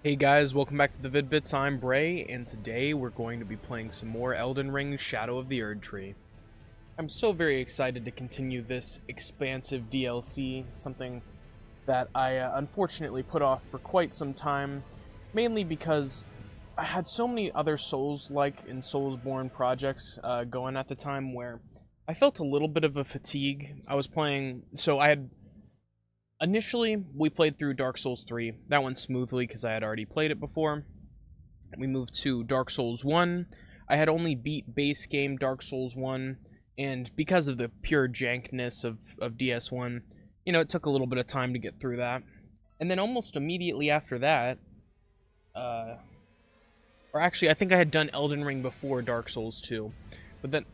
Hey guys, welcome back to the Vid-Bits. I'm Bray, and today we're going to be playing some more Elden Ring Shadow of the Erdtree. I'm so very excited to continue this expansive DLC, something that I unfortunately put off for quite some time, mainly because I had so many other Souls-like and Soulsborne projects going at the time where I felt a little bit of a fatigue. I was playing, so I had initially, we played through Dark Souls 3. That went smoothly because I had already played it before. We moved to Dark Souls 1. I had only beat base game Dark Souls 1, and because of the pure jankness of DS1, it took a little bit of time to get through that. And then almost immediately after that, uh, or actually, I think I had done Elden Ring before Dark Souls 2, but then,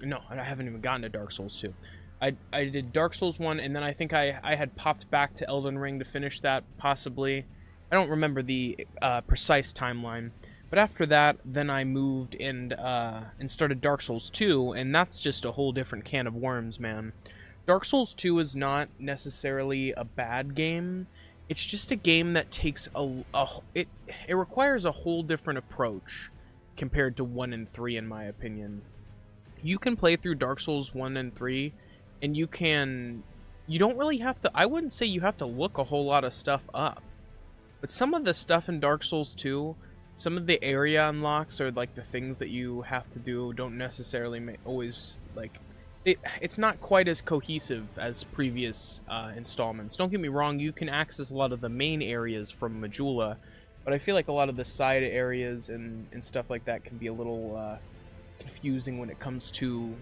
no, I haven't even gotten to Dark Souls 2. I did Dark Souls 1, and then I think I had popped back to Elden Ring to finish that, possibly. I don't remember the precise timeline. But after that, then I moved and started Dark Souls 2, and that's just a whole different can of worms, man. Dark Souls 2 is not necessarily a bad game. It's just a game that takes it requires a whole different approach compared to 1 and 3, in my opinion. You can play through Dark Souls 1 and 3, and you don't really have to, I wouldn't say you have to look a whole lot of stuff up. But some of the stuff in Dark Souls 2, some of the area unlocks or like the things that you have to do don't necessarily always, like, it's not quite as cohesive as previous installments. Don't get me wrong, you can access a lot of the main areas from Majula, but I feel like a lot of the side areas and stuff like that can be a little confusing when it comes to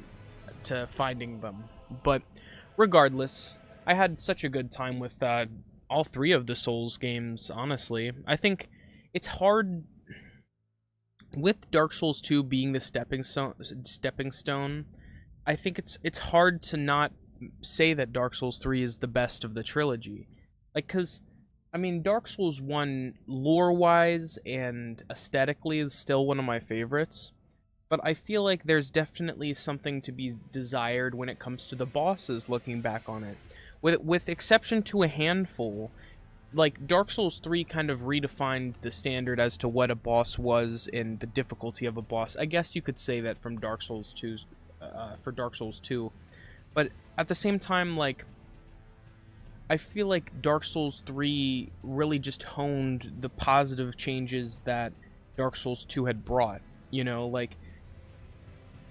finding them. But regardless, I had such a good time with all three of the Souls games, honestly. I think it's hard, with Dark Souls 2 being the stepping stone, I think it's hard to not say that Dark Souls 3 is the best of the trilogy. Like, cuz I mean, Dark Souls 1 lore-wise and aesthetically is still one of my favorites, but I feel like there's definitely something to be desired when it comes to the bosses, looking back on it. With exception to a handful, like, Dark Souls 3 kind of redefined the standard as to what a boss was and the difficulty of a boss. I guess you could say that from Dark Souls 2, for Dark Souls 2. But at the same time, like, I feel like Dark Souls 3 really just honed the positive changes that Dark Souls 2 had brought. Like,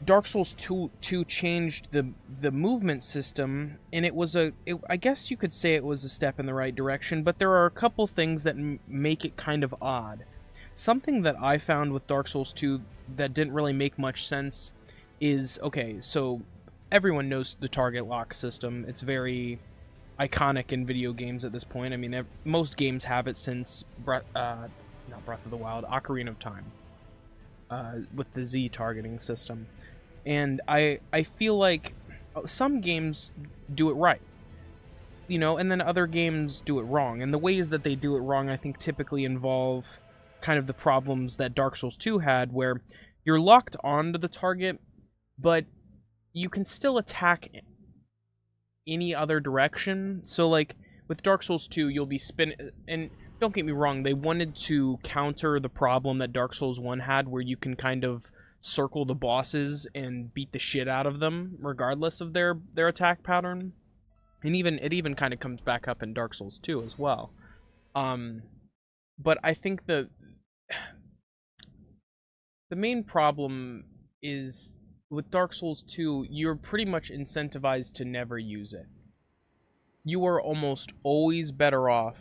Dark Souls 2 changed the movement system, and I guess you could say it was a step in the right direction, but there are a couple things that make it kind of odd. Something that I found with Dark Souls 2 that didn't really make much sense is, okay, so everyone knows the target lock system. It's very iconic in video games at this point. I mean, most games have it since not Breath of the Wild, Ocarina of Time, with the Z targeting system. And I feel like some games do it right, and then other games do it wrong. And the ways that they do it wrong, I think, typically involve kind of the problems that Dark Souls 2 had, where you're locked onto the target, but you can still attack any other direction. So, like, with Dark Souls 2, you'll be spinning, and don't get me wrong, they wanted to counter the problem that Dark Souls 1 had, where you can kind of circle the bosses and beat the shit out of them regardless of their attack pattern. And it even kind of comes back up in Dark Souls 2 as well. But I think the main problem is with Dark Souls 2, you're pretty much incentivized to never use it. You are almost always better off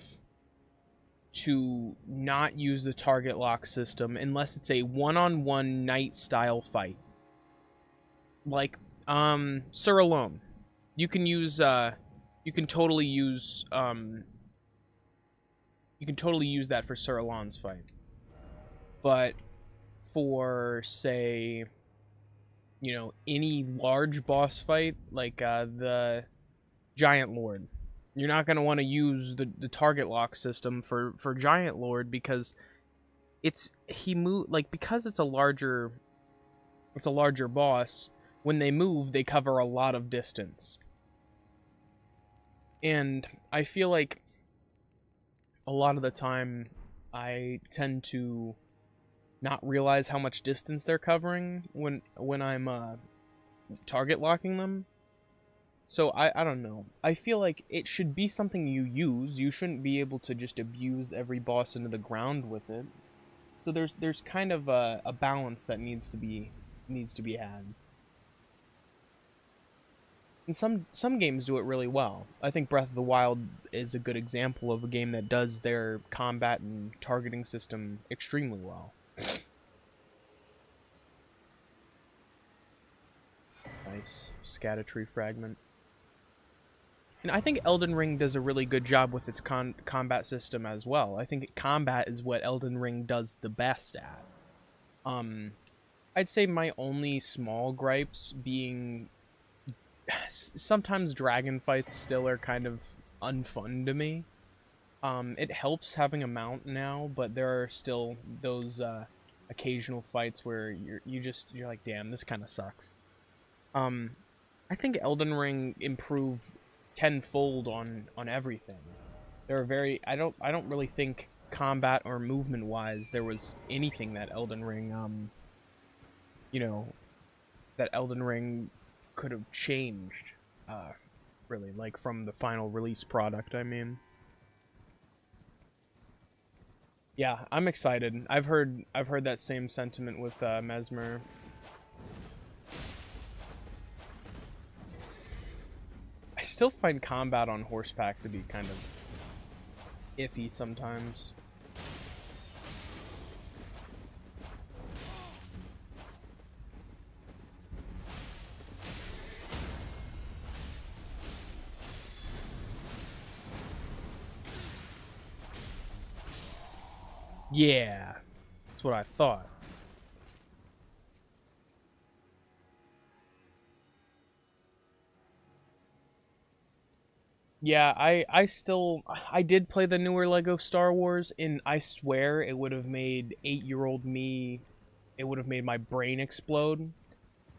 to not use the target lock system unless it's a one-on-one knight style fight. Like, Sir Alone. You can use, you can totally use that for Sir Alone's fight. But for, say, any large boss fight, like, the Giant Lord, you're not going to want to use the target lock system for Giant Lord, because because it's a larger boss. When they move, they cover a lot of distance, and I feel like a lot of the time I tend to not realize how much distance they're covering when I'm target locking them. So I don't know. I feel like it should be something you use. You shouldn't be able to just abuse every boss into the ground with it. So there's kind of a balance that needs to be had. And some games do it really well. I think Breath of the Wild is a good example of a game that does their combat and targeting system extremely well. Nice. Scatter-tree fragment. And I think Elden Ring does a really good job with its combat system as well. I think combat is what Elden Ring does the best at. I'd say my only small gripes being sometimes dragon fights still are kind of unfun to me. It helps having a mount now, but there are still those occasional fights where you're like, damn, this kind of sucks. I think Elden Ring improved tenfold on everything. There are I don't really think combat or movement wise there was anything that Elden Ring that Elden Ring could have changed really, like, from the final release product. I mean, yeah, I'm excited. I've heard that same sentiment with Messmer. I still find combat on horseback to be kind of iffy sometimes. Yeah, that's what I thought. Yeah, I did play the newer Lego Star Wars, and I swear it would have made 8-year-old me, it would have made my brain explode.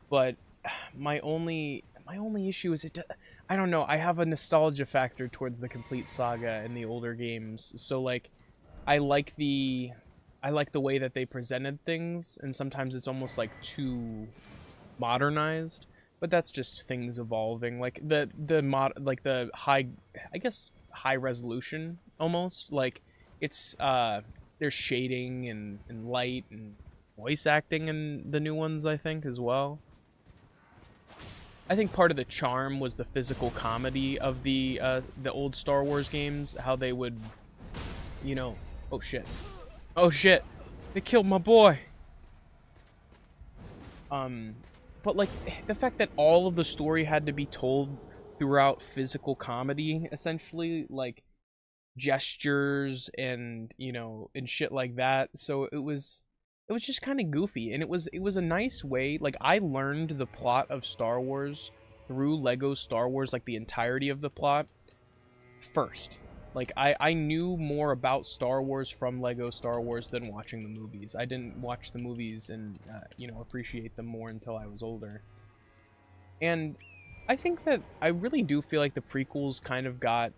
But my only issue is I don't know, I have a nostalgia factor towards the complete saga and the older games. So like I like the way that they presented things, and sometimes it's almost like too modernized. But that's just things evolving. Like the high, I guess, high resolution almost. Like it's there's shading and light and voice acting in the new ones, I think, as well. I think part of the charm was the physical comedy of the old Star Wars games, how they would, oh shit. Oh shit. They killed my boy. But like the fact that all of the story had to be told throughout physical comedy, essentially, like gestures and and shit like that. So it was just kind of goofy, and it was a nice way. Like, I learned the plot of Star Wars through Lego Star Wars, like the entirety of the plot first. Like, I knew more about Star Wars from Lego Star Wars than watching the movies. I didn't watch the movies and, appreciate them more until I was older. And I think that I really do feel like the prequels kind of got,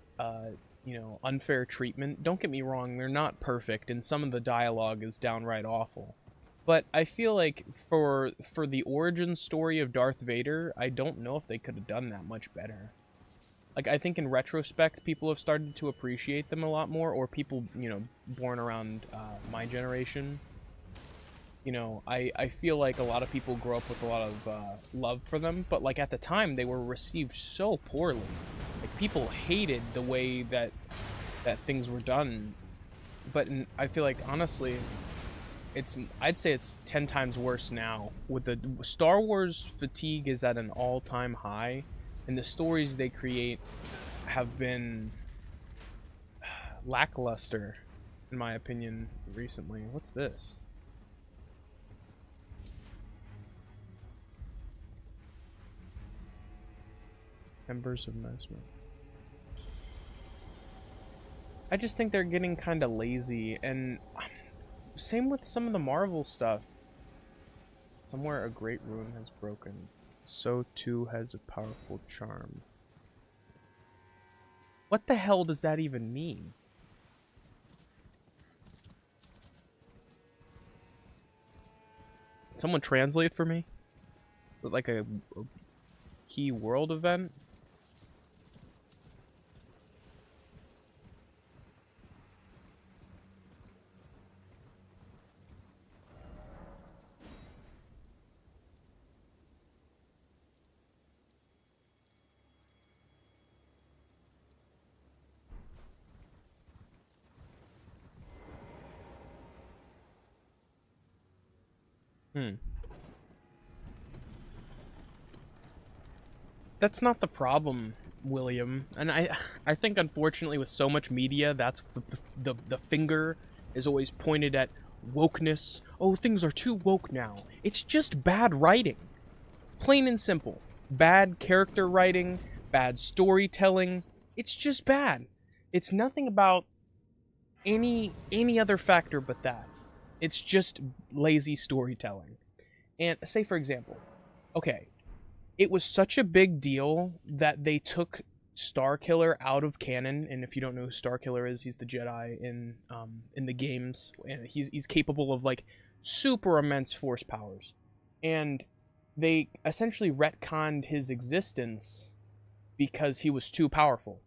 unfair treatment. Don't get me wrong, they're not perfect, and some of the dialogue is downright awful. But I feel like for the origin story of Darth Vader, I don't know if they could have done that much better. Like, I think in retrospect, people have started to appreciate them a lot more, or people, born around my generation. I feel like a lot of people grow up with a lot of love for them, but, like, at the time, they were received so poorly. Like, people hated the way that things were done. But I feel like, honestly, I'd say it's 10 times worse now. With the Star Wars fatigue is at an all-time high, and the stories they create have been lackluster, in my opinion, recently. What's this? Members of Messmer. I just think they're getting kind of lazy, and same with some of the Marvel stuff. Somewhere a great rune has broken. So too has a powerful charm. What the hell does that even mean? Someone translate for me? Like a key world event? That's not the problem, William. And I think unfortunately with so much media, that's the finger is always pointed at wokeness. Oh, things are too woke now. It's just bad writing. Plain and simple. Bad character writing, bad storytelling. It's just bad. It's nothing about any other factor but that. It's just lazy storytelling. And say for example, okay, it was such a big deal that they took Starkiller out of canon. And if you don't know who Starkiller is, he's the Jedi in the games, and he's capable of like super immense force powers. And they essentially retconned his existence because he was too powerful.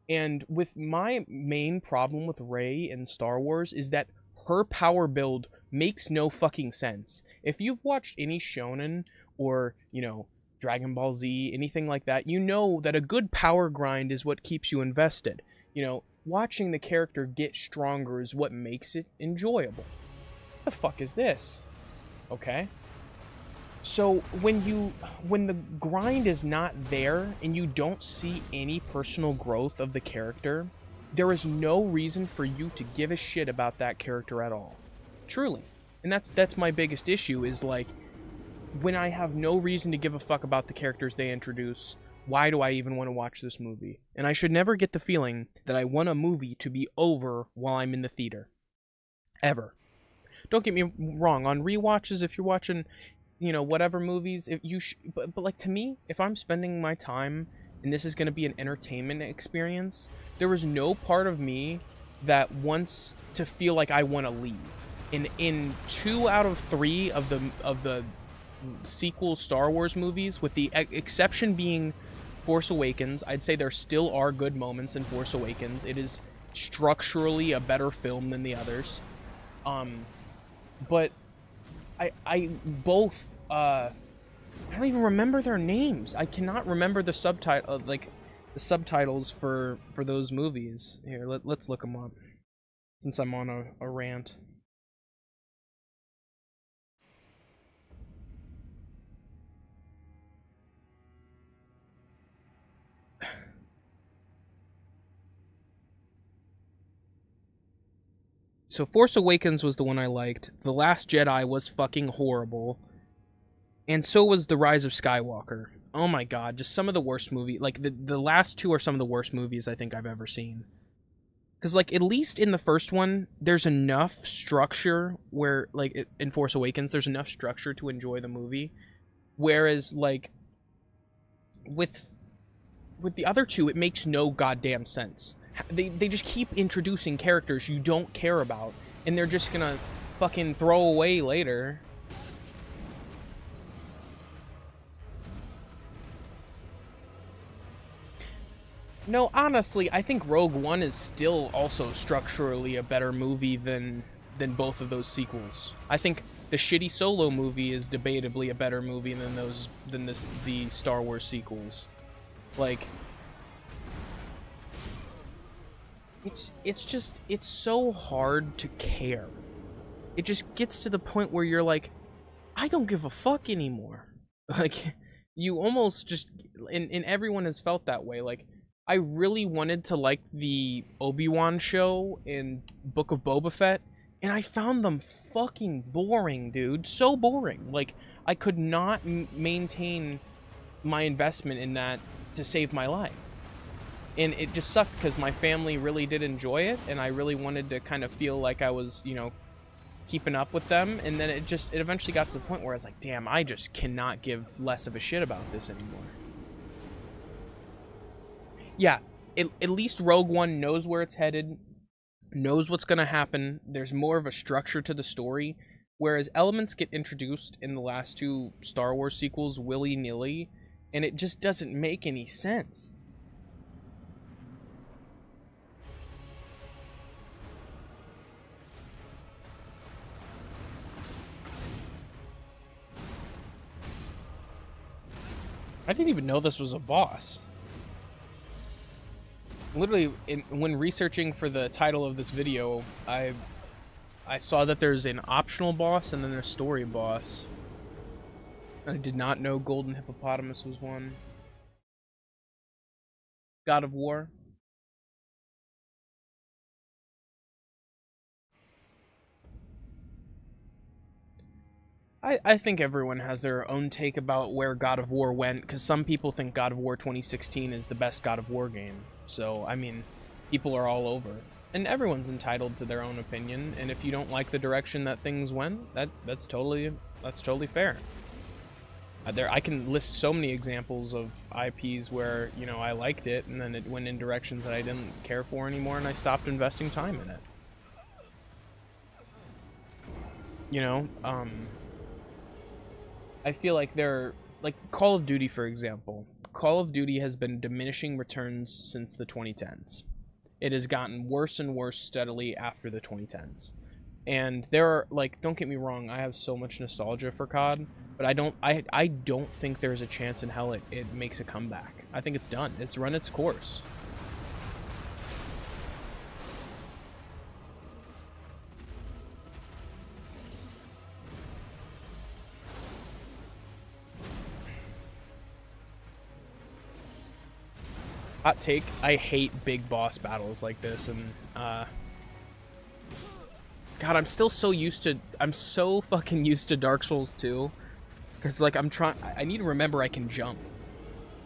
And with my main problem with Rey in Star Wars is that her power build makes no fucking sense. If you've watched any shonen or, you know, Dragon Ball Z, anything like that, you know that a good power grind is what keeps you invested. You know, watching the character get stronger is what makes it enjoyable. What the fuck is this? Okay. So when the grind is not there and you don't see any personal growth of the character, there is no reason for you to give a shit about that character at all. Truly. And that's my biggest issue is like, when I have no reason to give a fuck about the characters they introduce, why do I even want to watch this movie? And I should never get the feeling that I want a movie to be over while I'm in the theater. Ever. Don't get me wrong, on rewatches, if you're watching, you know, whatever movies, if you but like, to me, if I'm spending my time and this is going to be an entertainment experience, there is no part of me that wants to feel like I want to leave. In 2 out of 3 of the sequel Star Wars movies, with the exception being Force Awakens, I'd say there still are good moments in Force Awakens. It is structurally a better film than the others. But I don't even remember their names. I cannot remember the subtitle, like the subtitles for those movies. Here, let's look them up, since I'm on a rant. So Force Awakens was the one I liked. The Last Jedi was fucking horrible. And so was The Rise of Skywalker. Oh my god, just some of the worst movies. Like, the last 2 are some of the worst movies I think I've ever seen. Because, like, at least in the first one, there's enough structure where, like, in Force Awakens, there's enough structure to enjoy the movie. Whereas, like, with the other 2, it makes no goddamn sense. They just keep introducing characters you don't care about, and they're just gonna fucking throw away later. No, honestly, I think Rogue One is still also structurally a better movie than both of those sequels. I think the shitty Solo movie is debatably a better movie than the Star Wars sequels. Like, it's so hard to care. It just gets to the point where you're like, I don't give a fuck anymore. Like, you almost just, and everyone has felt that way. Like, I really wanted to like the Obi-Wan show and Book of Boba Fett, and I found them fucking boring, dude. So boring. Like, I could not maintain my investment in that to save my life. And it just sucked because my family really did enjoy it, and I really wanted to kind of feel like I was, you know, keeping up with them. And then it eventually got to the point where I was like, damn, I just cannot give less of a shit about this anymore. Yeah, at least Rogue One knows where it's headed, knows what's going to happen. There's more of a structure to the story. whereas elements get introduced in the last two Star Wars sequels willy-nilly, and it just doesn't make any sense. I didn't even know this was a boss. Literally, when researching for the title of this video, I saw that there's an optional boss and then a story boss. I did not know Golden Hippopotamus was one. God of War. I think everyone has their own take about where God of War went, because some people think God of War 2016 is the best God of War game. So, I mean, people are all over. And everyone's entitled to their own opinion, and if you don't like the direction that things went, that's totally fair. I can list so many examples of IPs where, you know, I liked it, and then it went in directions that I didn't care for anymore, and I stopped investing time in it. You know, I feel like like Call of Duty, for example. Call of Duty has been diminishing returns since the 2010s. It has gotten worse and worse steadily after the 2010s. And there are, like, don't get me wrong, I have so much nostalgia for COD, but I don't think there's a chance in hell it makes a comeback. I think it's done. It's run its course. Hot take, I hate big boss battles like this, and God, I'm still so fucking used to Dark Souls 2, because like I need to remember I can jump.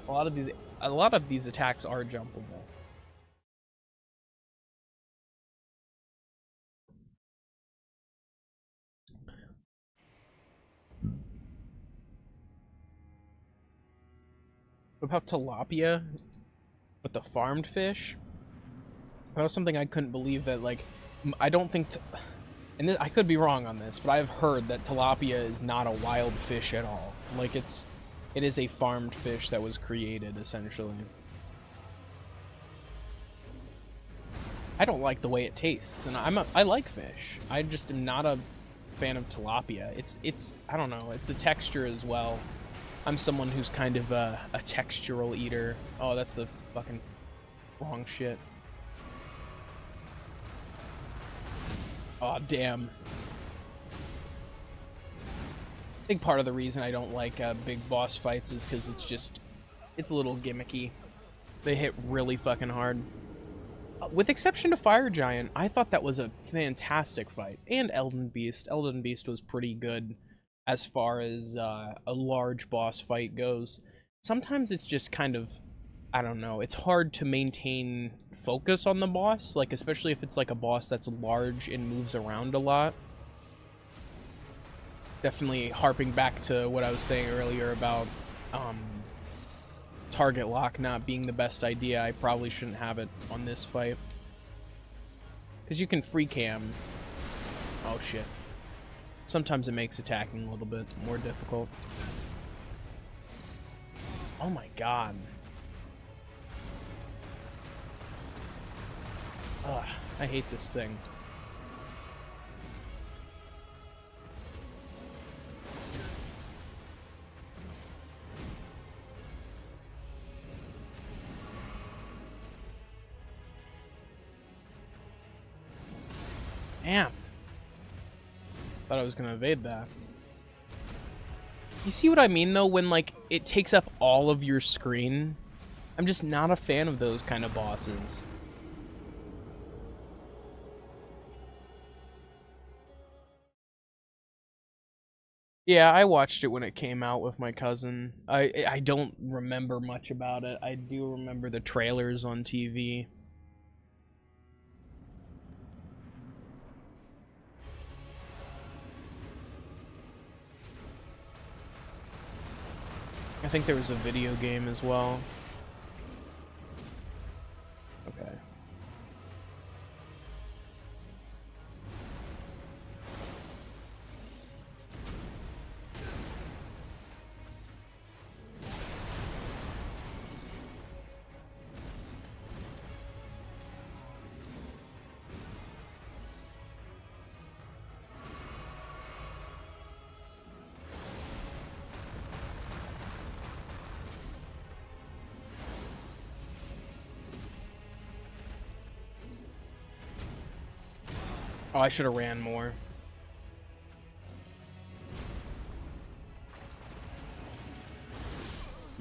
A lot of these attacks are jumpable. What about tilapia with the farmed fish? That was something I couldn't believe that, like, I don't think, and I could be wrong on this, but I've heard that tilapia is not a wild fish at all. Like, it is a farmed fish that was created, essentially. I don't like the way it tastes, and I like fish. I just am not a fan of tilapia. It's I don't know, it's the texture as well. I'm someone who's kind of a textural eater. Oh, that's the fucking wrong shit. Oh, damn. I think part of the reason I don't like big boss fights is because it's a little gimmicky. They hit really fucking hard. With exception to Fire Giant, I thought that was a fantastic fight. And Elden Beast. Elden Beast was pretty good as far as a large boss fight goes. Sometimes it's just kind of, I don't know, it's hard to maintain focus on the boss, like especially if it's like a boss that's large and moves around a lot. Definitely harping back to what I was saying earlier about target lock not being the best idea. I probably shouldn't have it on this fight. Because you can free cam. Oh shit. Sometimes it makes attacking a little bit more difficult. Oh my god. Ugh, I hate this thing. Damn. Thought I was gonna evade that. You see what I mean, though, when, like, it takes up all of your screen? I'm just not a fan of those kind of bosses. Yeah, I watched it when it came out with my cousin. I don't remember much about it. I do remember the trailers on TV. I think there was a video game as well. Okay. Oh, I should have ran more.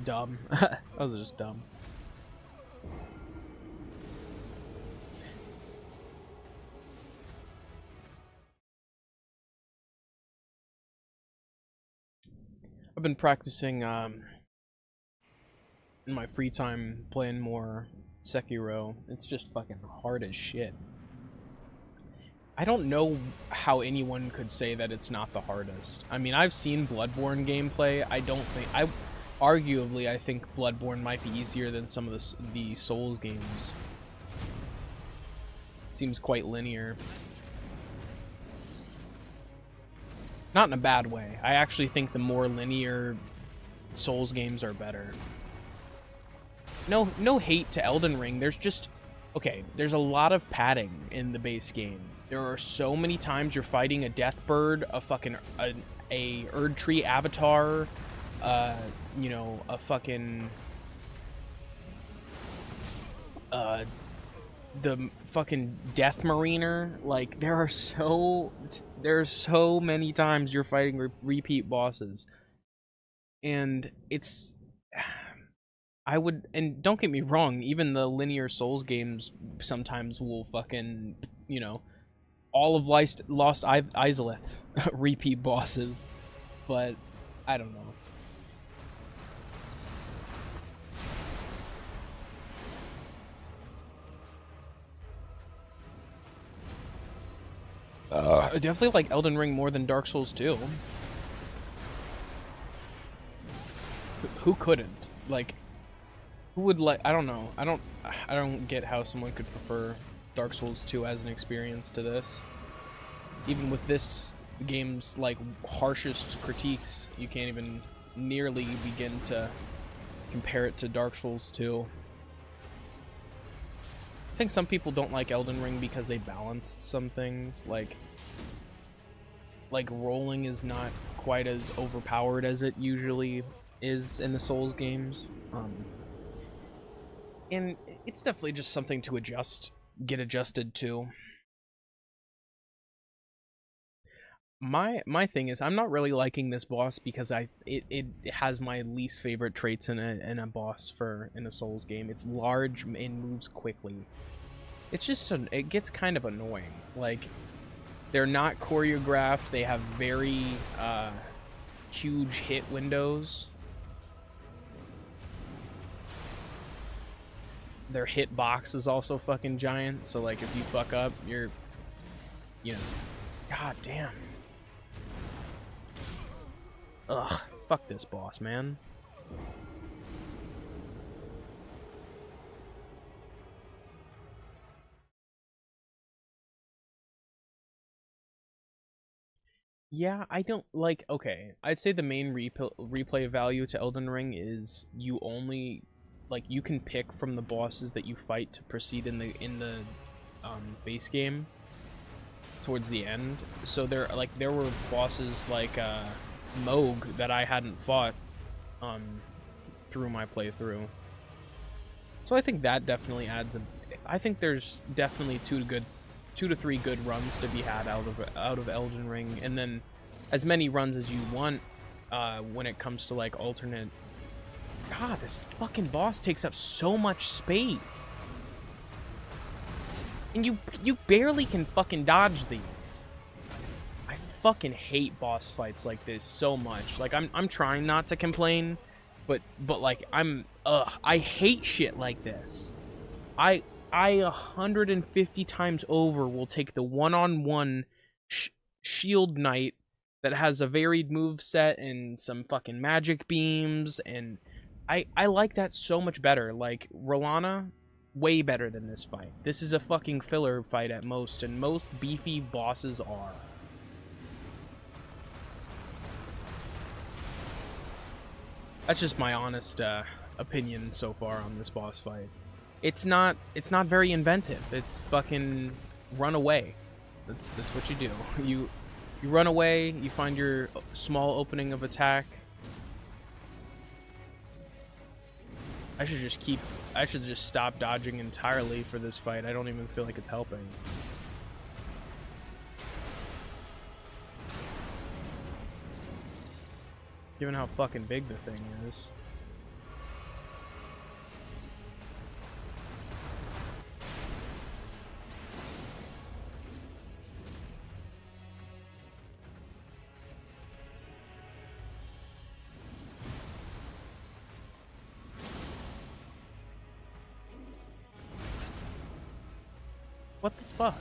Dumb. That was just dumb. I've been practicing in my free time playing more Sekiro. It's just fucking hard as shit. I don't know how anyone could say that it's not the hardest. I mean, I've seen Bloodborne gameplay. Arguably, I think Bloodborne might be easier than some of the Souls games. Seems quite linear. Not in a bad way. I actually think the more linear Souls games are better. No hate to Elden Ring. There's just... Okay, there's a lot of padding in the base game. There are so many times you're fighting a death bird, a fucking... a Erdtree avatar, you know, a fucking... the fucking Death Mariner. Like, there's so many times you're fighting repeat bosses. And it's... and don't get me wrong, even the linear Souls games sometimes will fucking, you know, all of Lost Izalith repeat bosses, but I don't know. I definitely like Elden Ring more than Dark Souls 2. Who couldn't? Like, who would like? I don't know. I don't get how someone could prefer Dark Souls 2 as an experience to this. Even with this game's like harshest critiques, you can't even nearly begin to compare it to Dark Souls 2. I think some people don't like Elden Ring because they balanced some things, like rolling is not quite as overpowered as it usually is in the Souls games. And it's definitely just something to get adjusted to. My thing is, I'm not really liking this boss because it has my least favorite traits in a boss in a Souls game. It's large and moves quickly. It's just it gets kind of annoying. Like, they're not choreographed. They have very huge hit windows. Their hit box is also fucking giant, so like if you fuck up, you're, you know, god damn. Ugh, fuck this boss, man. Yeah, I don't like. Okay, I'd say the main replay value to Elden Ring is you only, like, you can pick from the bosses that you fight to proceed in the base game towards the end. So there were bosses like Moog that I hadn't fought through my playthrough. So I think that definitely adds I think there's definitely 2 to 3 good runs to be had out of Elden Ring, and then as many runs as you want when it comes to like alternate. God, this fucking boss takes up so much space, and you barely can fucking dodge these. I fucking hate boss fights like this so much. Like, I'm trying not to complain, but like I hate shit like this. I 150 times over will take the one-on-one shield knight that has a varied move set and some fucking magic beams, and I like that so much better. Like, Rolana, way better than this fight. This is a fucking filler fight at most, and most beefy bosses are. That's just my honest opinion so far on this boss fight. It's not very inventive. It's fucking run away. That's what you do. You run away, you find your small opening of attack. I should just stop dodging entirely for this fight. I don't even feel like it's helping. Given how fucking big the thing is. What the fuck?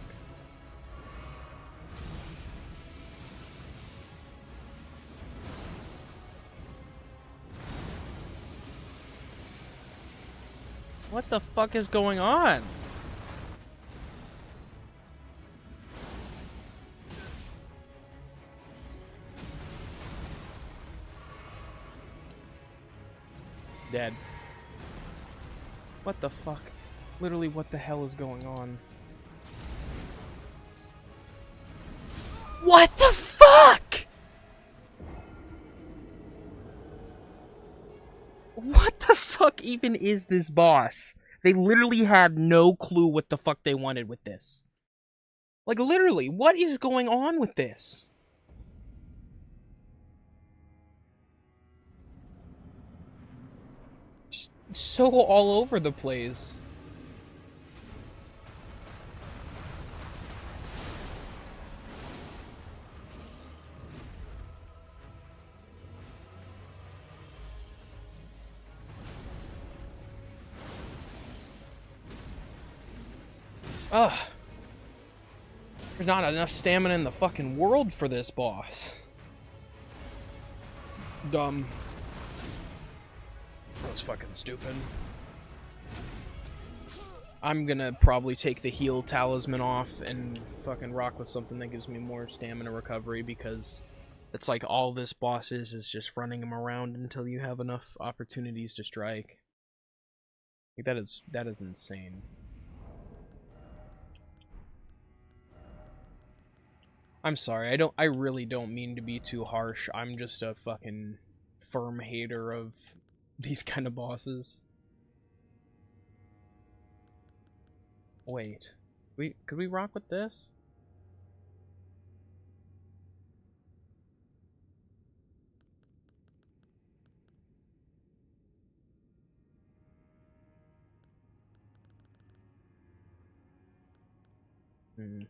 What the fuck is going on? Dead. What the fuck? Literally, what the hell is going on? What the fuck? What the fuck even is this boss? They literally had no clue what the fuck they wanted with this. Like, literally, what is going on with this? Just so all over the place. Ugh. There's not enough stamina in the fucking world for this boss. Dumb. That was fucking stupid. I'm gonna probably take the heal talisman off and fucking rock with something that gives me more stamina recovery, because it's like all this boss is just running him around until you have enough opportunities to strike. Like, that is insane. I'm sorry, I really don't mean to be too harsh. I'm just a fucking firm hater of these kind of bosses. Wait. Could we rock with this? Hmm.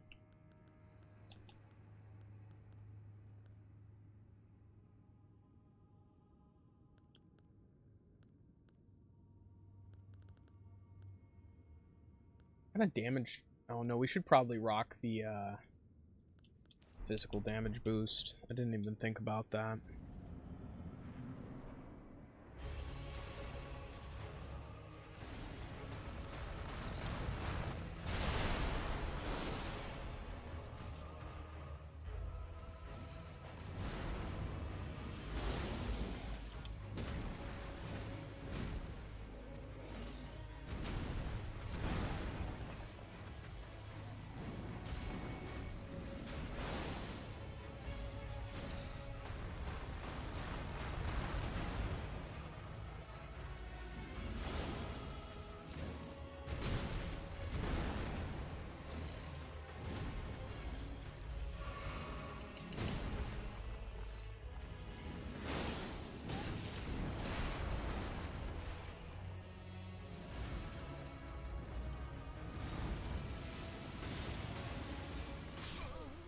What kind of damage? Oh no, we should probably rock the physical damage boost. I didn't even think about that.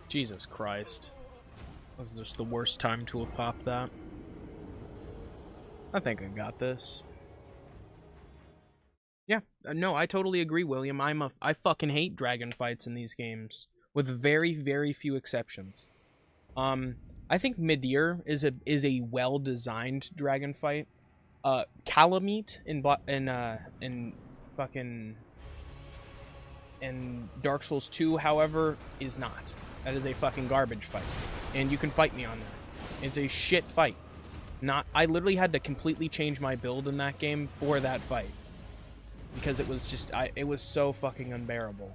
Jesus Christ. That was just the worst time to have popped that. I think I got this. Yeah, no, I totally agree, William. I fucking hate dragon fights in these games, with very, very few exceptions. I think Midir is a well-designed dragon fight. Calamite in Dark Souls 2, however, is not. That is a fucking garbage fight. And you can fight me on that. It's a shit fight. I literally had to completely change my build in that game for that fight. Because it was just, it was so fucking unbearable.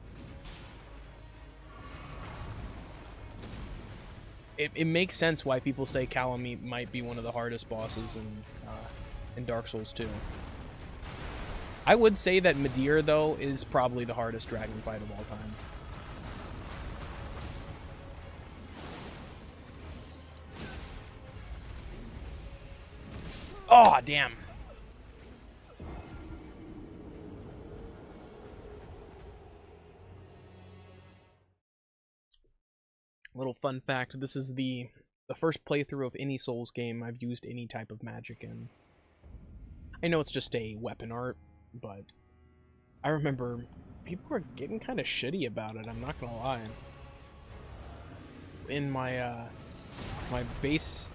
It makes sense why people say Calamite might be one of the hardest bosses in Dark Souls 2. I would say that Midir, though, is probably the hardest dragon fight of all time. Oh, damn. Little fun fact, this is the first playthrough of any Souls game I've used any type of magic in. I know it's just a weapon art, but I remember people were getting kind of shitty about it, I'm not gonna lie. In my my base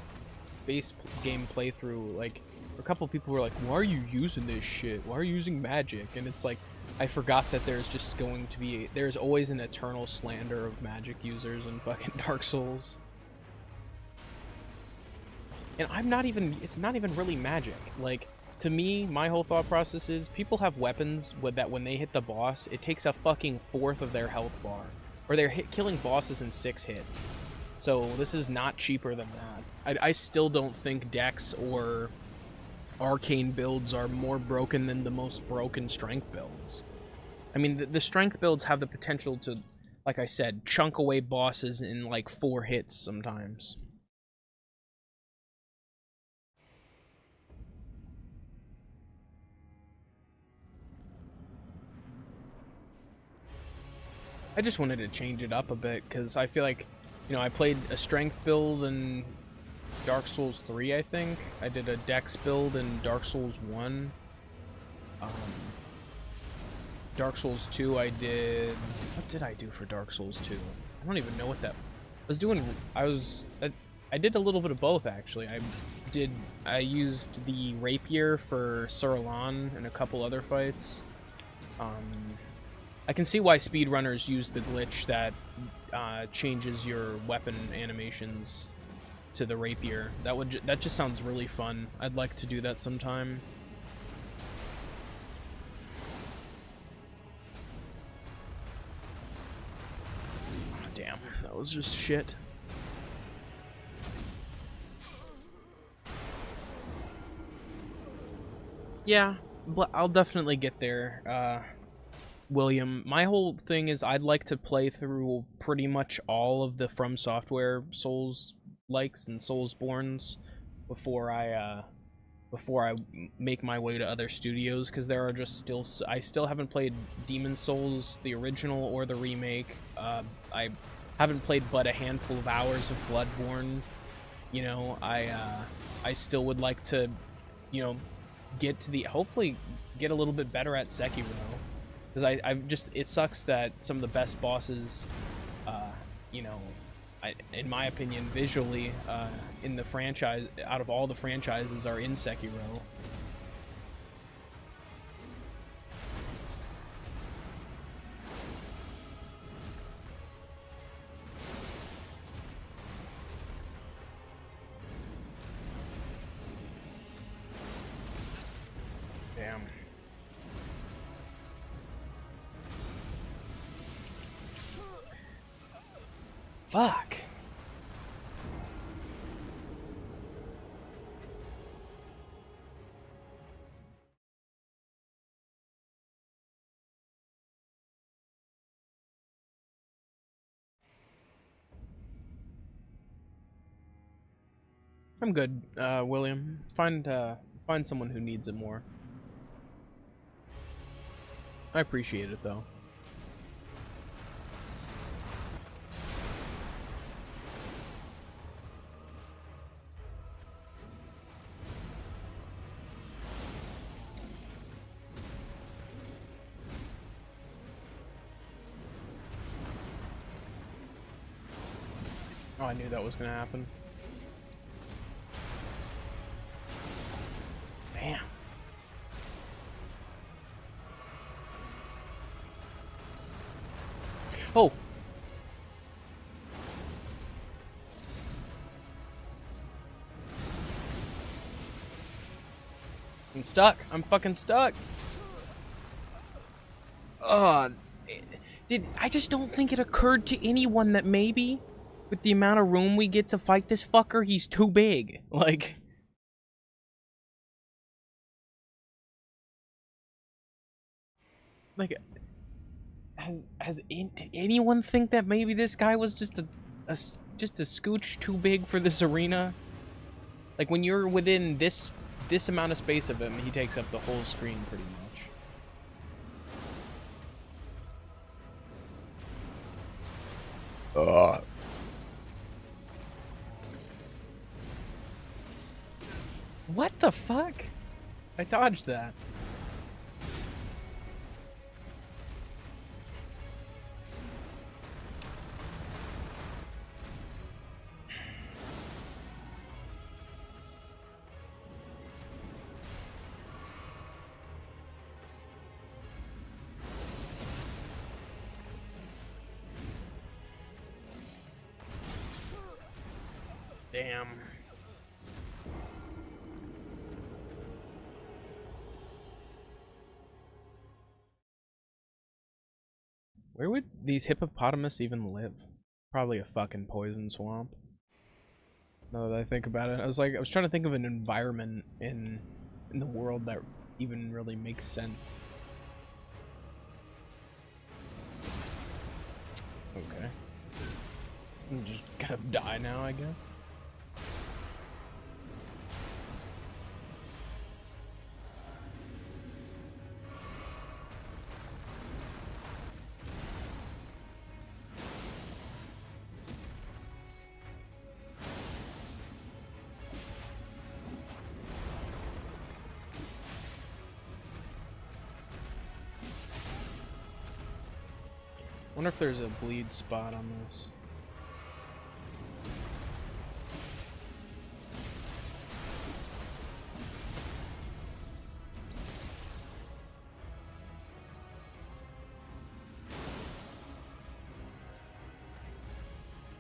game playthrough, like, a couple people were like, why are you using this shit? Why are you using magic? And it's like, I forgot that there's just going to be, there's always an eternal slander of magic users in fucking Dark Souls. And I'm not even, it's not even really magic. Like, to me, my whole thought process is, people have weapons that when they hit the boss, it takes a fucking fourth of their health bar. Or they're killing bosses in 6 hits. So this is not cheaper than that. I still don't think Dex or arcane builds are more broken than the most broken strength builds. I mean, the strength builds have the potential to, like I said, chunk away bosses in like 4 hits sometimes. I just wanted to change it up a bit, because I feel like, you know, I played a strength build in Dark Souls 3, I think. I did a Dex build in Dark Souls 1. Dark Souls 2, I did... What did I do for Dark Souls 2? I don't even know what that... I was doing... I did a little bit of both, actually. I used the rapier for Sur-Elan and a couple other fights. I can see why speedrunners use the glitch that changes your weapon animations to the rapier. That just sounds really fun. I'd like to do that sometime. Oh, damn, that was just shit. Yeah, but I'll definitely get there. William, my whole thing is I'd like to play through pretty much all of the From Software Souls likes and Soulsborns before I make my way to other studios, because there are just I still haven't played Demon Souls, the original or the remake. I haven't played but a handful of hours of Bloodborne. You know, I still would like to, you know, hopefully get a little bit better at Sekiro. Because I've just, it sucks that some of the best bosses, you know, in my opinion, visually, in the franchise, out of all the franchises, are in Sekiro. Damn. Fuck. I'm good, William. Find someone who needs it more. I appreciate it, though. Oh, I knew that was gonna happen. Damn. Oh! I'm stuck. I'm fucking stuck. I just don't think it occurred to anyone that maybe, with the amount of room we get to fight this fucker, he's too big. Like... Has anyone think that maybe this guy was just a scooch too big for this arena? Like, when you're within this this amount of space of him, he takes up the whole screen pretty much. What the fuck? I dodged that. Damn. Where would these hippopotamus even live? Probably a fucking poison swamp. Now that I think about it, I was trying to think of an environment in the world that even really makes sense. Okay. I'm just gonna die now, I guess. I wonder if there's a bleed spot on this.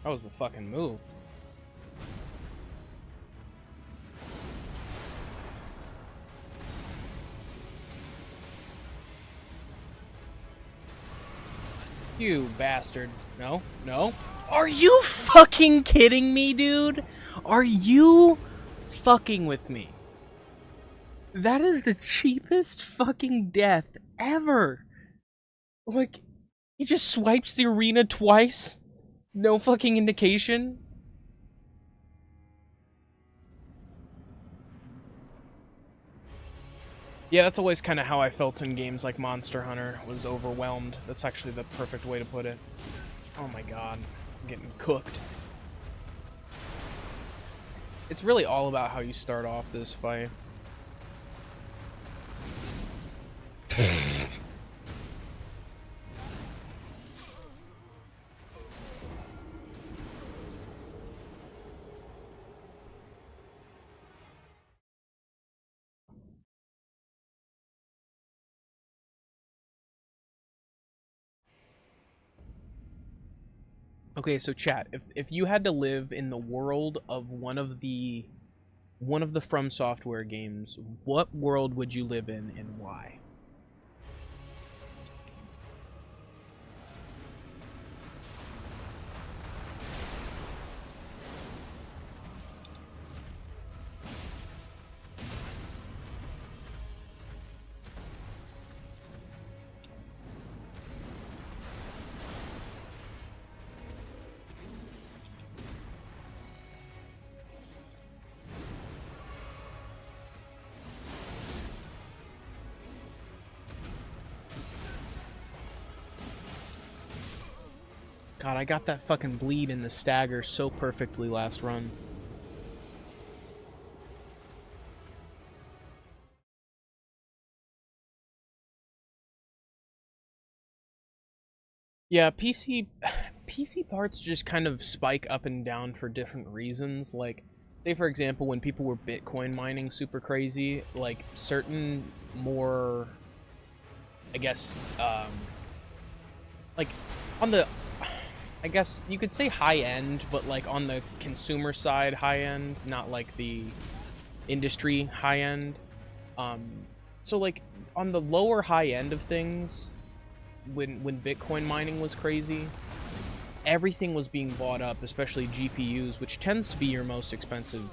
That was the fucking move. You bastard. No, no. Are you fucking kidding me, dude? Are you fucking with me? That is the cheapest fucking death ever. Like, he just swipes the arena twice. No fucking indication. Yeah, that's always kind of how I felt in games like Monster Hunter, was overwhelmed. That's actually the perfect way to put it. Oh my god, I'm getting cooked. It's really all about how you start off this fight. Okay, so chat, if you had to live in the world of one of the From Software games, what world would you live in and why? God, I got that fucking bleed in the stagger so perfectly last run. Yeah, PC parts just kind of spike up and down for different reasons. Like, say for example, when people were Bitcoin mining super crazy, like certain more, I guess, like on the, I guess you could say high end, but like on the consumer side high end, not like the industry high end. So like on the lower high end of things, when Bitcoin mining was crazy, everything was being bought up, especially GPUs, which tends to be your most expensive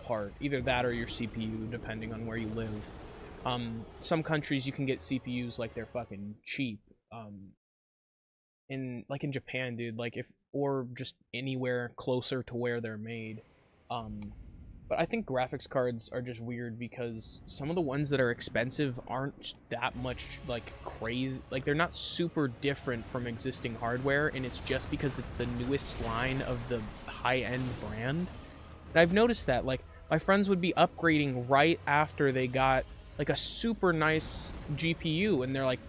part. Either that or your CPU, depending on where you live. Some countries you can get CPUs like they're fucking cheap. In Japan, dude, like or just anywhere closer to where they're made. But I think graphics cards are just weird because some of the ones that are expensive aren't that much, like, crazy. Like, they're not super different from existing hardware, and it's just because it's the newest line of the high-end brand. And I've noticed that, like, my friends would be upgrading right after they got, like, a super nice GPU, and they're like,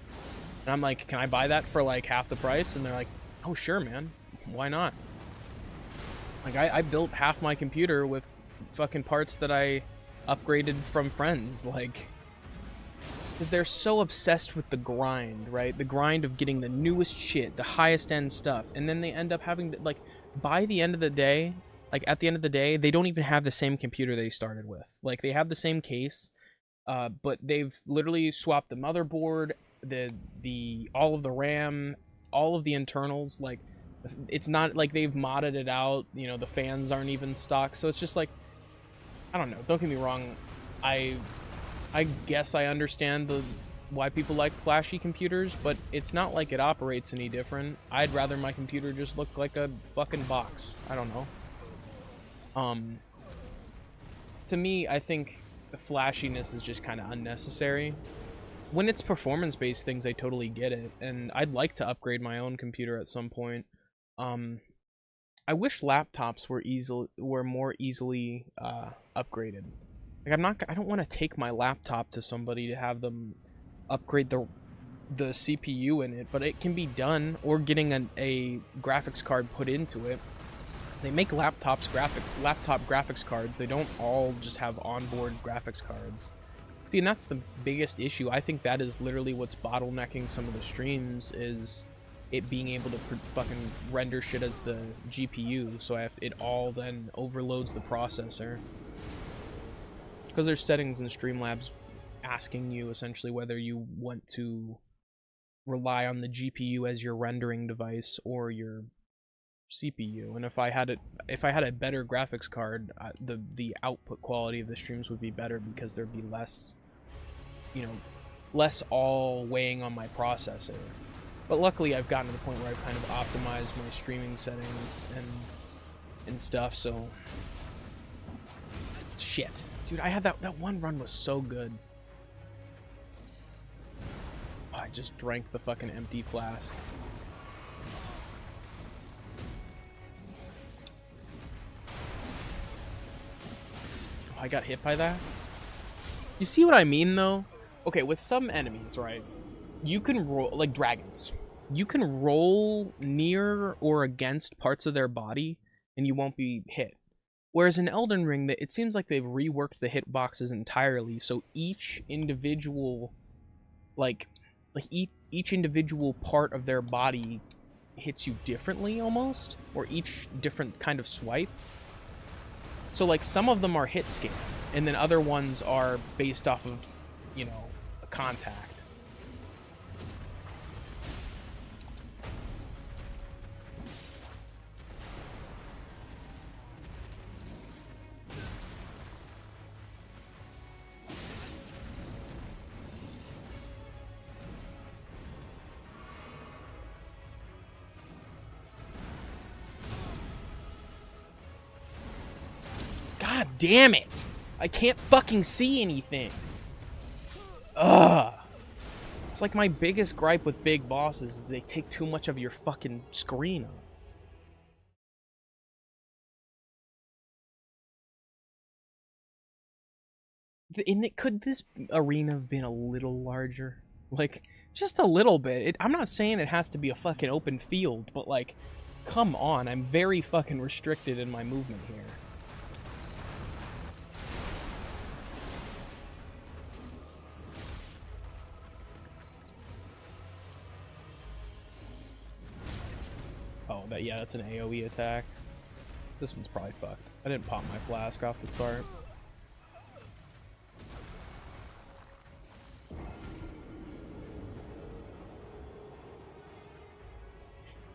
and I'm like, can I buy that for, like, half the price? And they're like, oh, sure, man. Why not? Like, I built half my computer with fucking parts that I upgraded from friends, like, because they're so obsessed with the grind, right? The grind of getting the newest shit, the highest end stuff, and then they end up having to, like, by the end of the day, like, at the end of the day, they don't even have the same computer they started with. Like, they have the same case, but they've literally swapped the motherboard, all of the RAM, all of the internals. Like, it's not like they've modded it out, you know, the fans aren't even stock, so it's just like, I don't know, don't get me wrong, I guess I understand why people like flashy computers, but it's not like it operates any different. I'd rather my computer just look like a fucking box. I don't know. To me, I think the flashiness is just kind of unnecessary. When it's performance-based things, I totally get it, and I'd like to upgrade my own computer at some point. I wish laptops were more easily upgraded. Like, I don't want to take my laptop to somebody to have them upgrade the CPU in it, but it can be done, or getting a graphics card put into it. They make laptop graphics cards. They don't all just have onboard graphics cards. See, and that's the biggest issue. I think that is literally what's bottlenecking some of the streams, is it being able to fucking render shit as the GPU, so it all then overloads the processor. Because there's settings in Streamlabs asking you essentially whether you want to rely on the GPU as your rendering device or your CPU. And if I had a better graphics card, the output quality of the streams would be better, because there'd be less, you know, less all weighing on my processor. But luckily, I've gotten to the point where I've kind of optimized my streaming settings and stuff, so... Shit. Dude, I had that one run was so good. Oh, I just drank the fucking empty flask. Oh, I got hit by that? You see what I mean, though? Okay, with some enemies, right? You can roll, like dragons. You can roll near or against parts of their body, and you won't be hit. Whereas in Elden Ring, it seems like they've reworked the hitboxes entirely, so each individual, each individual part of their body hits you differently, almost, or each different kind of swipe. So, like, some of them are hit scan, and then other ones are based off of, you know, a contact. God damn it! I can't fucking see anything! Ugh! It's like my biggest gripe with big bosses, they take too much of your fucking screen up. Could this arena have been a little larger? Like, just a little bit. I'm not saying it has to be a fucking open field, but like, come on, I'm very fucking restricted in my movement here. Oh, yeah, that's an AoE attack. This one's probably fucked. I didn't pop my flask off the start.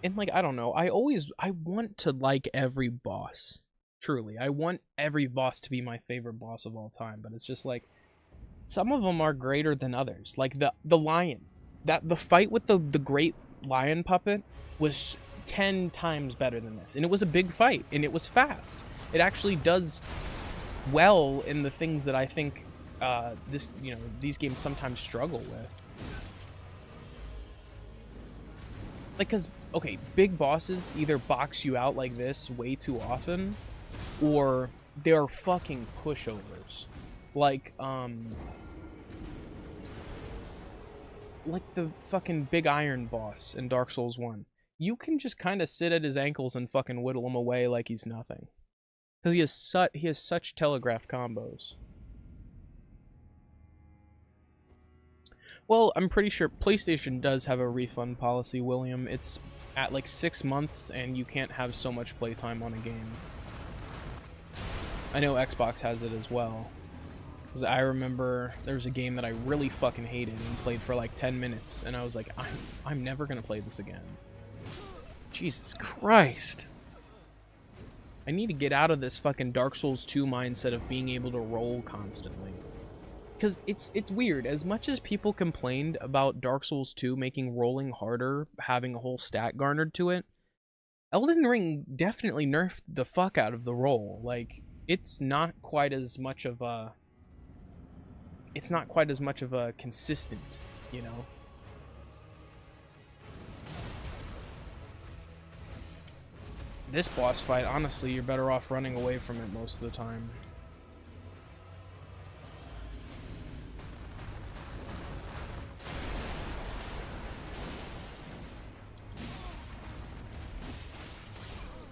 And, like, I don't know, I want to like every boss. Truly. I want every boss to be my favorite boss of all time, but it's just like, some of them are greater than others. Like, the lion. The fight with the great lion puppet was 10 times better than this. And it was a big fight, and it was fast. It actually does well in the things that I think these games sometimes struggle with. Like, cause okay, big bosses either box you out like this way too often, or they're fucking pushovers. Like the fucking Big Iron boss in Dark Souls 1. You can just kind of sit at his ankles and fucking whittle him away like he's nothing. Because he has such telegraph combos. Well, I'm pretty sure PlayStation does have a refund policy, William. It's at like 6 months, and you can't have so much playtime on a game. I know Xbox has it as well. Because I remember there was a game that I really fucking hated and played for like 10 minutes, and I was like, I'm never gonna play this again. Jesus Christ. I need to get out of this fucking Dark Souls 2 mindset of being able to roll constantly. Because it's weird. As much as people complained about Dark Souls 2 making rolling harder, having a whole stat garnered to it, Elden Ring definitely nerfed the fuck out of the roll. Like, it's not quite as much of a consistent, you know? This boss fight, honestly, you're better off running away from it most of the time.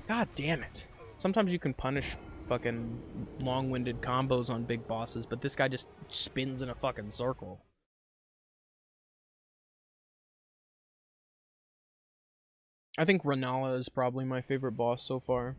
God damn it. Sometimes you can punish fucking long-winded combos on big bosses, but this guy just spins in a fucking circle. I think Renala is probably my favorite boss so far.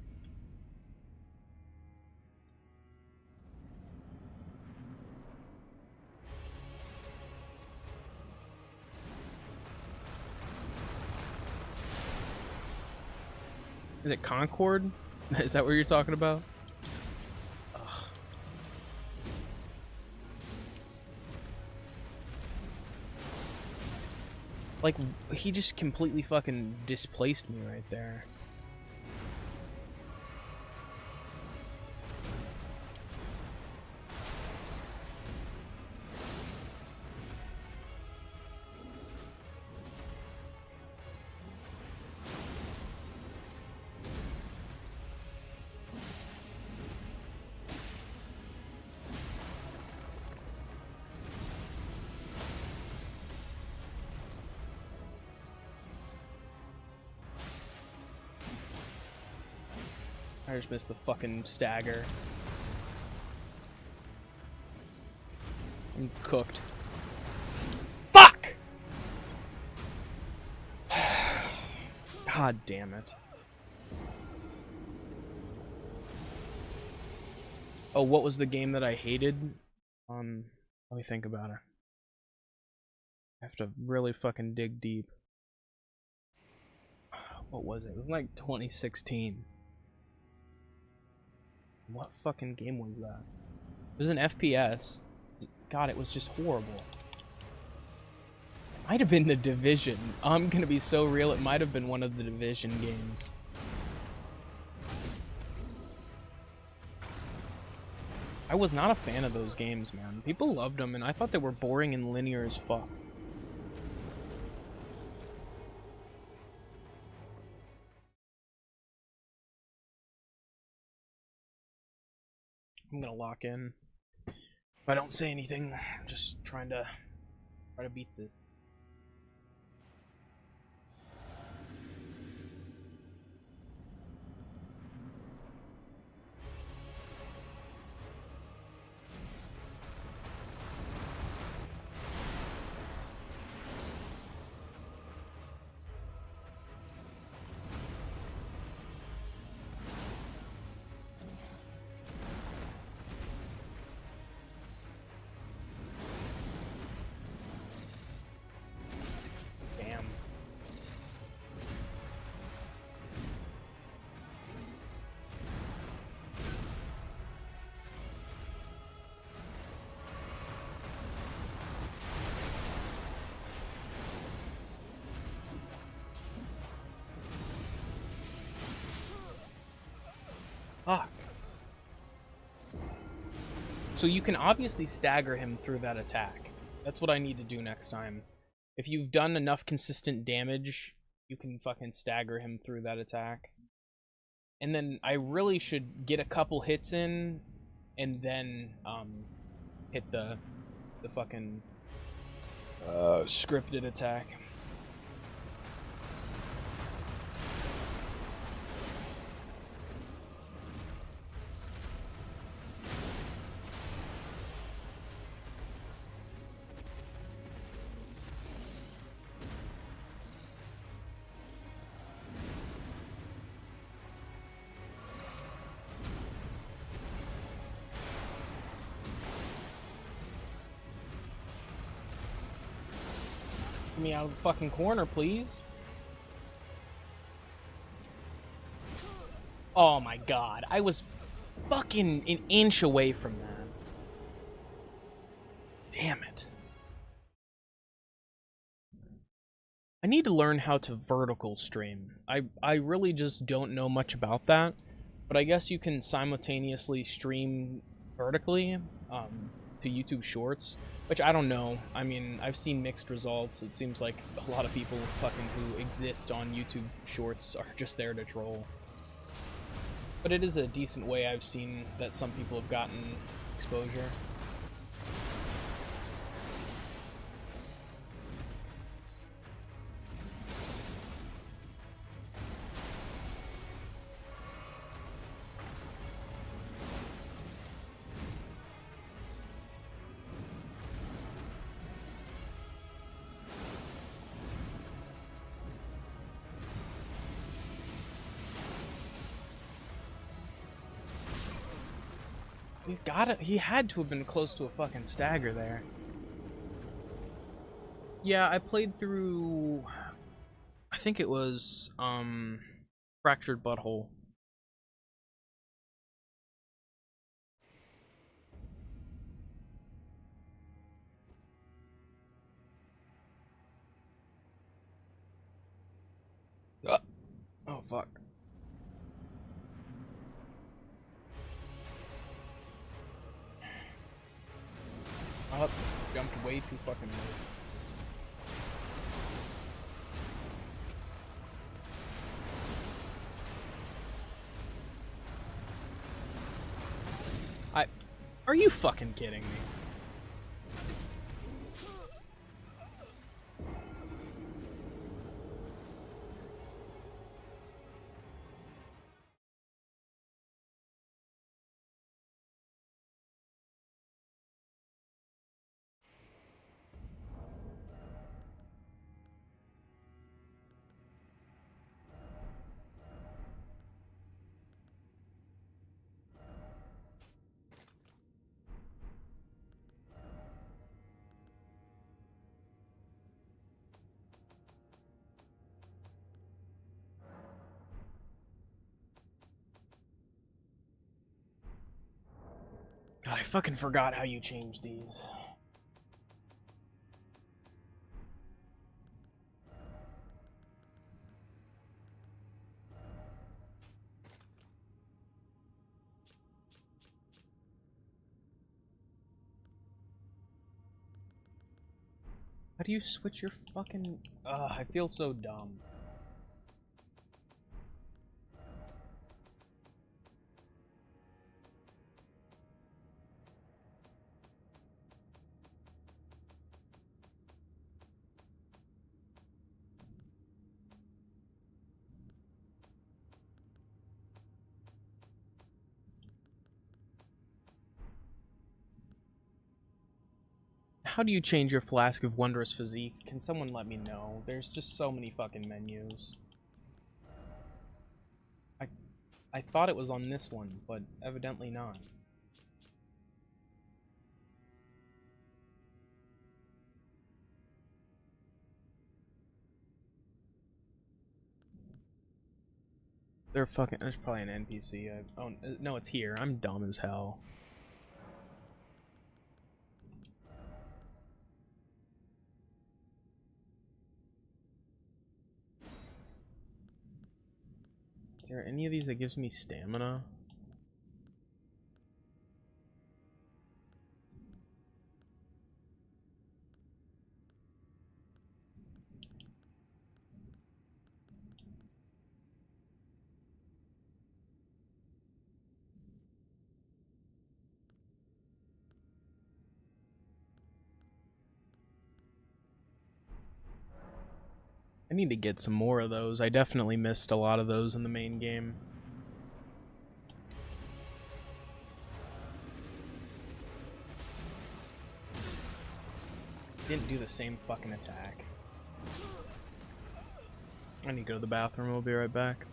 Is it Concord? Is that what you're talking about? Ugh. Like, he just completely fucking displaced me right there. I just missed the fucking stagger. I'm cooked. Fuck! God damn it. Oh, what was the game that I hated? Let me think about it. I have to really fucking dig deep. What was it? It was like 2016. What fucking game was that? It was an FPS. God, it was just horrible. It might have been The Division. I'm gonna be so real, it might have been one of the Division games. I was not a fan of those games, man. People loved them, and I thought they were boring and linear as fuck. I'm gonna lock in. If I don't say anything, I'm just try to beat this. Fuck. So you can obviously stagger him through that attack. That's what I need to do next time. If you've done enough consistent damage, you can fucking stagger him through that attack. And then I really should get a couple hits in, and then hit the fucking scripted attack. Get me out of the fucking corner, please. Oh my god, I was fucking an inch away from that. Damn it. I need to learn how to vertical stream. I really just don't know much about that, but I guess you can simultaneously stream vertically to YouTube Shorts, which I don't know. I mean, I've seen mixed results. It seems like a lot of people fucking who exist on YouTube Shorts are just there to troll. But it is a decent way I've seen that some people have gotten exposure. He had to have been close to a fucking stagger there. Yeah, I played through, I think it was, Fractured Butthole. Oh, fuck. Up, jumped way too fucking low. Are you fucking kidding me? God, I fucking forgot how you change these. How do you switch your fucking... I feel so dumb. How do you change your Flask of Wondrous Physique? Can someone let me know? There's just so many fucking menus. I thought it was on this one, but evidently not. They're fucking... There's probably an NPC. Oh, no, it's here. I'm dumb as hell. Is there any of these that gives me stamina? I need to get some more of those. I definitely missed a lot of those in the main game. Didn't do the same fucking attack. I need to go to the bathroom. We'll be right back.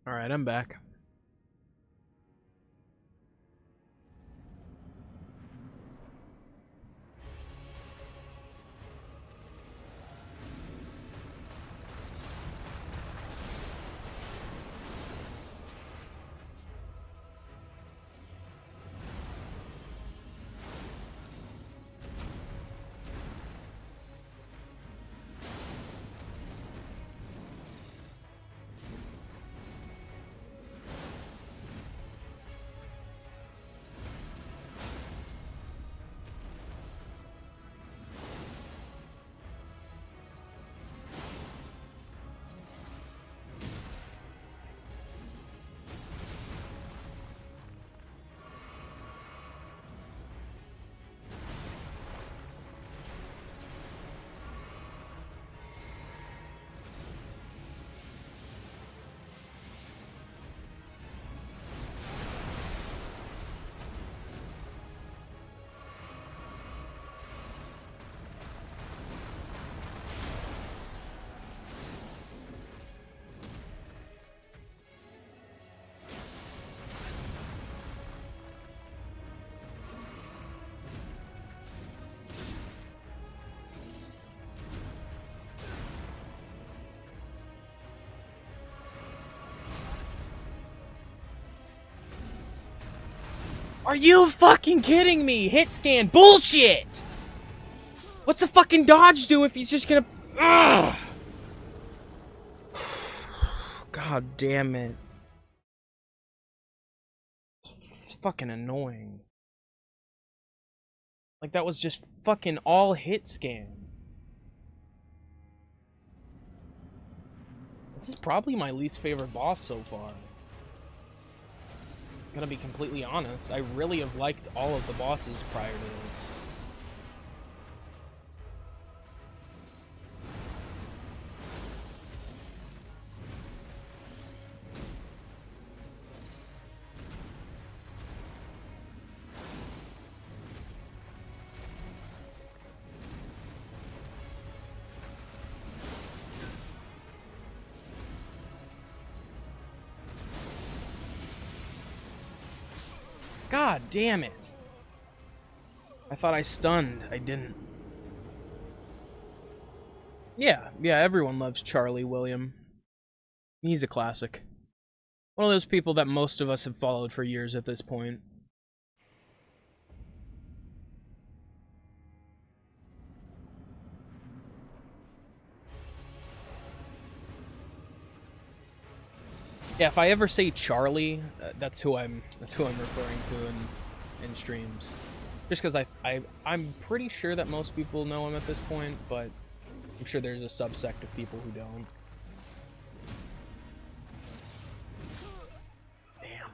Alright, I'm back. Are you fucking kidding me? Hit scan bullshit! What's the fucking dodge do if he's just gonna... Ugh! God damn it. It's fucking annoying. Like, that was just fucking all hit scan. This is probably my least favorite boss so far. Gonna be completely honest, I really have liked all of the bosses prior to this. God damn it. I thought I stunned. I didn't. Yeah, everyone loves Charlie William. He's a classic. One of those people that most of us have followed for years at this point. Yeah, if I ever say Charlie, that's who I'm referring to in streams. Just because I'm pretty sure that most people know him at this point, but I'm sure there's a subsect of people who don't. Damn.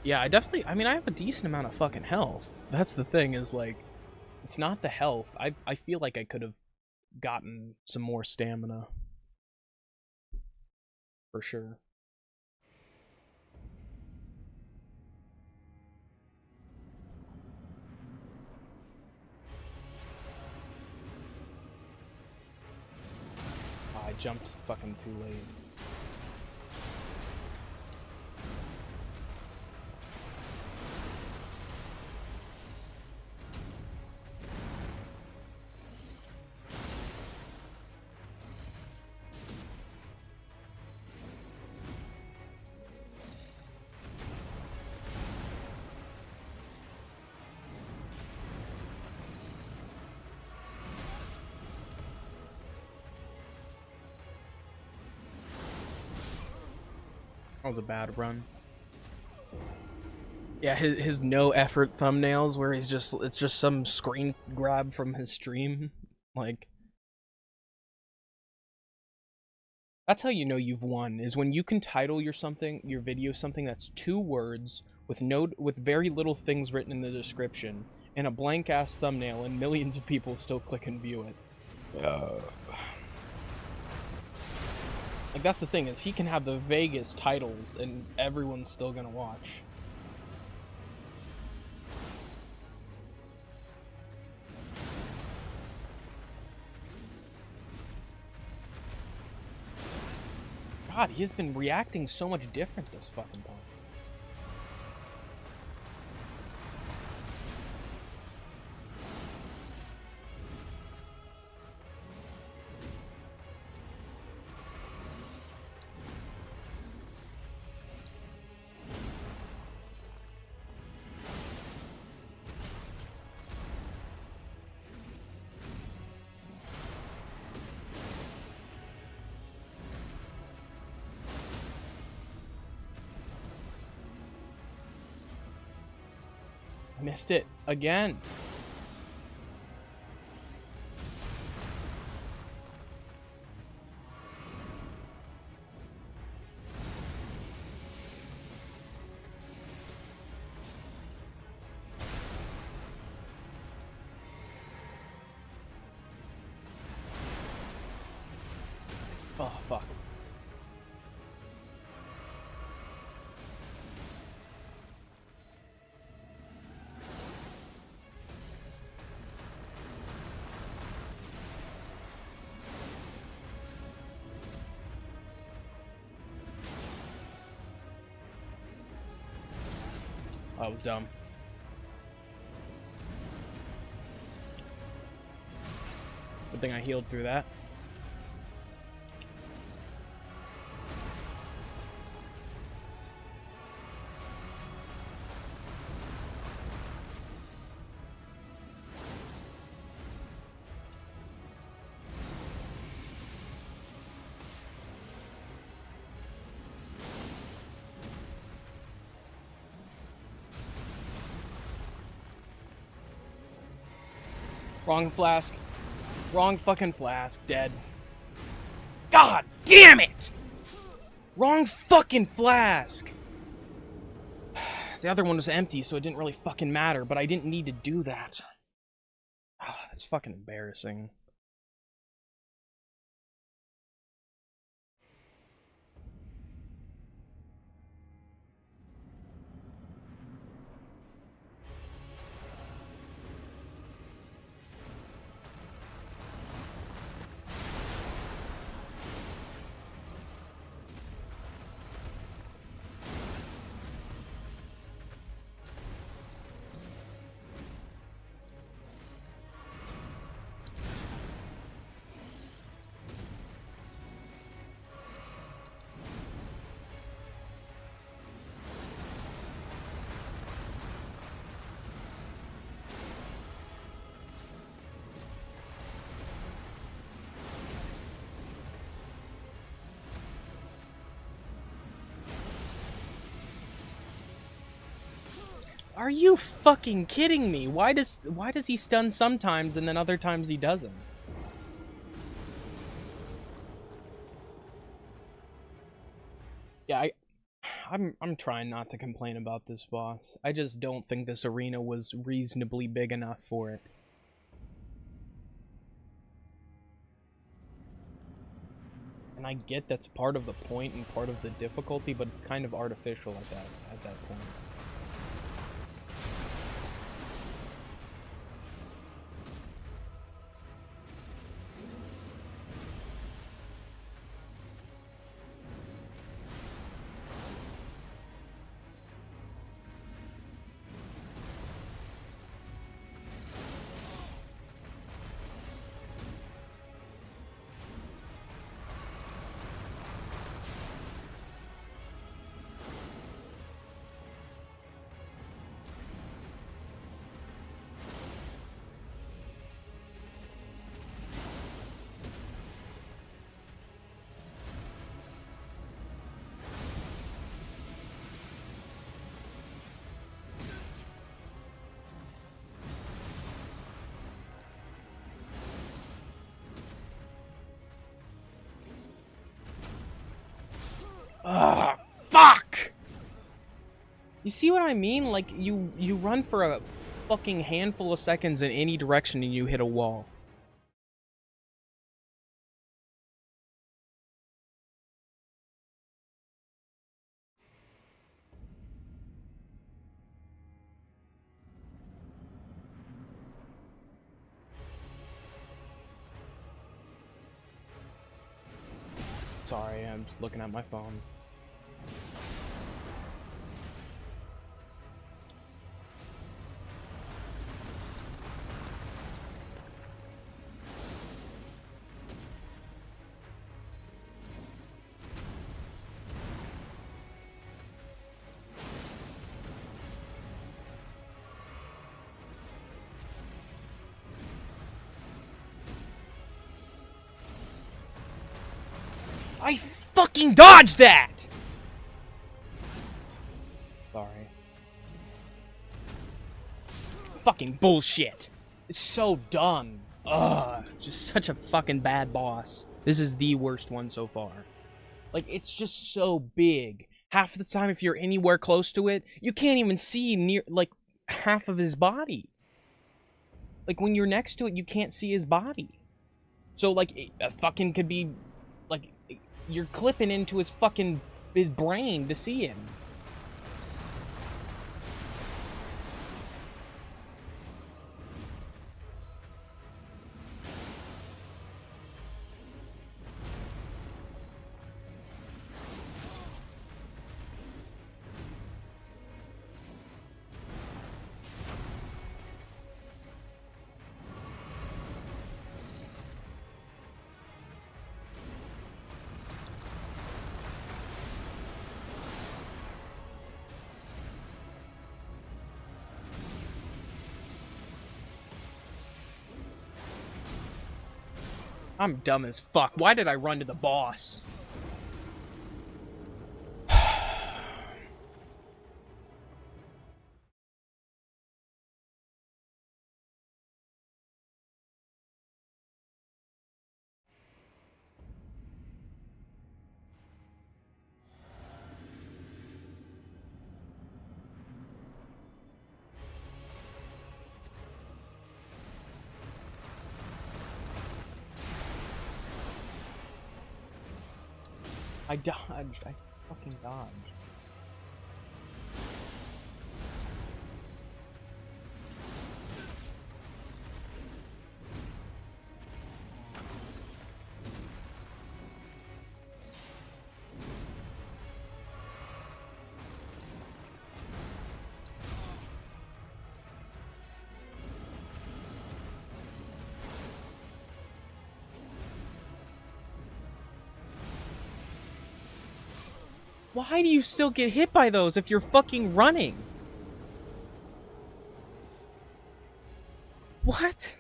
Yeah, I mean, I have a decent amount of fucking health. That's the thing, is like, it's not the health. I feel like I could have gotten some more stamina. For sure. jumped fucking too late. That was a bad run. Yeah, his no effort thumbnails where it's just some screen grab from his stream. Like, that's how you know you've won, is when you can title your video something that's 2 words with very little things written in the description and a blank ass thumbnail, and millions of people still click and view it. Like, that's the thing, is he can have the vaguest titles and everyone's still gonna watch. God, he has been reacting so much different this fucking time. Missed it again. Oh, fuck. That was dumb. Good thing I healed through that. Wrong flask. Wrong fucking flask. Dead. God damn it! Wrong fucking flask! The other one was empty, so it didn't really fucking matter, but I didn't need to do that. That's fucking embarrassing. Are you fucking kidding me? Why does he stun sometimes and then other times he doesn't? Yeah, I'm trying not to complain about this boss. I just don't think this arena was reasonably big enough for it. And I get that's part of the point and part of the difficulty, but it's kind of artificial at that point. Ugh, fuck! You see what I mean? Like, you run for a fucking handful of seconds in any direction and you hit a wall. Sorry, I'm just looking at my phone. I fucking dodged that! Sorry. Fucking bullshit. It's so dumb. Ugh, just such a fucking bad boss. This is the worst one so far. Like, it's just so big. Half the time, if you're anywhere close to it, you can't even see near, like, half of his body. Like, when you're next to it, you can't see his body. So, like, it fucking could be, like, you're clipping into his fucking, his brain to see him. I'm dumb as fuck. Why did I run to the boss? I dodged. I fucking dodged. Why do you still get hit by those if you're fucking running? What?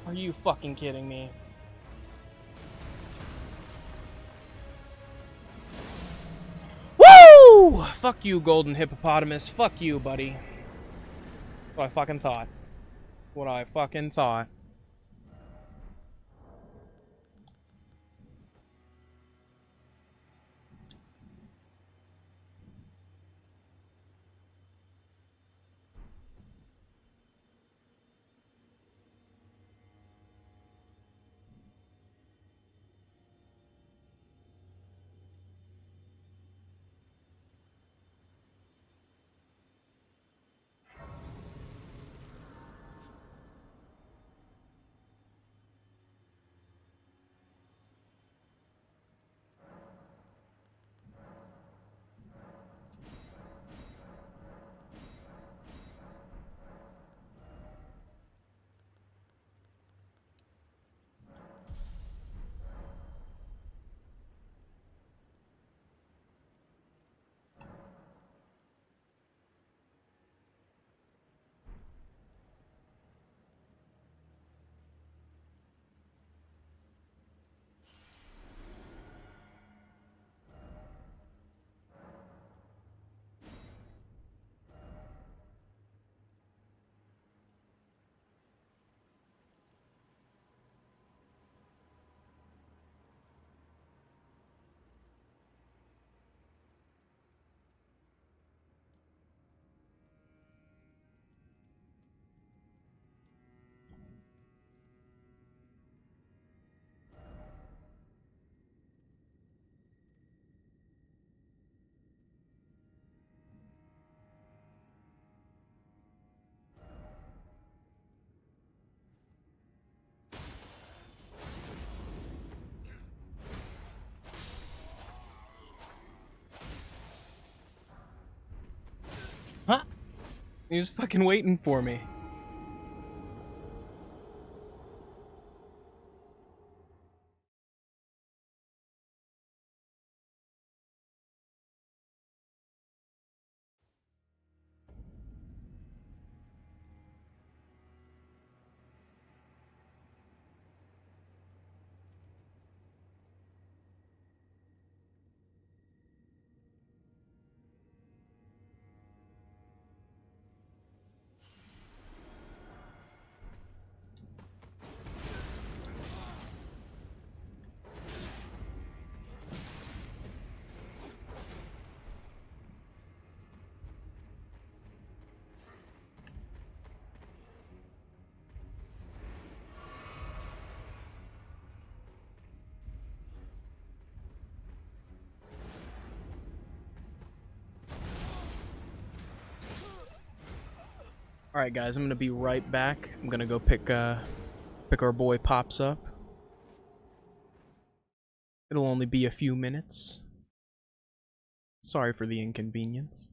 Are you fucking kidding me? fuck you, golden hippopotamus. Fuck you, buddy. What I fucking thought. What I fucking thought. Huh? He was fucking waiting for me. Alright guys, I'm gonna be right back. I'm gonna go pick our boy Pops up. It'll only be a few minutes. Sorry for the inconvenience.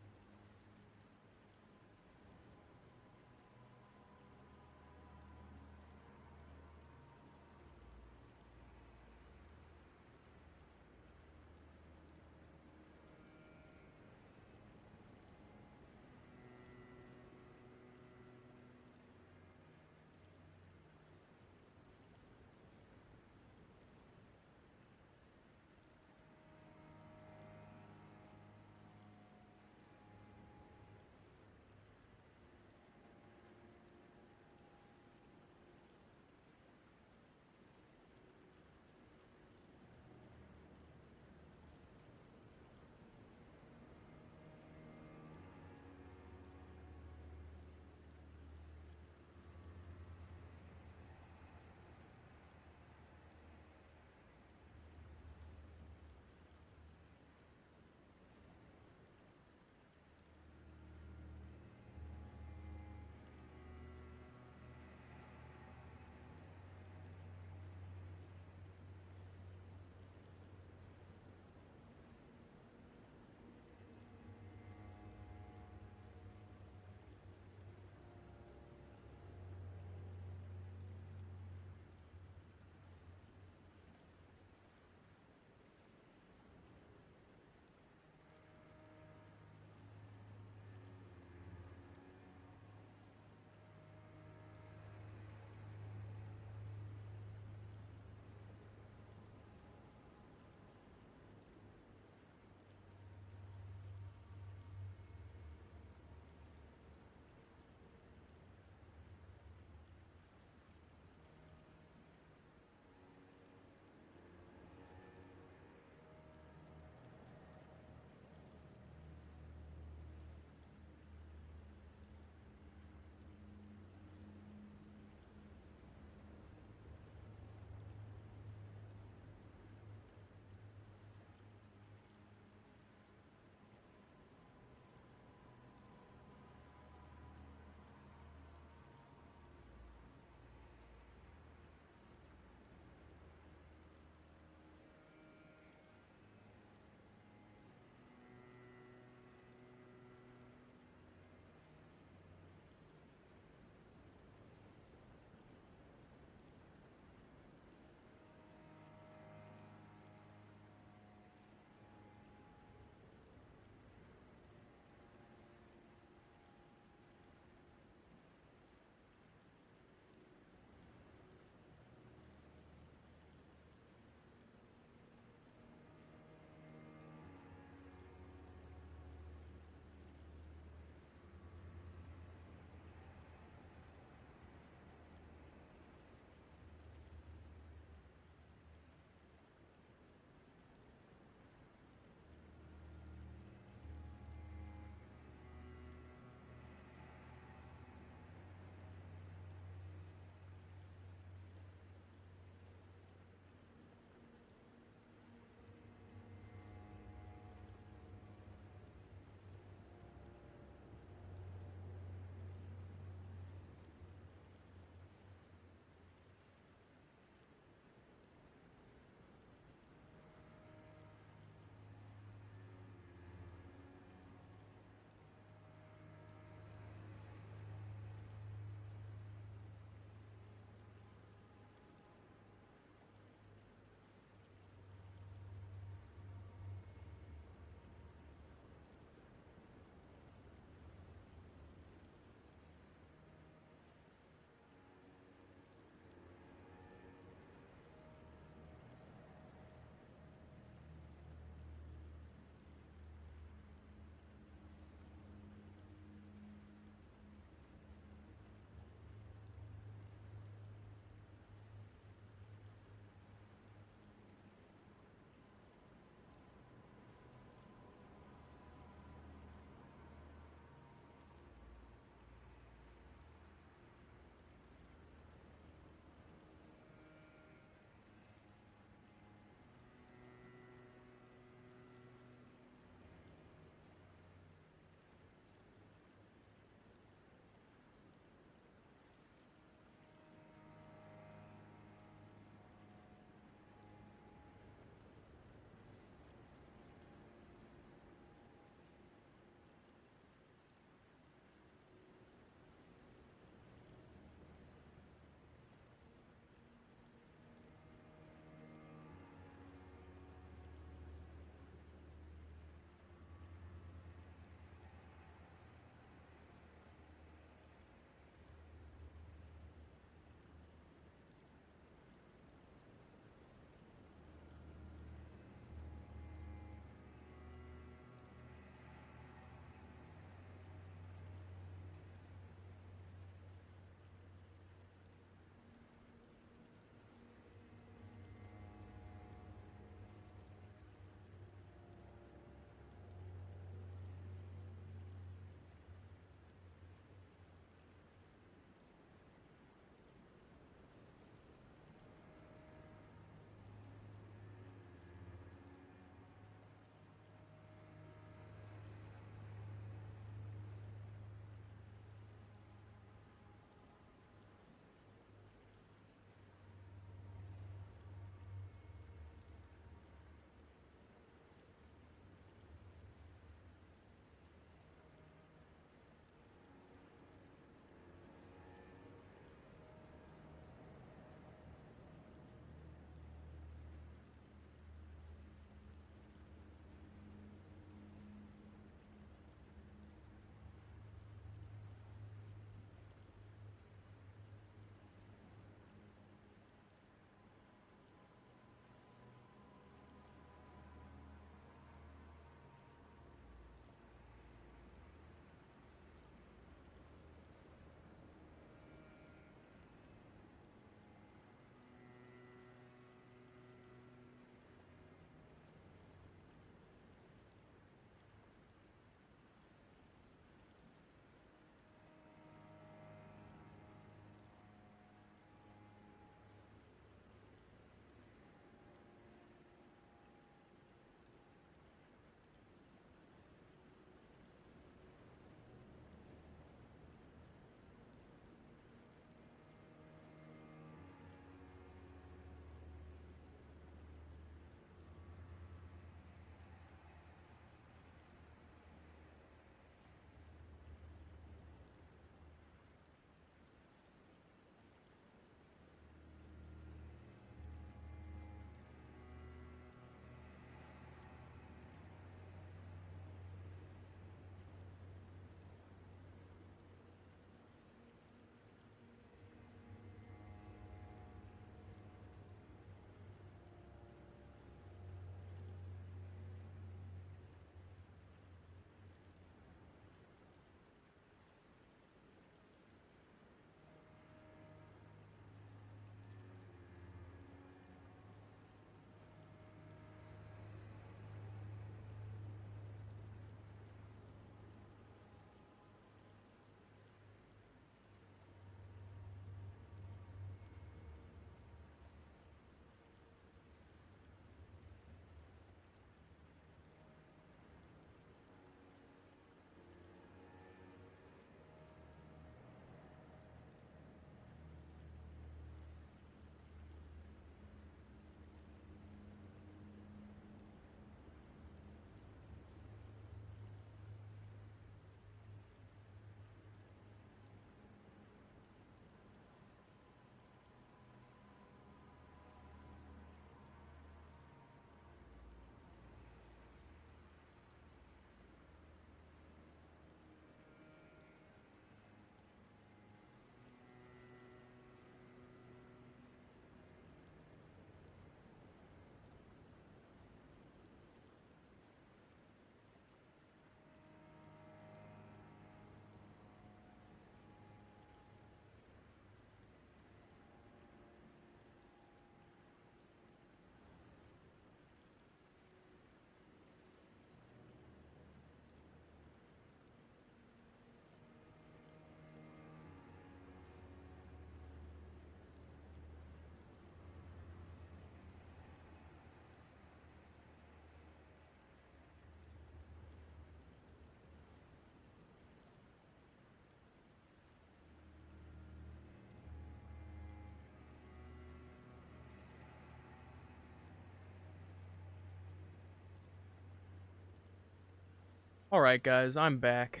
Alright guys, I'm back.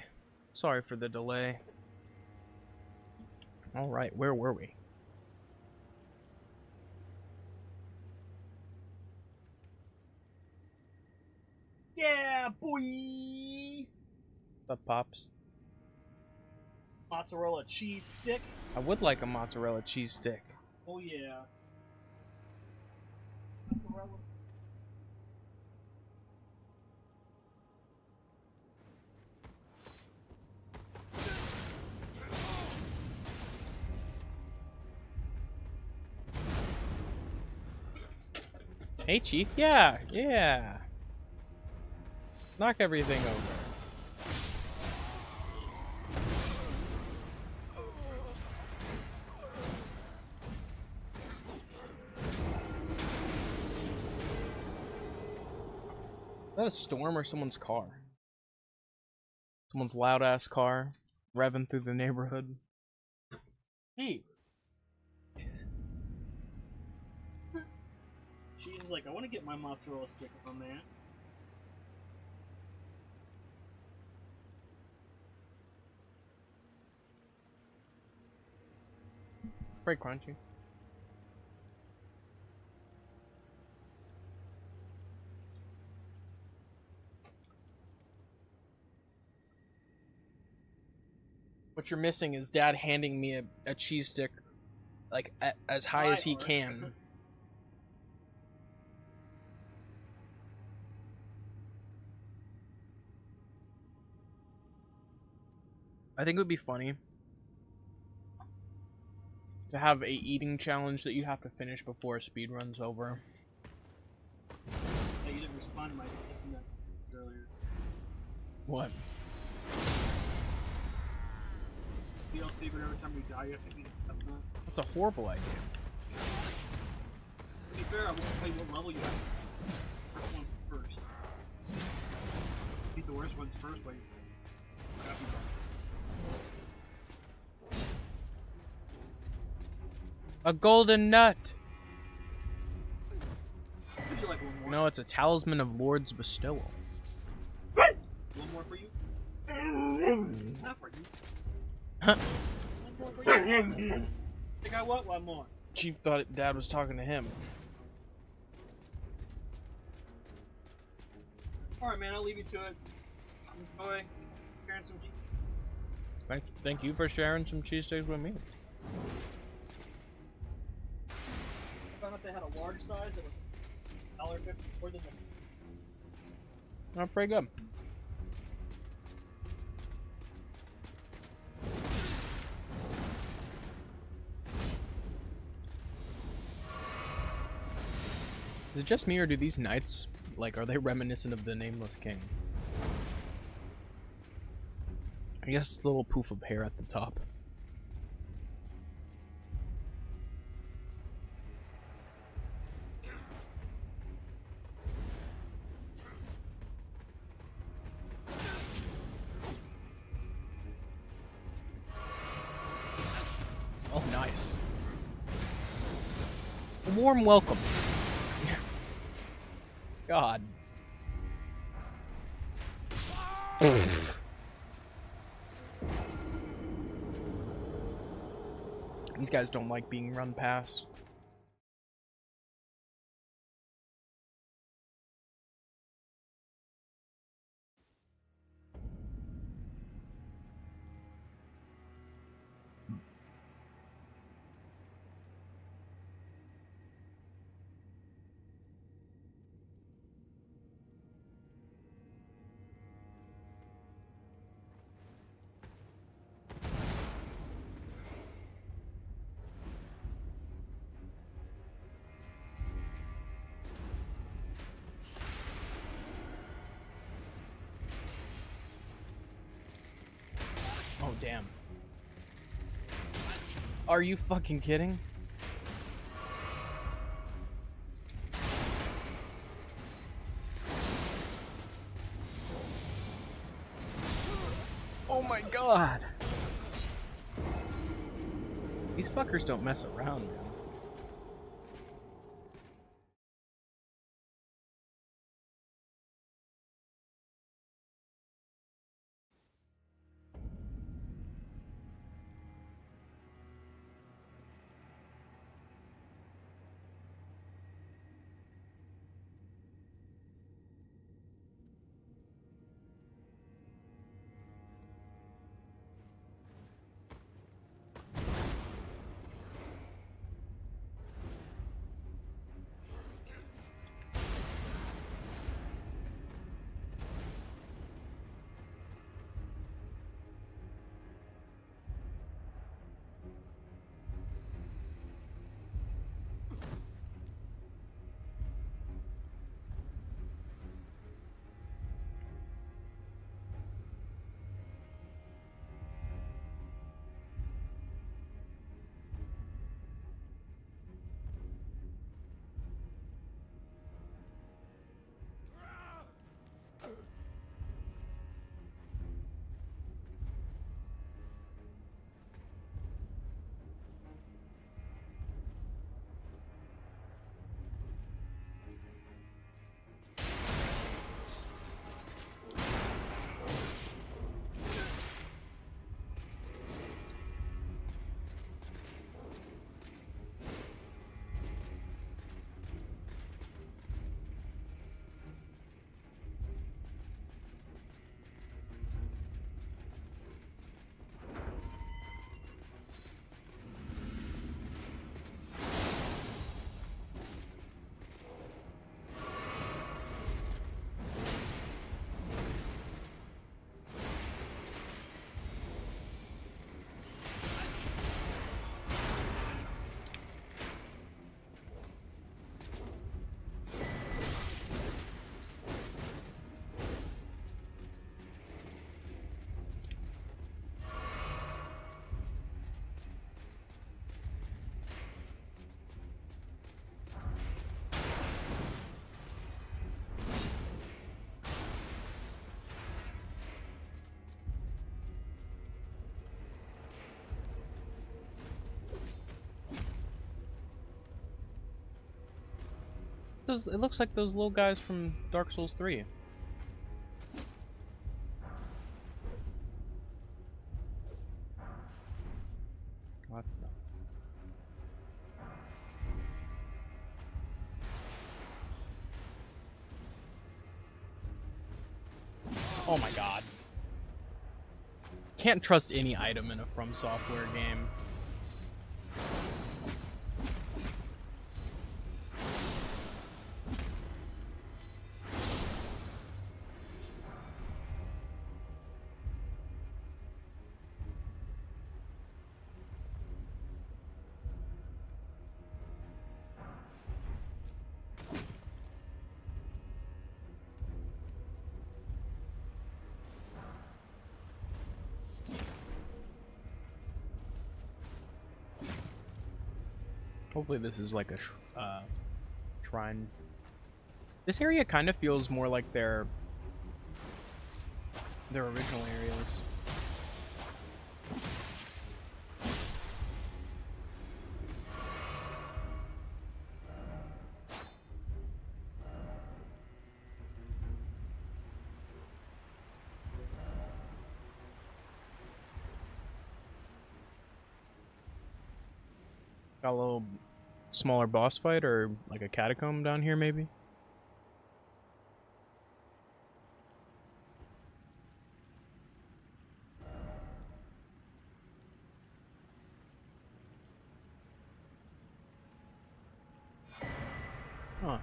Sorry for the delay. Alright, where were we? Yeah, boy! What's up, Pops? Mozzarella cheese stick. I would like a mozzarella cheese stick. Oh yeah. Mozzarella. Hey, Chief. Yeah, yeah. Knock everything over. Is that a storm or someone's car? Someone's loud-ass car revving through the neighborhood. Hey. She's like, I want to get my mozzarella stick on that. Very crunchy. What you're missing is Dad handing me a cheese stick, like, as high as he can. I think it would be funny to have a eating challenge that you have to finish before a speed run's over. Yeah, you didn't respond to my message earlier. What? DLC, but every time we die, you have to eat something. That's a horrible idea. To be fair, I won't tell you what level you have. First one's first. Beat the worst ones first, but A golden nut! would you like one more? No, it's a talisman of Lord's bestowal. One more for you? Not for you. Huh? One more for you. Think I want one more. Chief thought Dad was talking to him. Alright, man, I'll leave you to it. Enjoy sharing some cheese. Thank you for sharing some cheese sticks with me. Found out they had a large size that was $1.50 more than the. Not pretty good. Is it just me, or do these knights, like, are they reminiscent of the Nameless King? I guess it's the little poof of hair at the top. Oh, nice. A warm welcome. God. These guys don't like being run past. Oh, damn. Are you fucking kidding? Oh my god! These fuckers don't mess around, man. those. It looks like those little guys from Dark Souls 3. Oh, that's not. Oh my god. Can't trust any item in a From Software game. Hopefully this is like a shrine. This area kind of feels more like their original areas. Got a little smaller boss fight or like a catacomb down here maybe? Huh.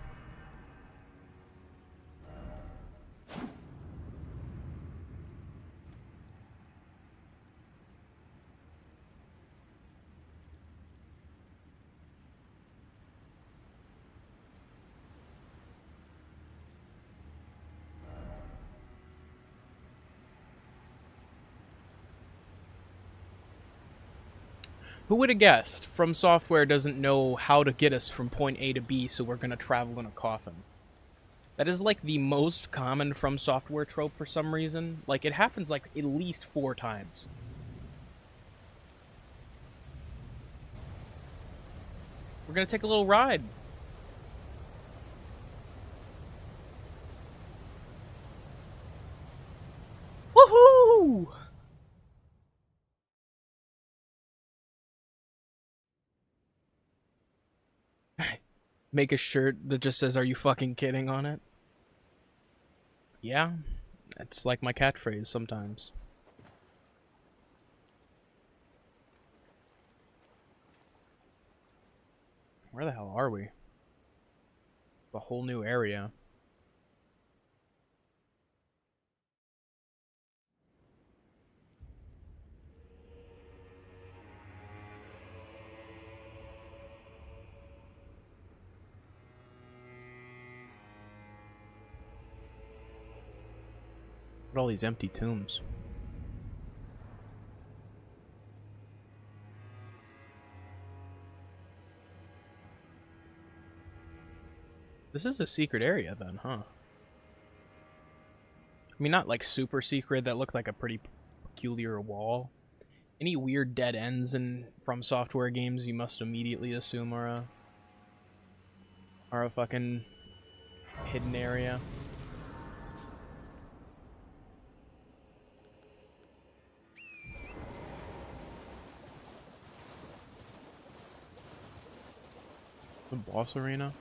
Who would have guessed? From Software doesn't know how to get us from point A to B, so we're gonna travel in a coffin. That is like the most common From Software trope for some reason. Like, it happens like at least 4 times. We're gonna take a little ride. Woohoo! Make a shirt that just says, "Are you fucking kidding?" on it. Yeah, it's like my catchphrase sometimes. Where the hell are we? A whole new area. Look at all these empty tombs. This is a secret area then, huh? I mean, not like super secret. That looked like a pretty peculiar wall. Any weird dead ends in From Software games you must immediately assume are a fucking hidden area. The boss arena?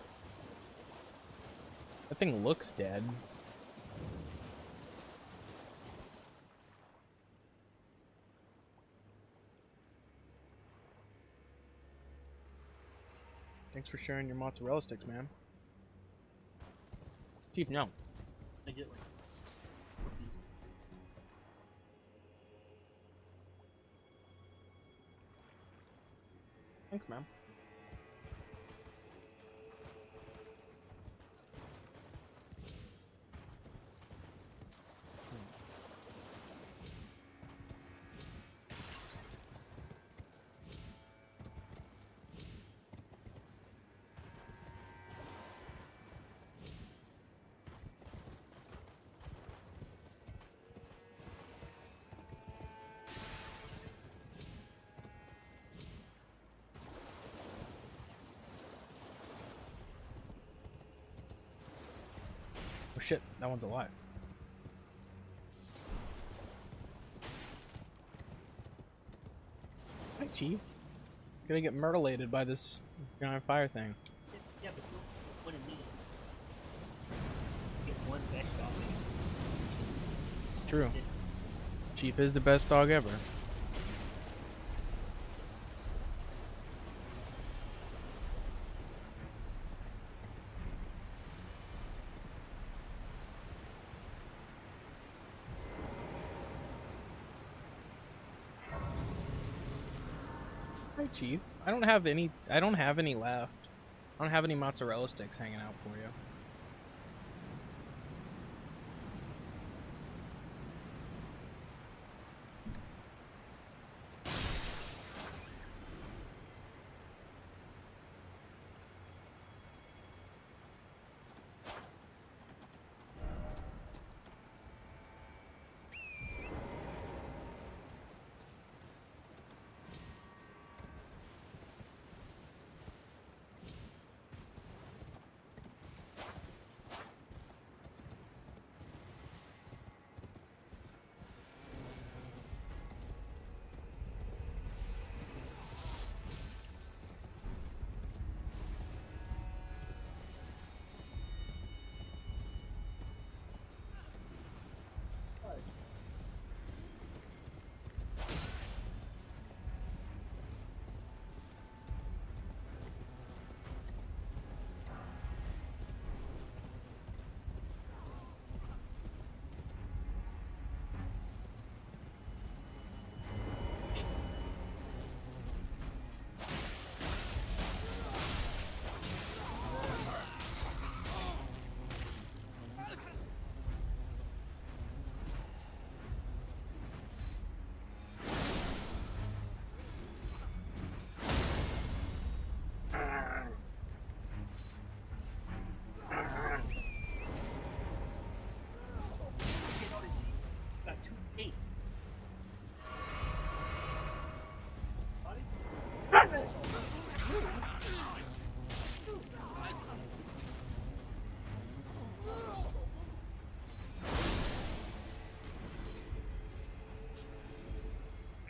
That thing looks dead. Thanks for sharing your mozzarella sticks, man. Chief, no. I get like cookies. Thanks, man. shit, that one's alive. Hi, Chief. Gonna get myrtleated by this giant fire thing. Yeah, but what it means. Get one vex off it. True. Chief is the best dog ever. Hi, Chief. I don't have any left. I don't have any mozzarella sticks hanging out for you.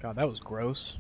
God, that was gross.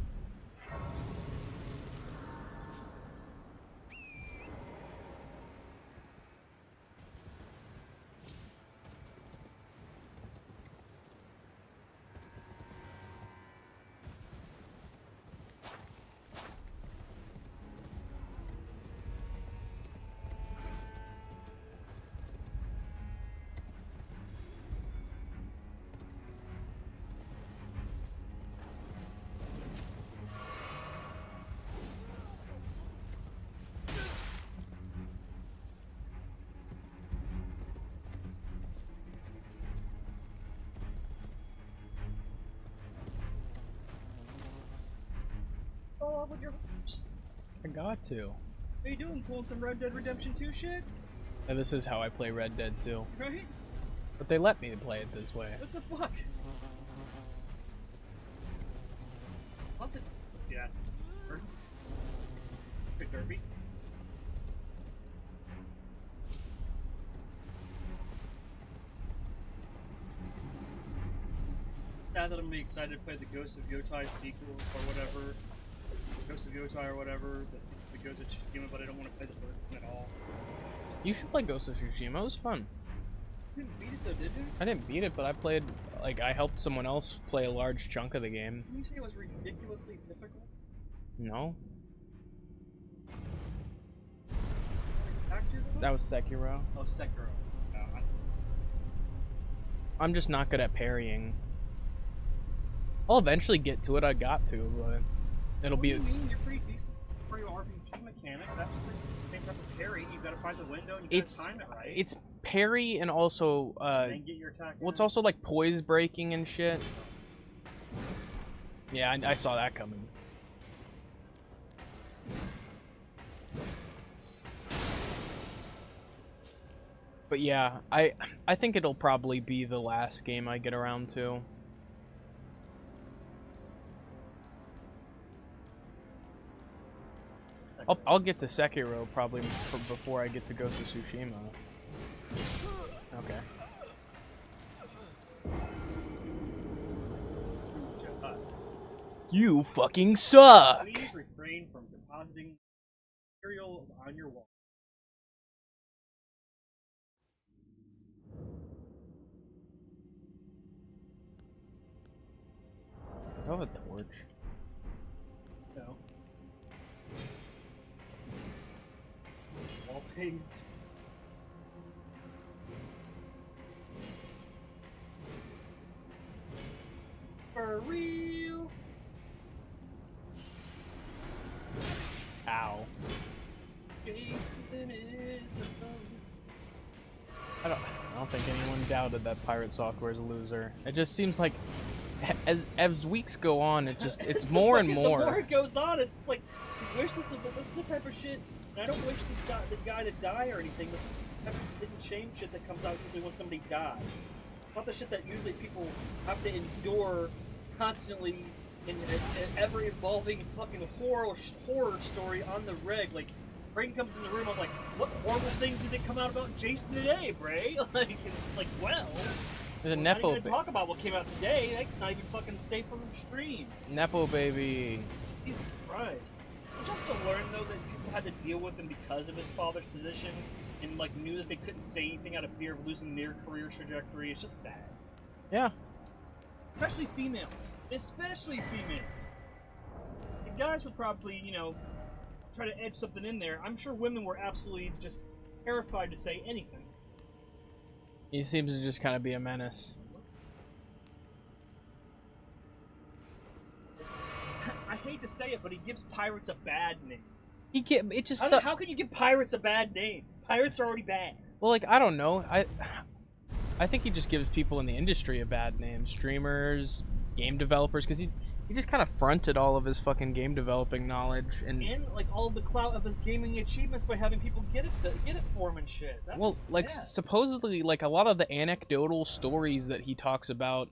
Follow up with your horse. I got to. How you doing? Pulling some Red Dead Redemption 2 shit? And this is how I play Red Dead 2. Right? But they let me play it this way. What the fuck? What's it? Yes. Good derby. Sad that I'm gonna be excited to play the Ghost of Yotai sequel or whatever. Ghost of Yotai or whatever. The Ghost of Tsushima, but I don't want to play the first one at all. You should play Ghost of Tsushima. It was fun. You didn't beat it though, did you? I didn't beat it, but I played, like, I helped someone else play a large chunk of the game. Didn't you say it was ridiculously difficult? No? Actor, That was Sekiro. oh, Sekiro. No, I'm just not good at parrying. I'll eventually get to it, I got to, but it'll what be... do you mean? You're pretty decent for your RPG mechanic. That's pretty same type of parry. You've got to find the window and you got to time it right. It's parry and also, and then get your attack well, it's in. also like poise breaking and shit. Yeah, I saw that coming. But yeah, I think it'll probably be the last game I get around to. I'll get to Sekiro probably before I get to Ghost of Tsushima. okay. You fucking suck! Please refrain from depositing materials on your wall. I have a torch. No. Wall paste. For real. Ow. Jason is I don't think anyone doubted that Pirate Software is a loser. It just seems like as weeks go on, it's more and more. The more it goes on, it's like, you wish this is the type of shit. And I don't wish the guy to die or anything, but this type of hidden shame shit that comes out usually when somebody dies. Not the shit that usually people have to endure constantly in an ever-evolving fucking horror story on the reg. Like, Brain comes in the room, I'm like, what horrible things did it come out about Jason today, Bray? Like, it's like, well, there's a we're not Nepo even gonna talk about what came out today. It's not even fucking safe from the stream. Nepo baby. Jesus Christ. Just to learn, though, that people had to deal with him because of his father's position, and, like, knew that they couldn't say anything out of fear of losing their career trajectory. It's just sad. Yeah. Especially females. Especially females. The guys would probably, you know, try to edge something in there. I'm sure women were absolutely just terrified to say anything. He seems to just kind of be a menace. I hate to say it, but he gives pirates a bad name. It just How can you give pirates a bad name? Pirates are already bad. Well, like, I don't know. I think he just gives people in the industry a bad name. Streamers, game developers, because he just kind of fronted all of his fucking game developing knowledge and like all of the clout of his gaming achievements by having people get it for him and shit. That's well, like sad. supposedly, like a lot of the anecdotal stories that he talks about,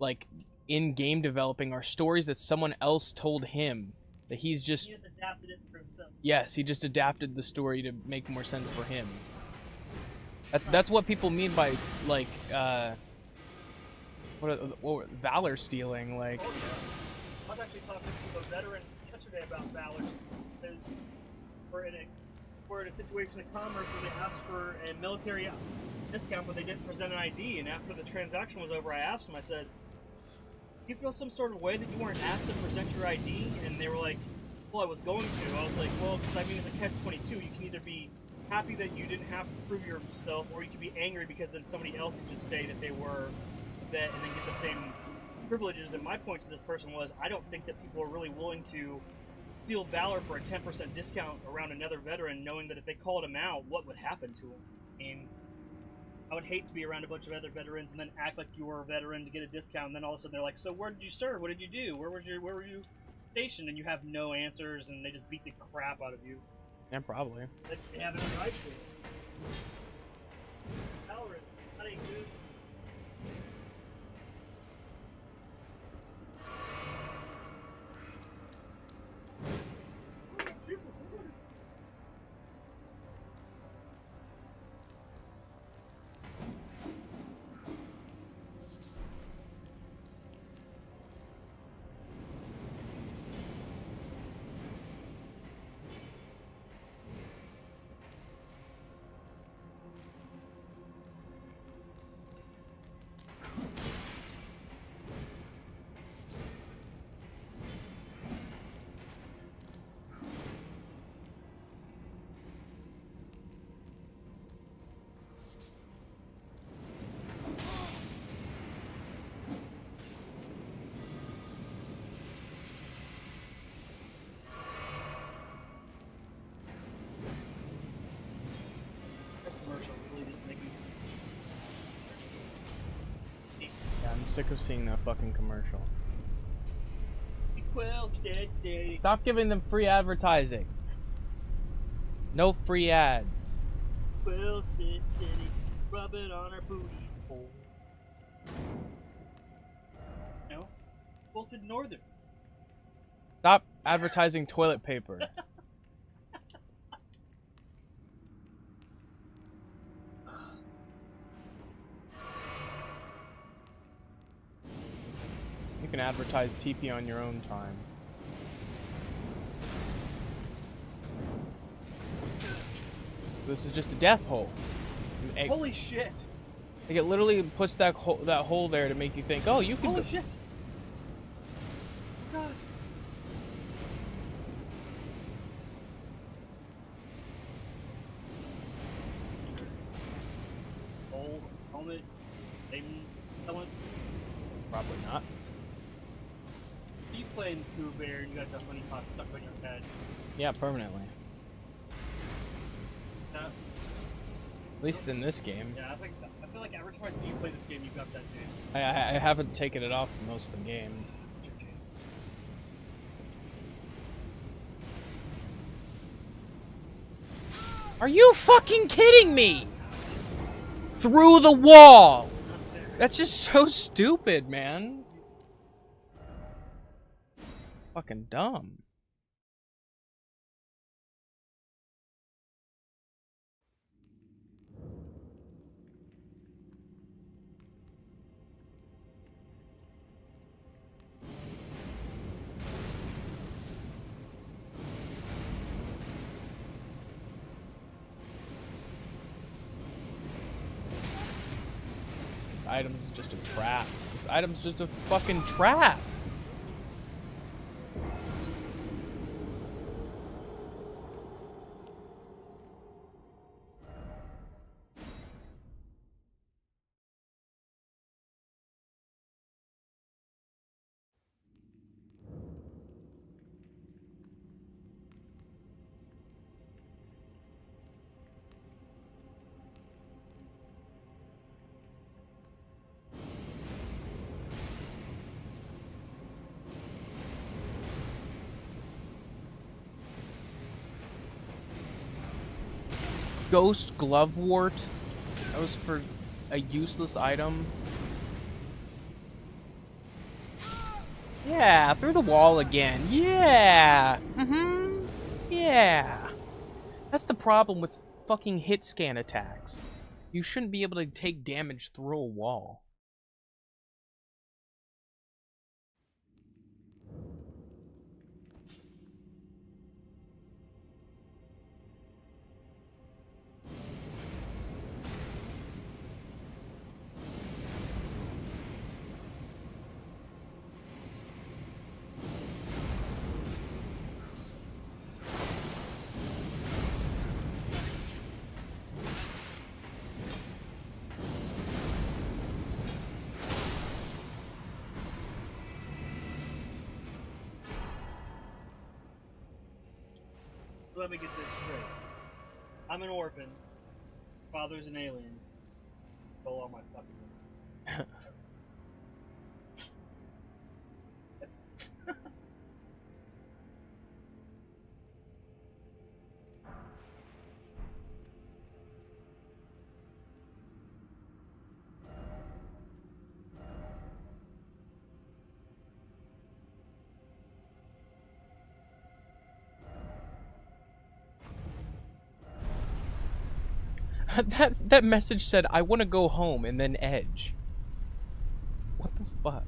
like in game developing, are stories that someone else told him that he just adapted it for himself. Yes, he just adapted the story to make more sense for him. That's what people mean by like what valor stealing, like. Oh, yeah. I was actually talking to a veteran yesterday about valor. We're in a situation of commerce where they asked for a military discount, but they didn't present an ID. And after the transaction was over, I asked them. I said, "Do you feel some sort of way that you weren't asked to present your ID?" And they were like, "Well, I was going to." I was like, "Well, because I mean, it's a catch-22. You can either be happy that you didn't have to prove yourself, or you could be angry because then somebody else could just say that they were a vet and then get the same privileges." And my point to this person was, I don't think that people are really willing to steal valor for a 10% discount around another veteran, knowing that if they called him out, what would happen to him. And I would hate to be around a bunch of other veterans and then act like you were a veteran to get a discount, and then all of a sudden they're like, "So where did you serve? What did you do? Where were you stationed?" And you have no answers, and they just beat the crap out of you. Yeah, probably. They have it right to it. Valorant, that ain't good. Yeah, I'm sick of seeing that fucking commercial. Stay. Stop giving them free advertising. No free ads. Rub it on our booty. No? Bolted Northern. Stop advertising toilet paper. can advertise TP on your own time. This is just a death hole. Holy shit! Like, it literally puts that hole there to make you think, oh, you can. Holy shit! God. Helmet. Someone. Probably not. You playing Pooh Bear and you got the honey pot stuck on your head. Yeah, permanently. At least in this game. Yeah, I feel like every time I see you play this game, you got that dude. I haven't taken it off for most of the game. Are you fucking kidding me? Through the wall! That's just so stupid, man. Fucking dumb. This item's just a trap. This item's just a fucking trap. Ghost Glovewort. That was for a useless item. Yeah, through the wall again. Yeah. Yeah. That's the problem with fucking hit scan attacks. You shouldn't be able to take damage through a wall. Let me get this straight. I'm an orphan. Father's an alien. Stole all my fucking That message said, I want to go home, and then edge. What the fuck?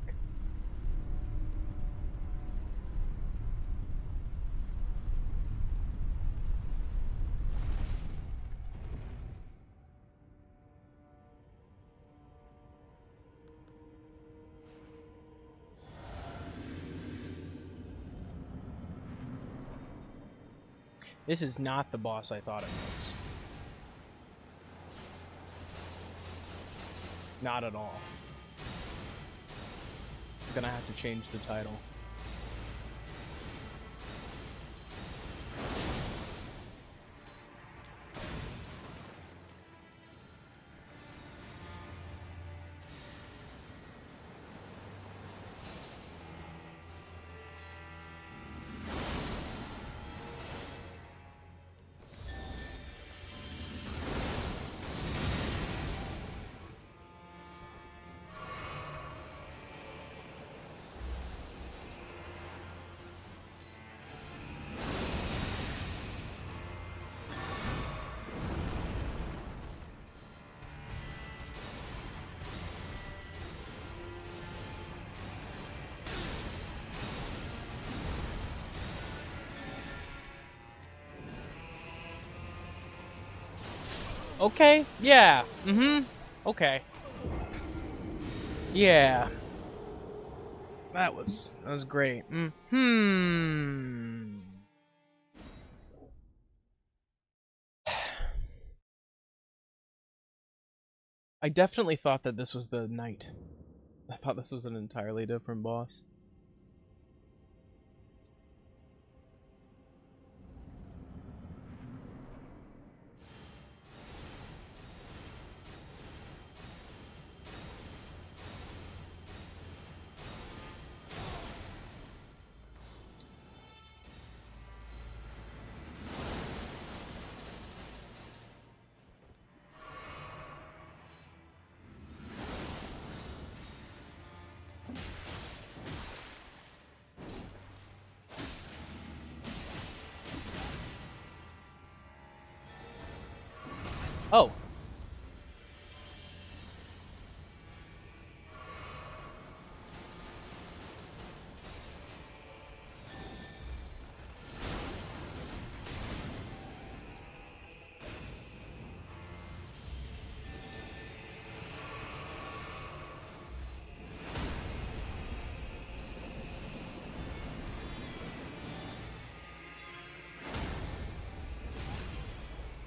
This is not the boss I thought it was. Not at all. I'm gonna have to change the title. Okay, yeah, okay. Yeah. That was great. I definitely thought that this was the knight. I thought this was an entirely different boss. Oh.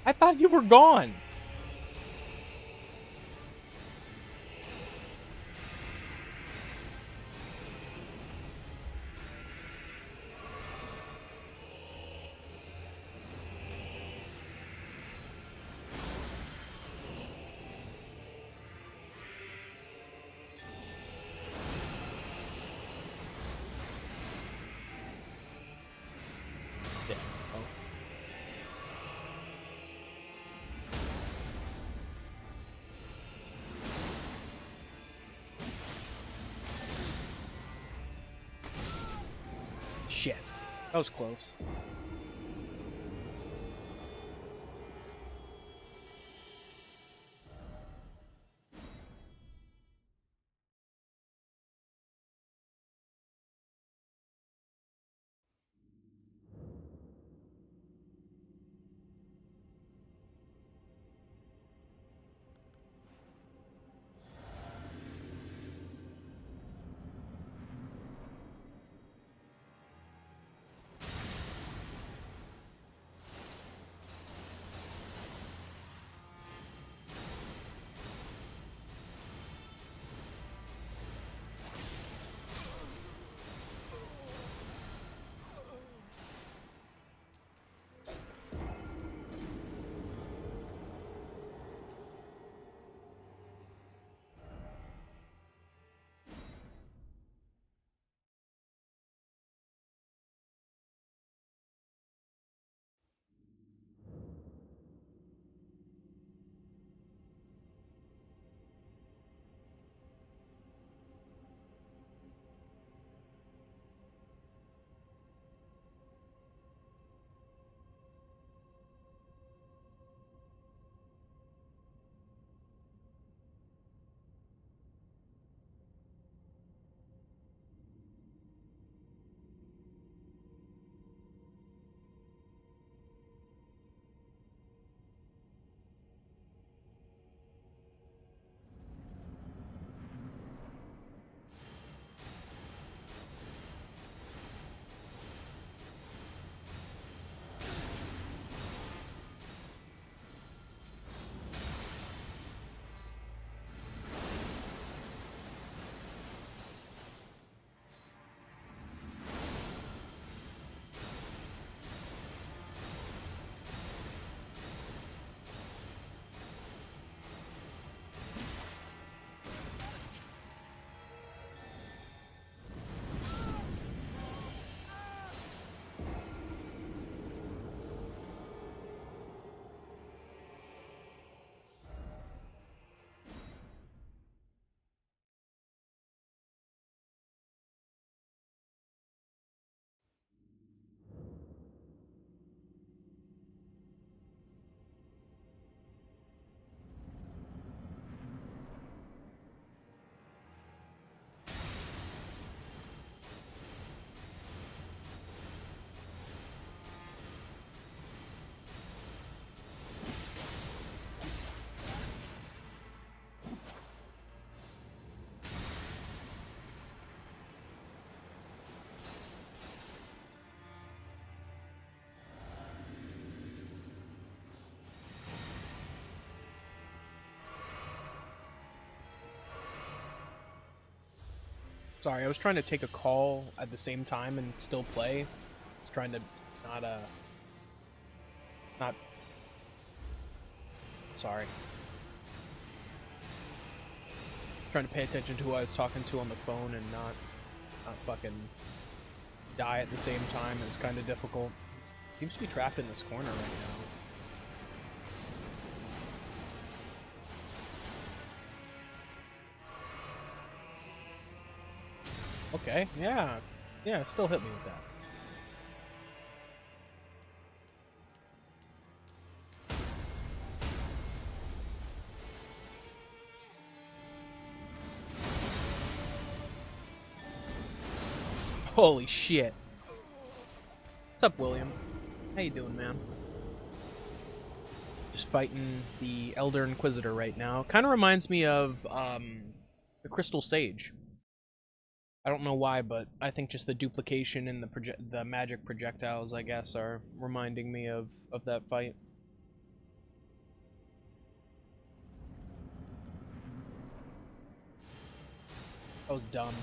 I thought you were gone. Yeah. Oh. Shit. That was close. Sorry, I was trying to take a call at the same time and still play. I was trying to not... Sorry. Trying to pay attention to who I was talking to on the phone and not fucking die at the same time is kind of difficult. Seems to be trapped in this corner right now. Okay, yeah. Yeah, still hit me with that. Holy shit. What's up, William? How you doing, man? Just fighting the Elder Inquisitor right now. Kind of reminds me of the Crystal Sage. I don't know why, but I think just the duplication and the magic projectiles, I guess, are reminding me of that fight. That was dumb.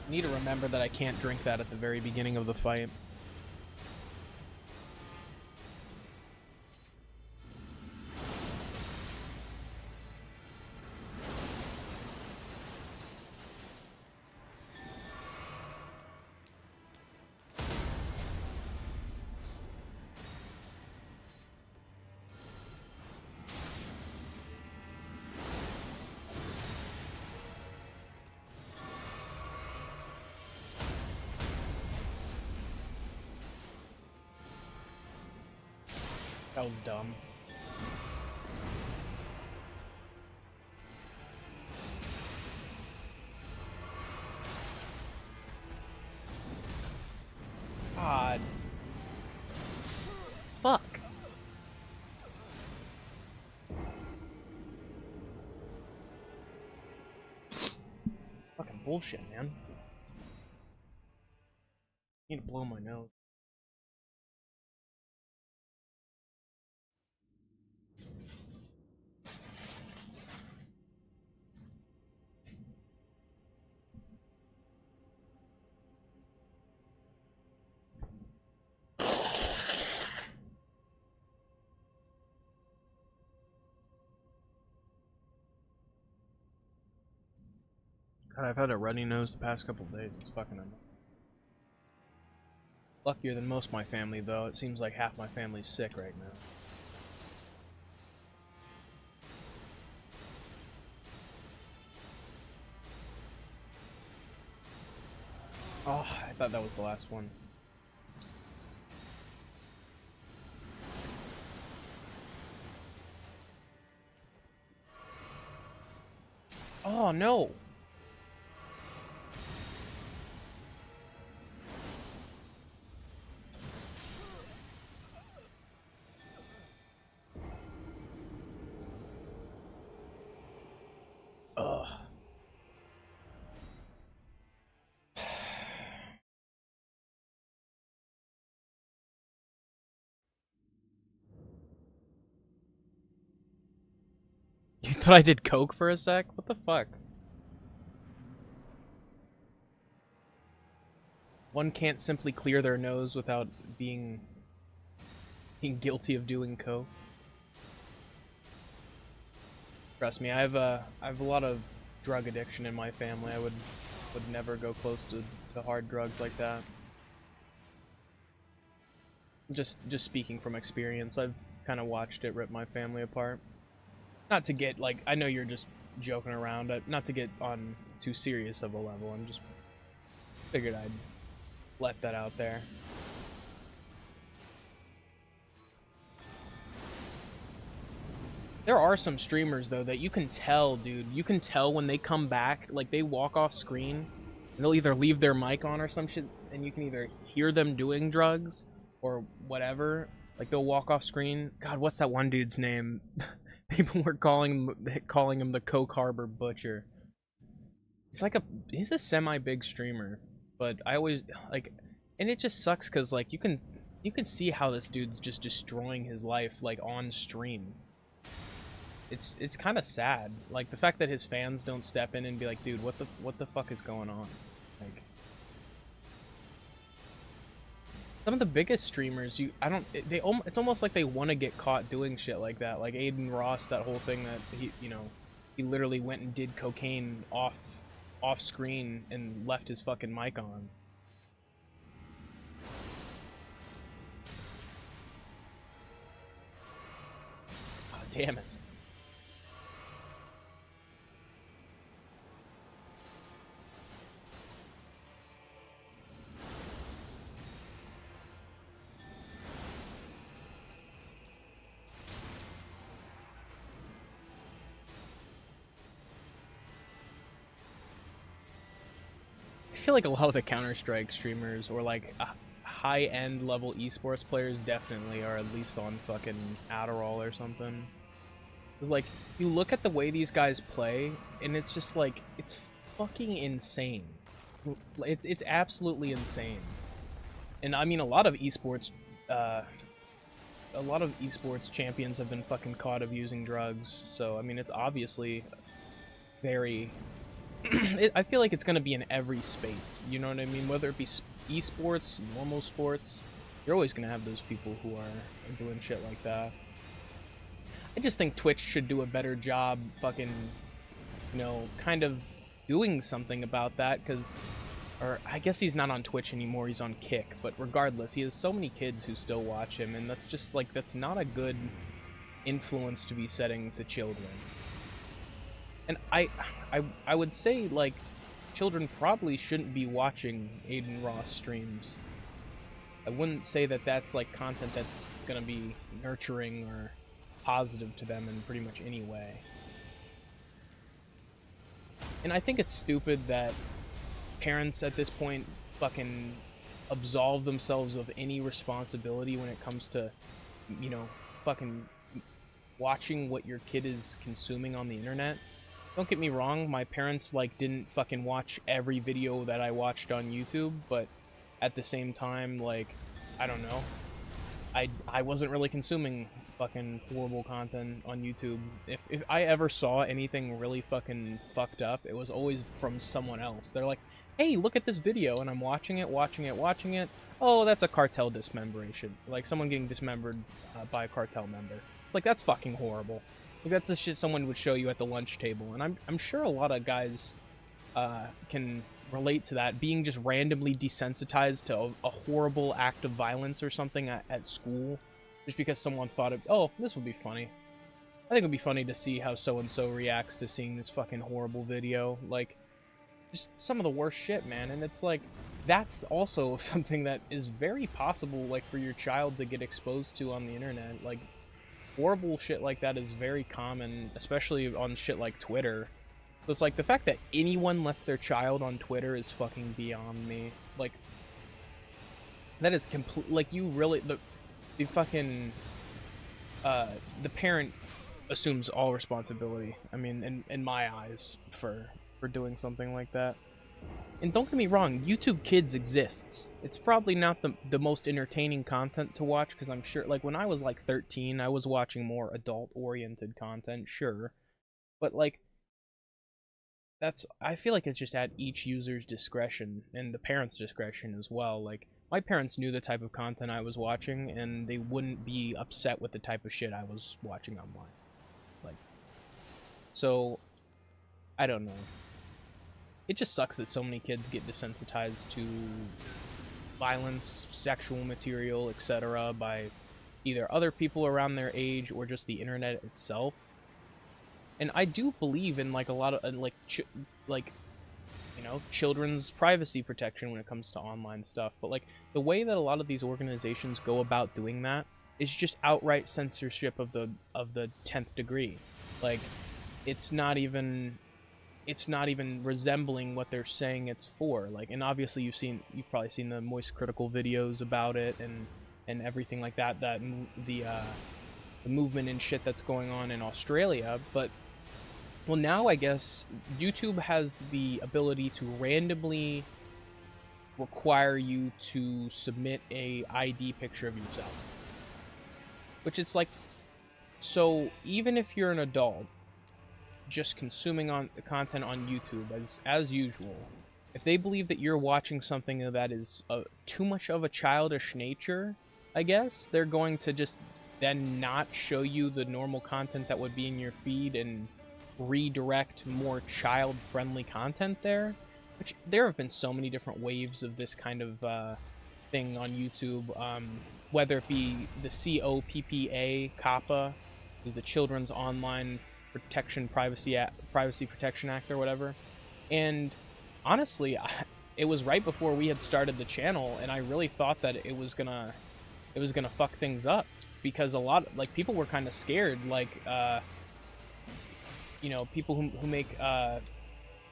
I need to remember that I can't drink that at the very beginning of the fight. That was dumb. God. Fuck. Fucking bullshit, man. I need to blow my nose. God, I've had a runny nose the past couple days. It's fucking annoying. Luckier than most of my family, though. It seems like half my family's sick right now. Oh, I thought that was the last one. Oh, no! Ugh. You thought I did coke for a sec? What the fuck? One can't simply clear their nose without being guilty of doing coke. Trust me, I have a lot of drug addiction in my family. I would never go close to hard drugs like that. Just speaking from experience, I've kind of watched it rip my family apart. Not to get, like, I know you're just joking around, not to get on too serious of a level. I'm just figured I'd let that out there. There are some streamers, though, that you can tell, dude. You can tell when they come back, like, they walk off screen, and they'll either leave their mic on or some shit, and you can either hear them doing drugs or whatever. Like, they'll walk off screen. God, what's that one dude's name? People were calling him the Coke Harbor Butcher. He's a semi-big streamer, but I always, like, and it just sucks because, like, you can see how this dude's just destroying his life, like, on stream. It's kind of sad. Like, the fact that his fans don't step in and be like, dude, what the fuck is going on? Like, some of the biggest streamers, it's almost like they want to get caught doing shit like that. Like Aiden Ross, that whole thing that he literally went and did cocaine off screen and left his fucking mic on. Oh, damn it. I feel like a lot of the Counter-Strike streamers or like high-end level esports players definitely are at least on fucking Adderall or something. Because like, you look at the way these guys play, and it's just like, it's fucking insane. It's absolutely insane. And I mean, a lot of esports champions have been fucking caught of using drugs. So I mean, it's obviously very. I feel like it's gonna be in every space. You know what I mean? Whether it be esports, normal sports, you're always gonna have those people who are doing shit like that. I just think Twitch should do a better job fucking, kind of doing something about that, or I guess he's not on Twitch anymore, he's on Kick, but regardless, he has so many kids who still watch him, and that's just, like, that's not a good influence to be setting to children. And I would say, like, children probably shouldn't be watching Aiden Ross streams. I wouldn't say that that's, like, content that's gonna be nurturing or positive to them in pretty much any way. And I think it's stupid that parents at this point fucking absolve themselves of any responsibility when it comes to, fucking watching what your kid is consuming on the internet. Don't get me wrong, my parents, like, didn't fucking watch every video that I watched on YouTube, but at the same time, like, I don't know. I wasn't really consuming fucking horrible content on YouTube. If I ever saw anything really fucking fucked up, it was always from someone else. They're like, hey, look at this video, and I'm watching it. Oh, that's a cartel dismemberation. Like, someone getting dismembered by a cartel member. It's like, that's fucking horrible. Like, that's the shit someone would show you at the lunch table. And I'm sure a lot of guys can relate to that, being just randomly desensitized to a horrible act of violence or something at school, just because someone thought of, oh, this would be funny. I think it would be funny to see how so-and-so reacts to seeing this fucking horrible video. Like, just some of the worst shit, man. And it's like, that's also something that is very possible, like, for your child to get exposed to on the internet. Like, horrible shit like that is very common, especially on shit like Twitter. So it's like, the fact that anyone lets their child on Twitter is fucking beyond me. Like, that is complete. Like, you really, the fucking, the parent assumes all responsibility. I mean, in my eyes, for doing something like that. And don't get me wrong, YouTube Kids exists. It's probably not the most entertaining content to watch, because I'm sure, like, when I was, like, 13, I was watching more adult-oriented content, sure. But, like, I feel like it's just at each user's discretion, and the parents' discretion as well. Like, my parents knew the type of content I was watching, and they wouldn't be upset with the type of shit I was watching online. Like, so, I don't know. It just sucks that so many kids get desensitized to violence, sexual material, etc. by either other people around their age or just the internet itself. And I do believe in, like, a lot of, children's privacy protection when it comes to online stuff. But, like, the way that a lot of these organizations go about doing that is just outright censorship of the 10th degree. Like, it's not even resembling what they're saying it's for. Like, and obviously you've probably seen the Moist Critical videos about it and everything like that, the movement and shit that's going on in Australia. But, well, now I guess YouTube has the ability to randomly require you to submit a ID picture of yourself. Which, it's like, so even if you're an adult just consuming content on YouTube as usual, if they believe that you're watching something that is too much of a childish nature, I guess, they're going to just then not show you the normal content that would be in your feed and redirect more child-friendly content there. Which, there have been so many different waves of this kind of thing on YouTube, whether it be the COPPA, COPPA, the Children's Online Privacy Protection Act or whatever. And honestly, it was right before we had started the channel, and I really thought that it was gonna fuck things up, because a lot, like, people were kind of scared, like, you know, people who make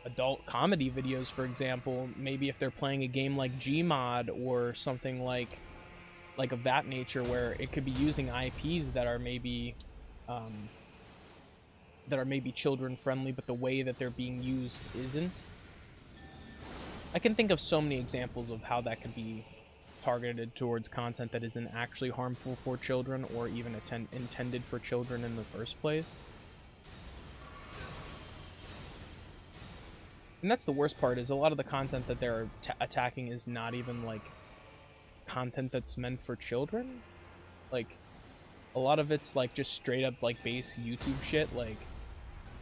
adult comedy videos, for example, maybe if they're playing a game like Gmod or something like of that nature, where it could be using IPs that are maybe children friendly, but the way that they're being used isn't. I can think of so many examples of how that could be targeted towards content that isn't actually harmful for children or even intended for children in the first place. And that's the worst part, is a lot of the content that they're attacking is not even, like, content that's meant for children. Like, a lot of it's, like, just straight up, like, base YouTube shit, like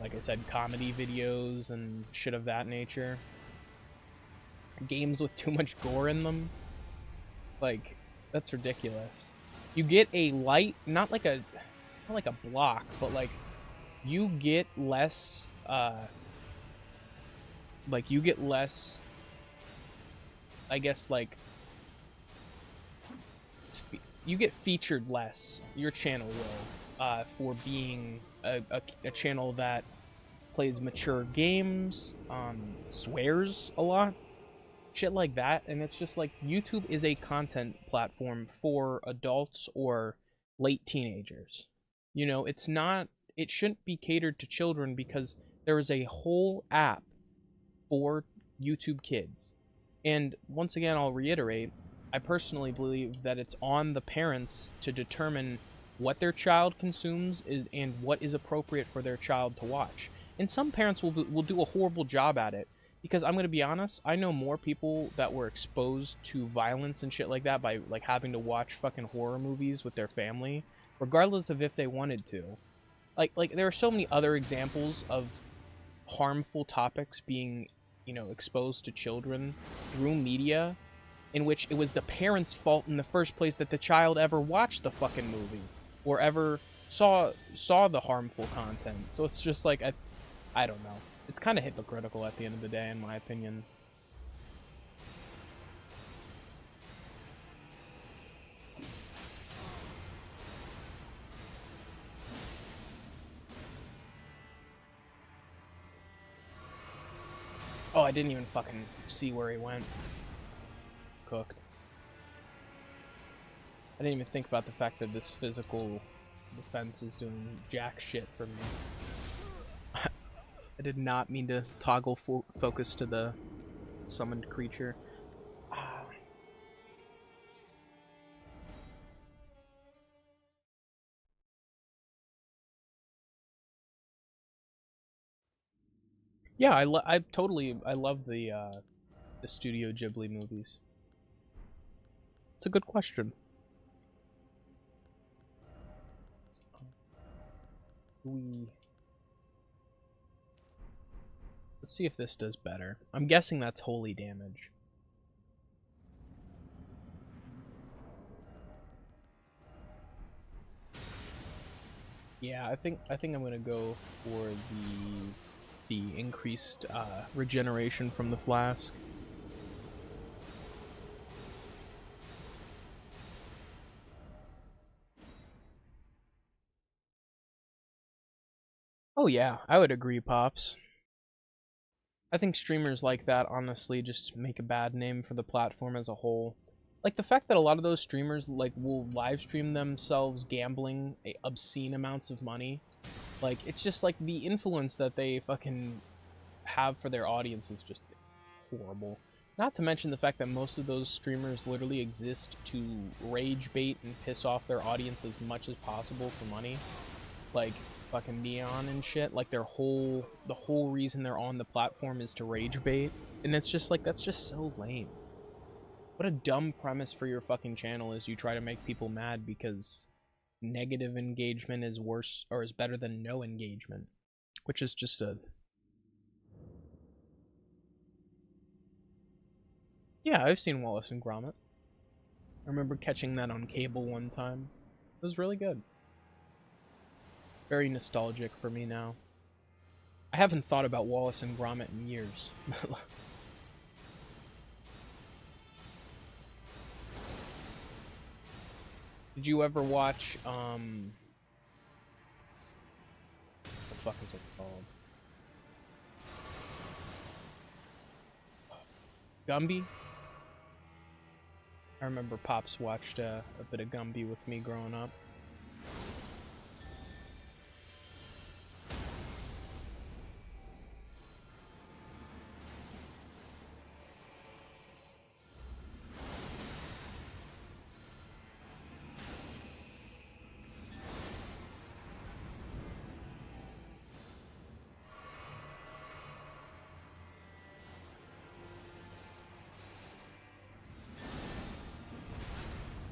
I said, comedy videos and shit of that nature. Games with too much gore in them. Like, that's ridiculous. You get a light, not like a block, but, like, you get less, I guess, like, you get featured less, your channel will, for being a channel that plays mature games, swears a lot, shit like that. And it's just like, YouTube is a content platform for adults or late teenagers. You know, it shouldn't be catered to children, because there is a whole app for YouTube Kids. And once again, I'll reiterate, I personally believe that it's on the parents to determine what their child consumes and what is appropriate for their child to watch. And some parents will do a horrible job at it, because I'm going to be honest, I know more people that were exposed to violence and shit like that by, like, having to watch fucking horror movies with their family, regardless of if they wanted to. Like there are so many other examples of harmful topics being, you know, exposed to children through media, in which it was the parents' fault in the first place that the child ever watched the fucking movie or ever saw the harmful content. So it's just like, I don't know. It's kind of hypocritical at the end of the day, in my opinion. Oh, I didn't even fucking see where he went. Cooked. I didn't even think about the fact that this physical defense is doing jack shit for me. I did not mean to toggle focus to the summoned creature. Yeah, I love the Studio Ghibli movies. It's a good question. Let's see if this does better. I'm guessing that's holy damage. Yeah, I think I'm gonna go for the increased regeneration from the flask. Oh yeah, I would agree, Pops. I think streamers like that honestly just make a bad name for the platform as a whole. Like the fact that a lot of those streamers like will live stream themselves gambling obscene amounts of money. Like, it's just like the influence that they fucking have for their audience is just horrible. Not to mention the fact that most of those streamers literally exist to rage bait and piss off their audience as much as possible for money. Like fucking Neon and shit. Like the whole reason they're on the platform is to rage bait. And it's just like, that's just so lame. What a dumb premise for your fucking channel is you try to make people mad because negative engagement is worse or is better than no engagement. Which is just a... Yeah, I've seen Wallace and Gromit. I remember catching that on cable one time. It was really good. Very nostalgic for me now. I haven't thought about Wallace and Gromit in years. Did you ever watch, what the fuck is it called? Gumby? I remember Pops watched a bit of Gumby with me growing up.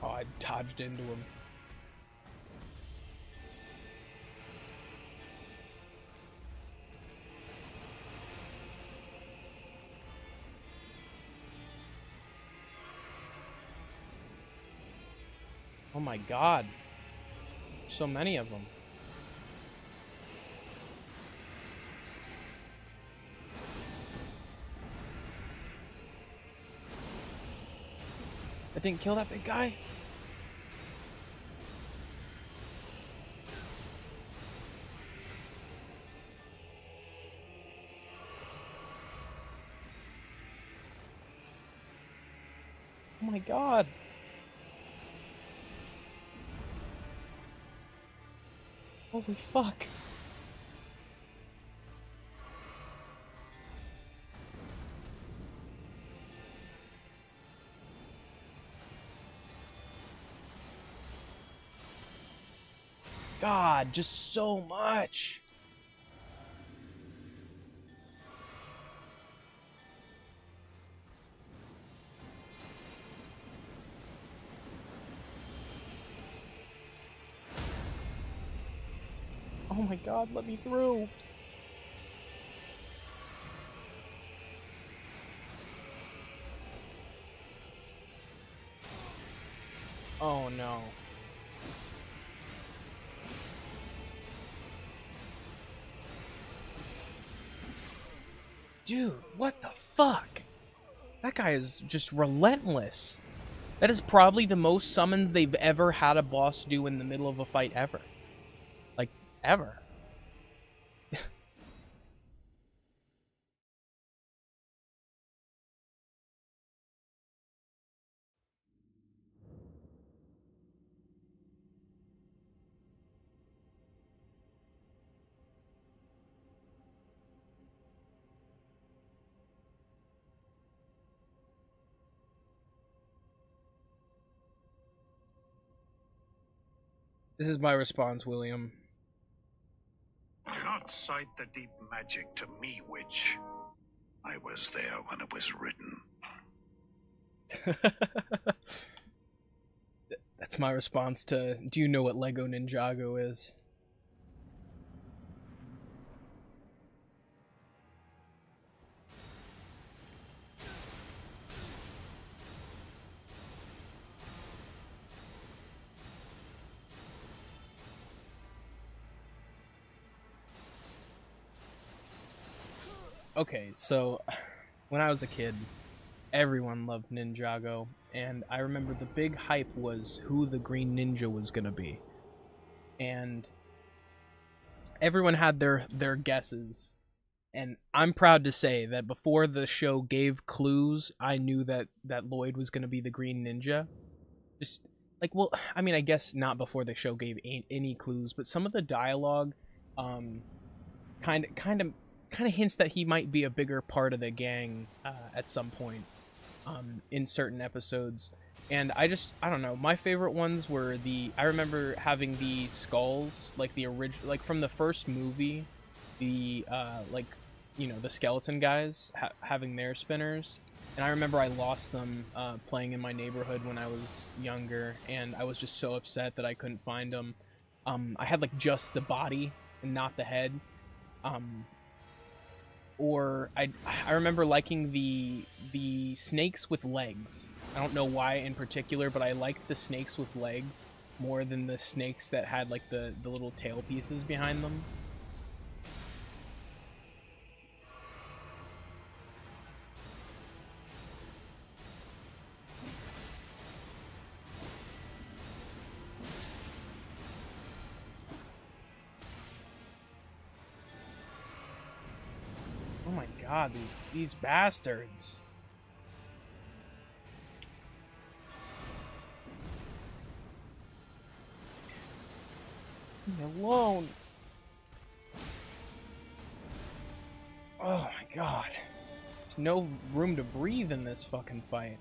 Oh, I dodged into him. Oh my god. So many of them. I didn't kill that big guy. Oh my god. Holy fuck. God, just so much. Oh my god, let me through. Oh no. Dude, what the fuck? That guy is just relentless. That is probably the most summons they've ever had a boss do in the middle of a fight ever. Like, ever. This is my response, William. Not cite the deep magic to me, witch. I was there when it was written. That's my response to, do you know what Lego Ninjago is? Okay, so when I was a kid, everyone loved Ninjago, and I remember the big hype was who the Green Ninja was gonna be. And everyone had their guesses. And I'm proud to say that before the show gave clues, I knew that Lloyd was gonna be the Green Ninja. Just like, well, I mean, I guess not before the show gave any clues, but some of the dialogue kind of hints that he might be a bigger part of the gang at some point in certain episodes. And I don't know, my favorite ones were I remember having the skulls, like the original, like from the first movie, the like you know, the skeleton guys having their spinners. And I remember I lost them playing in my neighborhood when I was younger, and I was just so upset that I couldn't find them. I had like just the body and not the head. Or I remember liking the snakes with legs. I don't know why in particular, but I liked the snakes with legs more than the snakes that had like the little tail pieces behind them. Oh my god, these bastards. Leave me alone. Oh my god. There's no room to breathe in this fucking fight.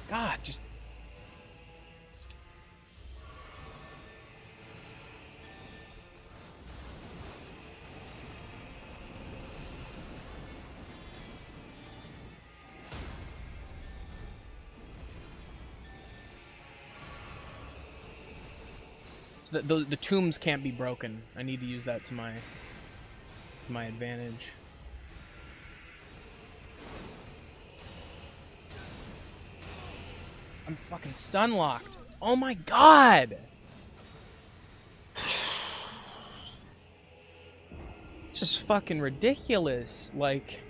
God, just... So the tombs can't be broken. I need to use that to my advantage. I'm fucking stun locked. Oh my god! It's just fucking ridiculous. Like...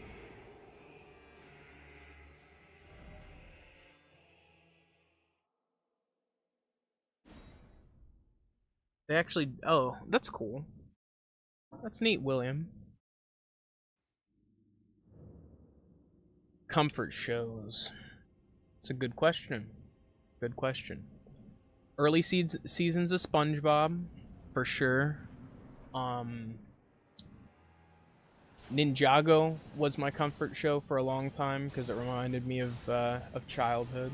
They actually... Oh, that's cool. That's neat, William. Comfort shows. It's a good question. Good question. Early seasons of SpongeBob, for sure. Ninjago was my comfort show for a long time because it reminded me of childhood.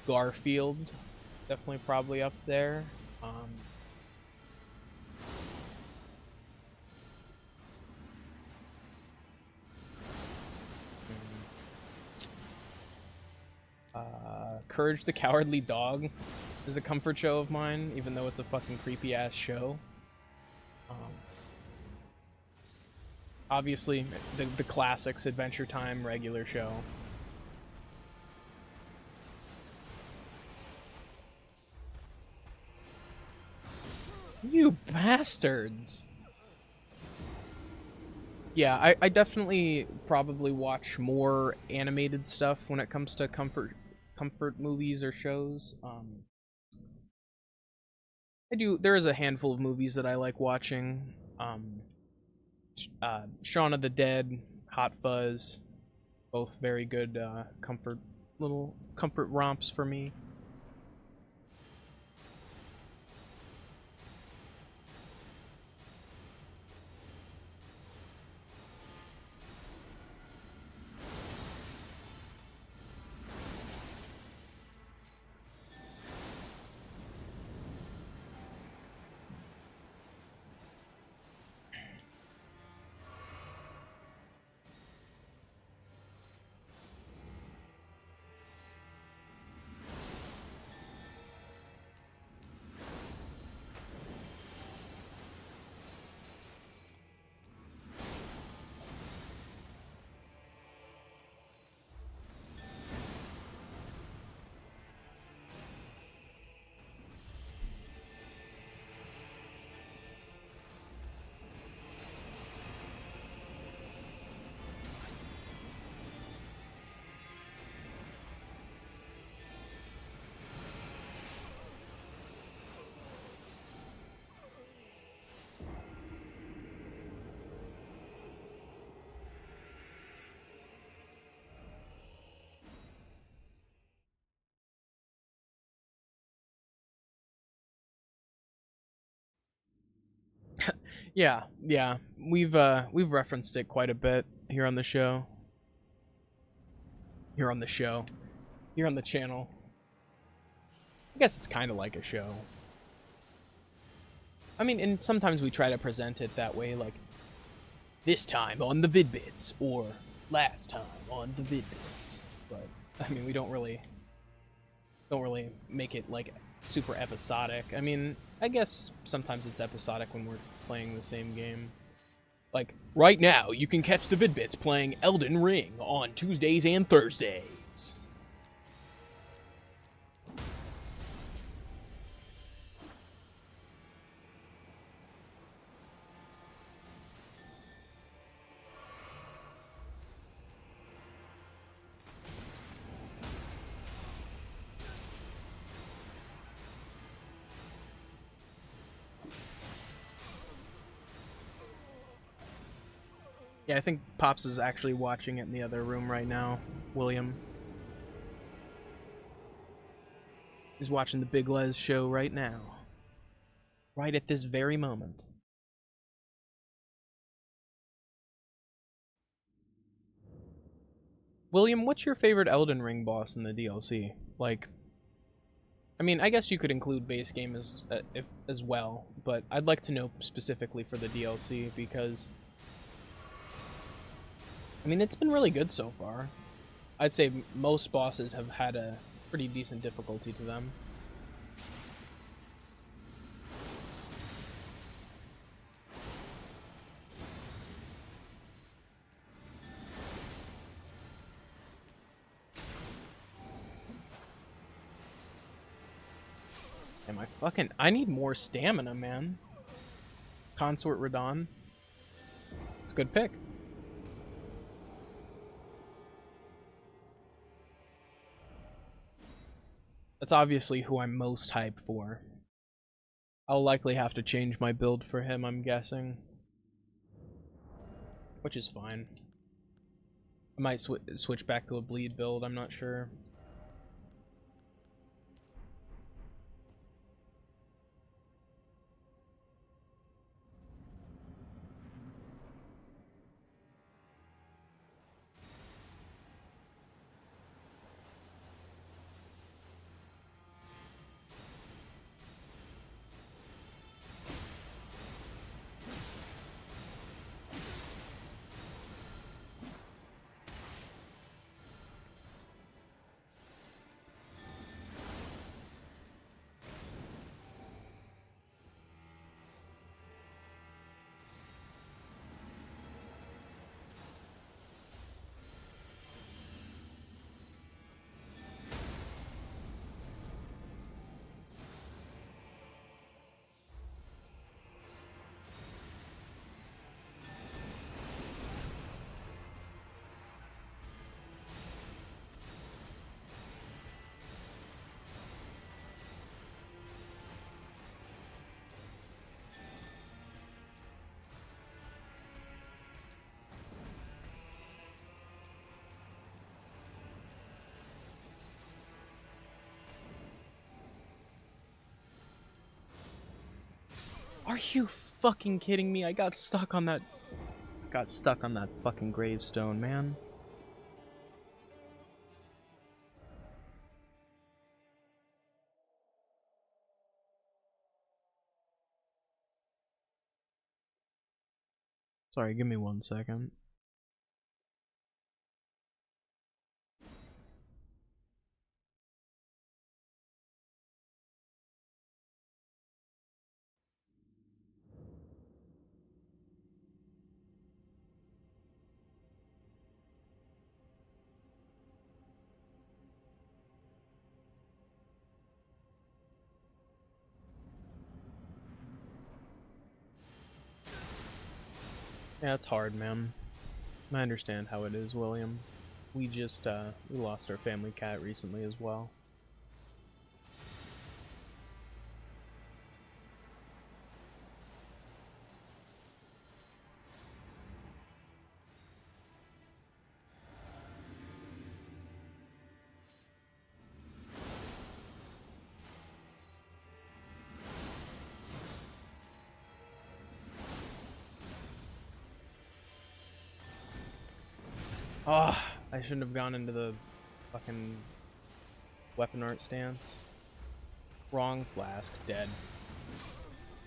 Garfield, definitely probably up there. Courage the Cowardly Dog is a comfort show of mine, even though it's a fucking creepy ass show. Obviously, the classics, Adventure Time, regular show. You bastards! Yeah, I definitely probably watch more animated stuff when it comes to comfort movies or shows. There is a handful of movies that I like watching. Shaun of the Dead, Hot Fuzz, both very good little comfort romps for me. Yeah, yeah. We've referenced it quite a bit here on the show. Here on the channel. I guess it's kind of like a show. I mean, and sometimes we try to present it that way, like this time on the Vid-Bits or last time on the Vid-Bits. But I mean, we don't really make it like super episodic. I mean, I guess sometimes it's episodic when we're playing the same game. Like right now, you can catch the Vid-Bits playing Elden Ring on Tuesdays and Thursdays. Yeah, I think Pops is actually watching it in the other room right now, William. He's watching the Big Les show right now. Right at this very moment. William, what's your favorite Elden Ring boss in the DLC? Like, I mean, I guess you could include base game as well, but I'd like to know specifically for the DLC because I mean, it's been really good so far. I'd say most bosses have had a pretty decent difficulty to them. I need more stamina, man. Consort Radon. It's a good pick. That's obviously who I'm most hyped for. I'll likely have to change my build for him, I'm guessing. Which is fine. I might switch back to a bleed build, I'm not sure. Are you fucking kidding me? I got stuck on that fucking gravestone, man. Sorry, give me 1 second. Yeah, it's hard, man. I understand how it is, William. We just, we lost our family cat recently as well. Oh, I shouldn't have gone into the fucking weapon art stance. Wrong flask. Dead.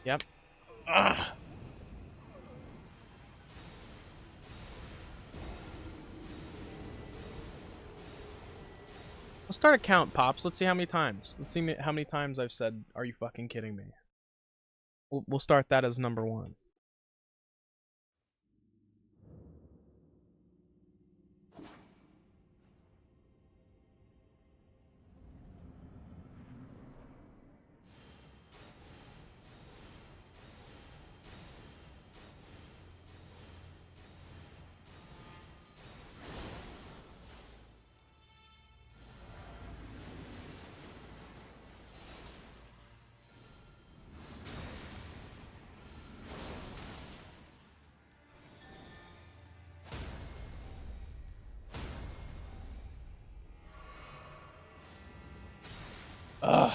Yep. Ugh. Let's start a count, Pops. Let's see how many times. Let's see how many times I've said, "Are you fucking kidding me?" We'll start that as number 1. Ugh.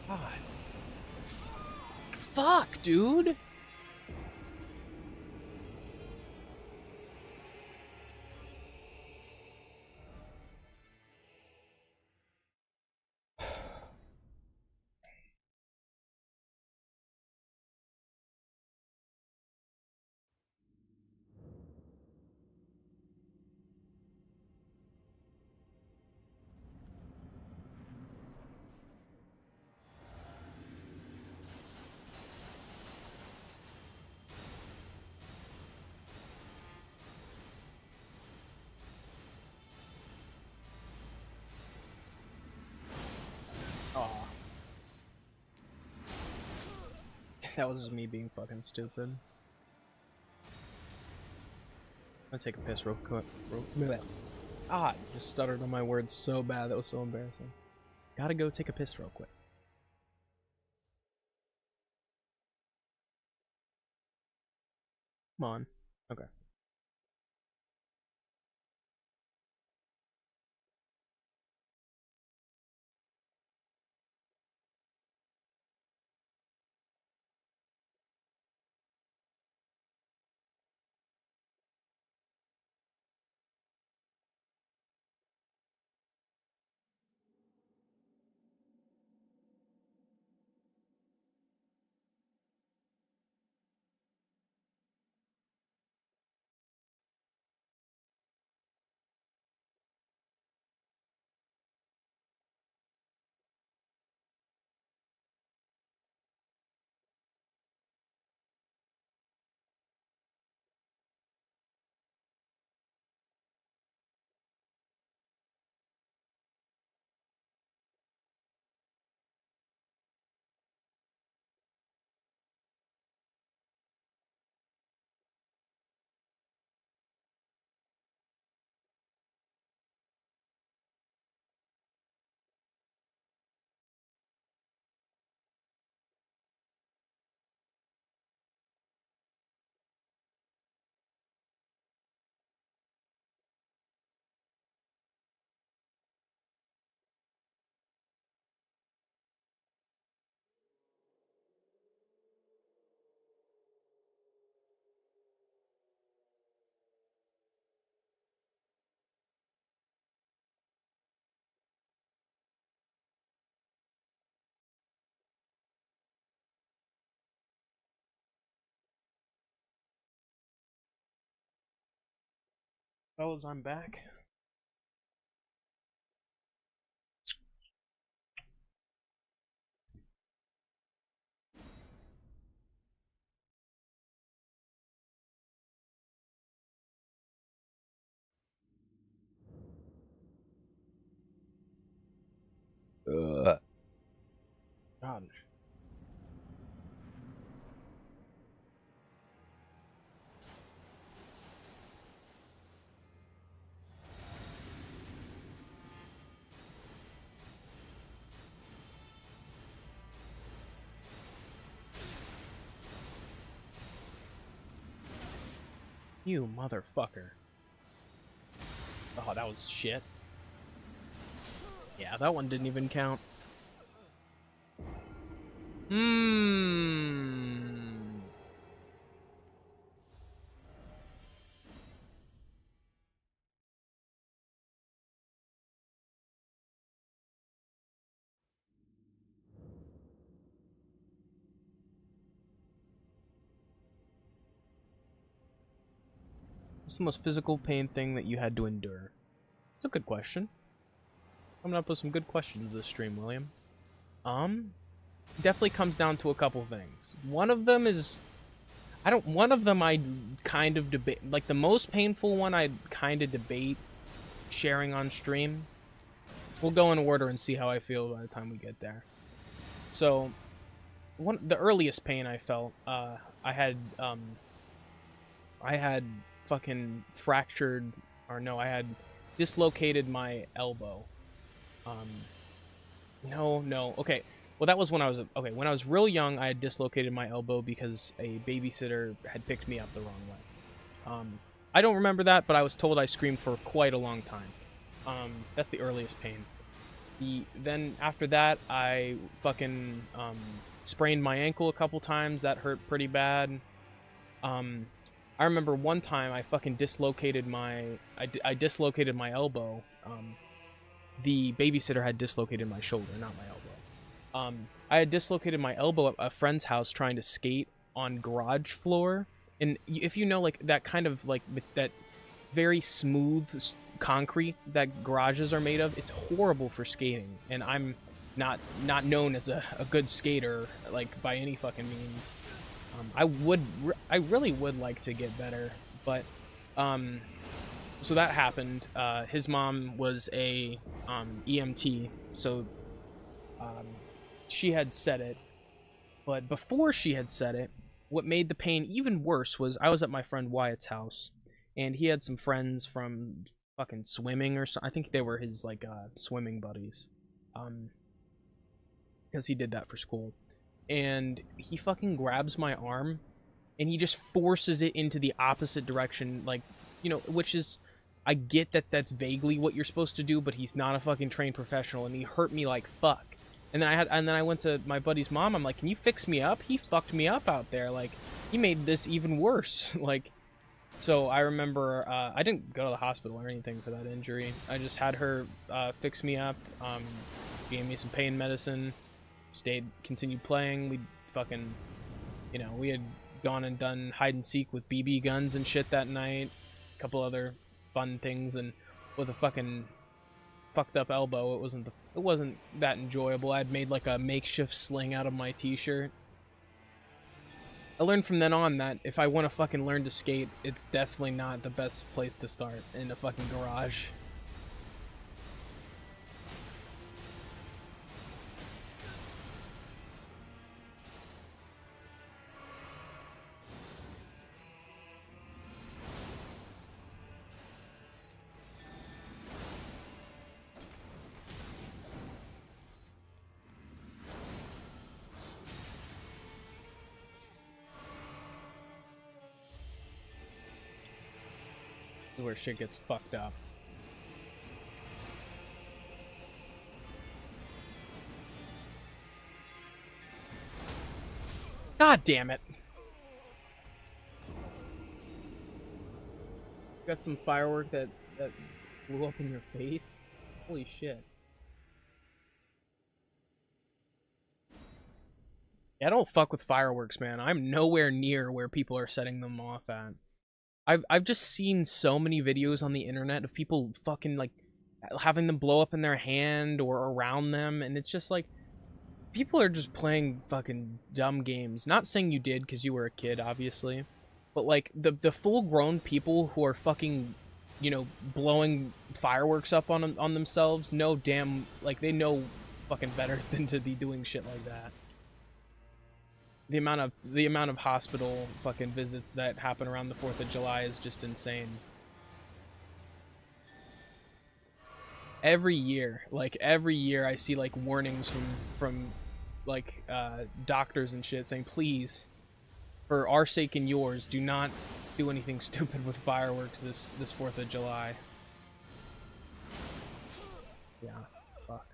God. Fuck, dude. Aw. That was just me being fucking stupid. I'm gonna take a piss real quick. Ah, just stuttered on my words so bad. That was so embarrassing. Gotta go take a piss real quick. Come on. Okay. Fellas, I'm back. God. You motherfucker. Oh, that was shit. Yeah, that one didn't even count. What's the most physical pain thing that you had to endure? It's a good question. Coming up with some good questions this stream, William. Definitely comes down to a couple things. One of them is, one of them I kind of debate, like the most painful one I kind of debate sharing on stream. We'll go in order and see how I feel by the time we get there. So, the earliest pain I felt, I had fucking fractured, or no, I had dislocated my elbow. Okay. Well, that was when I was, when I was real young, I had dislocated my elbow because a babysitter had picked me up the wrong way. I don't remember that, but I was told I screamed for quite a long time. That's the earliest pain. Then after that, I fucking, sprained my ankle a couple times. That hurt pretty bad. I remember one time I fucking dislocated I dislocated my elbow. The babysitter had dislocated my shoulder, not my elbow. I had dislocated my elbow at a friend's house trying to skate on garage floor. And if you know, like, that kind of, like, that very smooth concrete that garages are made of, it's horrible for skating. And I'm not known as a good skater, like, by any fucking means. I really would like to get better, but, so that happened. His mom was a, EMT, so, she had said it, but before she had said it, what made the pain even worse was I was at my friend Wyatt's house, and he had some friends from fucking swimming or so. I think they were his, like, swimming buddies, because he did that for school. And he fucking grabs my arm and he just forces it into the opposite direction, like, you know, which is, I get that that's vaguely what you're supposed to do, but he's not a fucking trained professional, and he hurt me like fuck. And then I went to my buddy's mom. I'm like, can you fix me up? He fucked me up out there. Like, he made this even worse. Like, so I remember, I didn't go to the hospital or anything for that injury. I just had her fix me up, gave me some pain medicine, continued playing. We fucking, you know, we had gone and done hide and seek with BB guns and shit that night. A couple other fun things, and with a fucking fucked up elbow, it wasn't that enjoyable. I'd made like a makeshift sling out of my t-shirt. I learned from then on that if I want to fucking learn to skate, it's definitely not the best place to start, in a fucking garage. Where shit gets fucked up. God damn it. Got some firework that blew up in your face. Holy shit. Yeah, don't fuck with fireworks, man. I'm nowhere near where people are setting them off at. I've just seen so many videos on the internet of people fucking like having them blow up in their hand or around them, and it's just like people are just playing fucking dumb games. Not saying you did because you were a kid, obviously, but like the full grown people who are fucking, you know, blowing fireworks up on themselves, no damn, like they know fucking better than to be doing shit like that. The amount of hospital fucking visits that happen around the 4th of July is just insane. Every year I see like warnings from like doctors and shit saying, please, for our sake and yours, do not do anything stupid with fireworks this 4th of July. Yeah, fuck.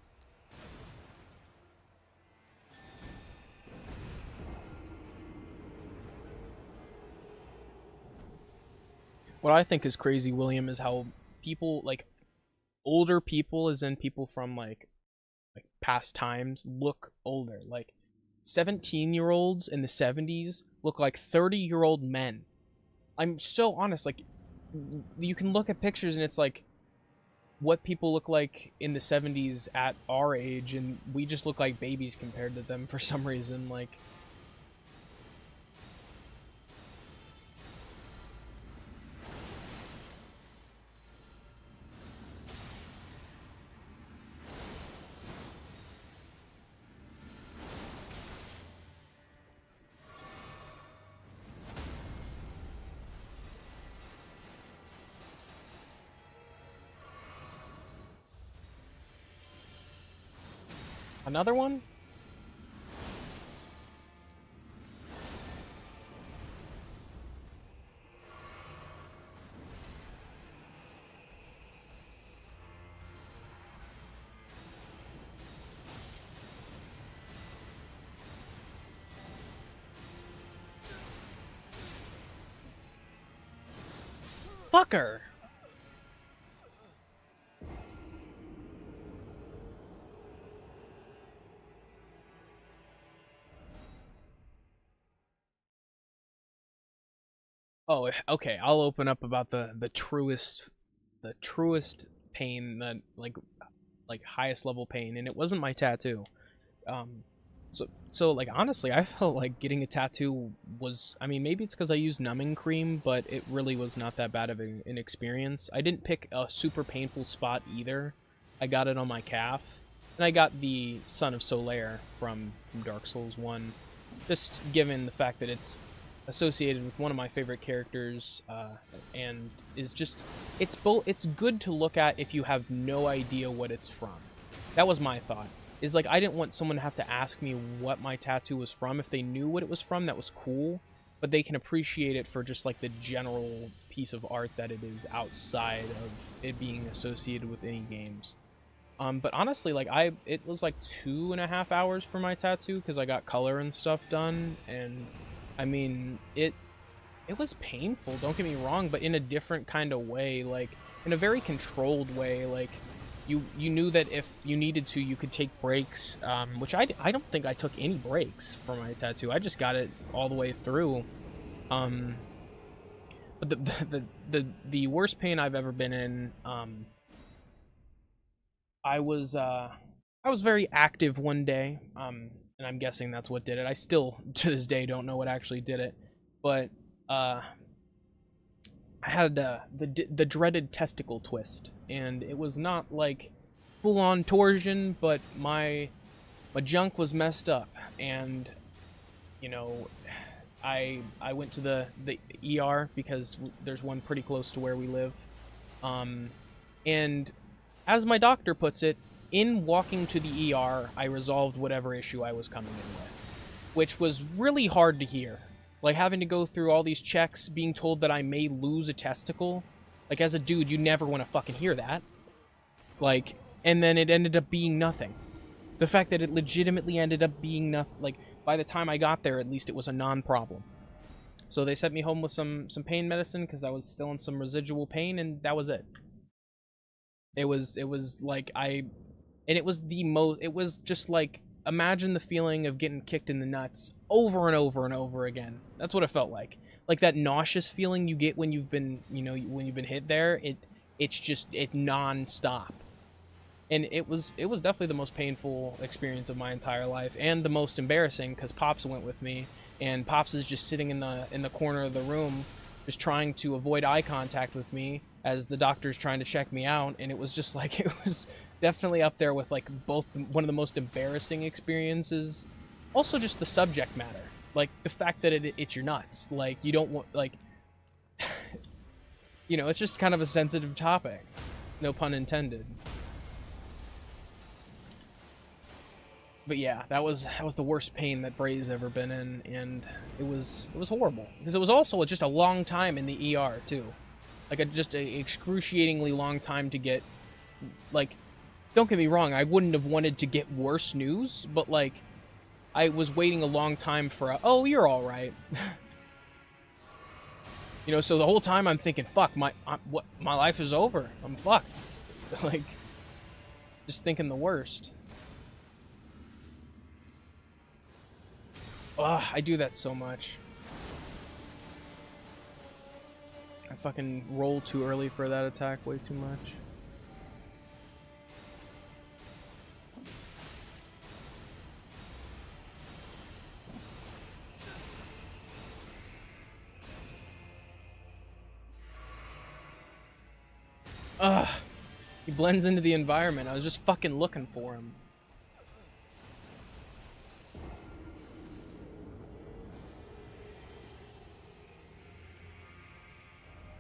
What I think is crazy, William, is how people, like, older people, as in people from, like past times, look older. Like, 17-year-olds in the 70s look like 30-year-old men. I'm so honest, like, you can look at pictures and it's like, what people look like in the 70s at our age, and we just look like babies compared to them for some reason, like... Another one? Fucker! Oh, okay. I'll open up about the truest pain, that like highest level pain, and it wasn't my tattoo. Um, so like honestly, I felt like getting a tattoo was, I mean, maybe it's because I used numbing cream, but it really was not that bad of an experience. I didn't pick a super painful spot either. I got it on my calf, and I got the Son of Solaire from Dark Souls 1, just given the fact that it's associated with one of my favorite characters, and is just, it's good to look at if you have no idea what it's from. That was my thought. Is like, I didn't want someone to have to ask me what my tattoo was from. If they knew what it was from, that was cool, but they can appreciate it for just like the general piece of art that it is, outside of it being associated with any games. But honestly, like, it was like 2.5 hours for my tattoo because I got color and stuff done, and I mean, it was painful, don't get me wrong, but in a different kind of way, like, in a very controlled way. Like, you knew that if you needed to, you could take breaks, which I don't think I took any breaks for my tattoo. I just got it all the way through. But the worst pain I've ever been in, I was very active one day, and I'm guessing that's what did it. I still, to this day, don't know what actually did it, but I had the dreaded testicle twist, and it was not like full-on torsion, but my junk was messed up, and you know, I went to the ER because there's one pretty close to where we live, and as my doctor puts it, in walking to the ER, I resolved whatever issue I was coming in with, which was really hard to hear. Like, having to go through all these checks, being told that I may lose a testicle. Like, as a dude, you never want to fucking hear that. Like, and then it ended up being nothing. The fact that it legitimately ended up being nothing, like, by the time I got there, at least it was a non-problem. So they sent me home with some pain medicine, because I was still in some residual pain, and that was it. It was like, and it was just like, imagine the feeling of getting kicked in the nuts over and over and over again. That's what it felt like. like that nauseous feeling you get when you've been, you know, when you've been hit there. It's non-stop. And it was definitely the most painful experience of my entire life, and the most embarrassing, because Pops went with me, and Pops is just sitting in the corner of the room, just trying to avoid eye contact with me as the doctor's trying to check me out. And it was just like, it was definitely up there with like both one of the most embarrassing experiences, also just the subject matter, like the fact that it's your nuts, like you don't want, like, you know, it's just kind of a sensitive topic, no pun intended. But yeah, that was the worst pain that Bray's ever been in, and it was horrible, because it was also just a long time in the ER too, like just a excruciatingly long time to get, like, don't get me wrong, I wouldn't have wanted to get worse news, but like I was waiting a long time for oh, you're all right. You know, so the whole time I'm thinking, fuck, my life is over, I'm fucked. Like, just thinking the worst. Ugh, I do that so much. I fucking rolled too early for that attack, way too much. Ugh. He blends into the environment. I was just fucking looking for him.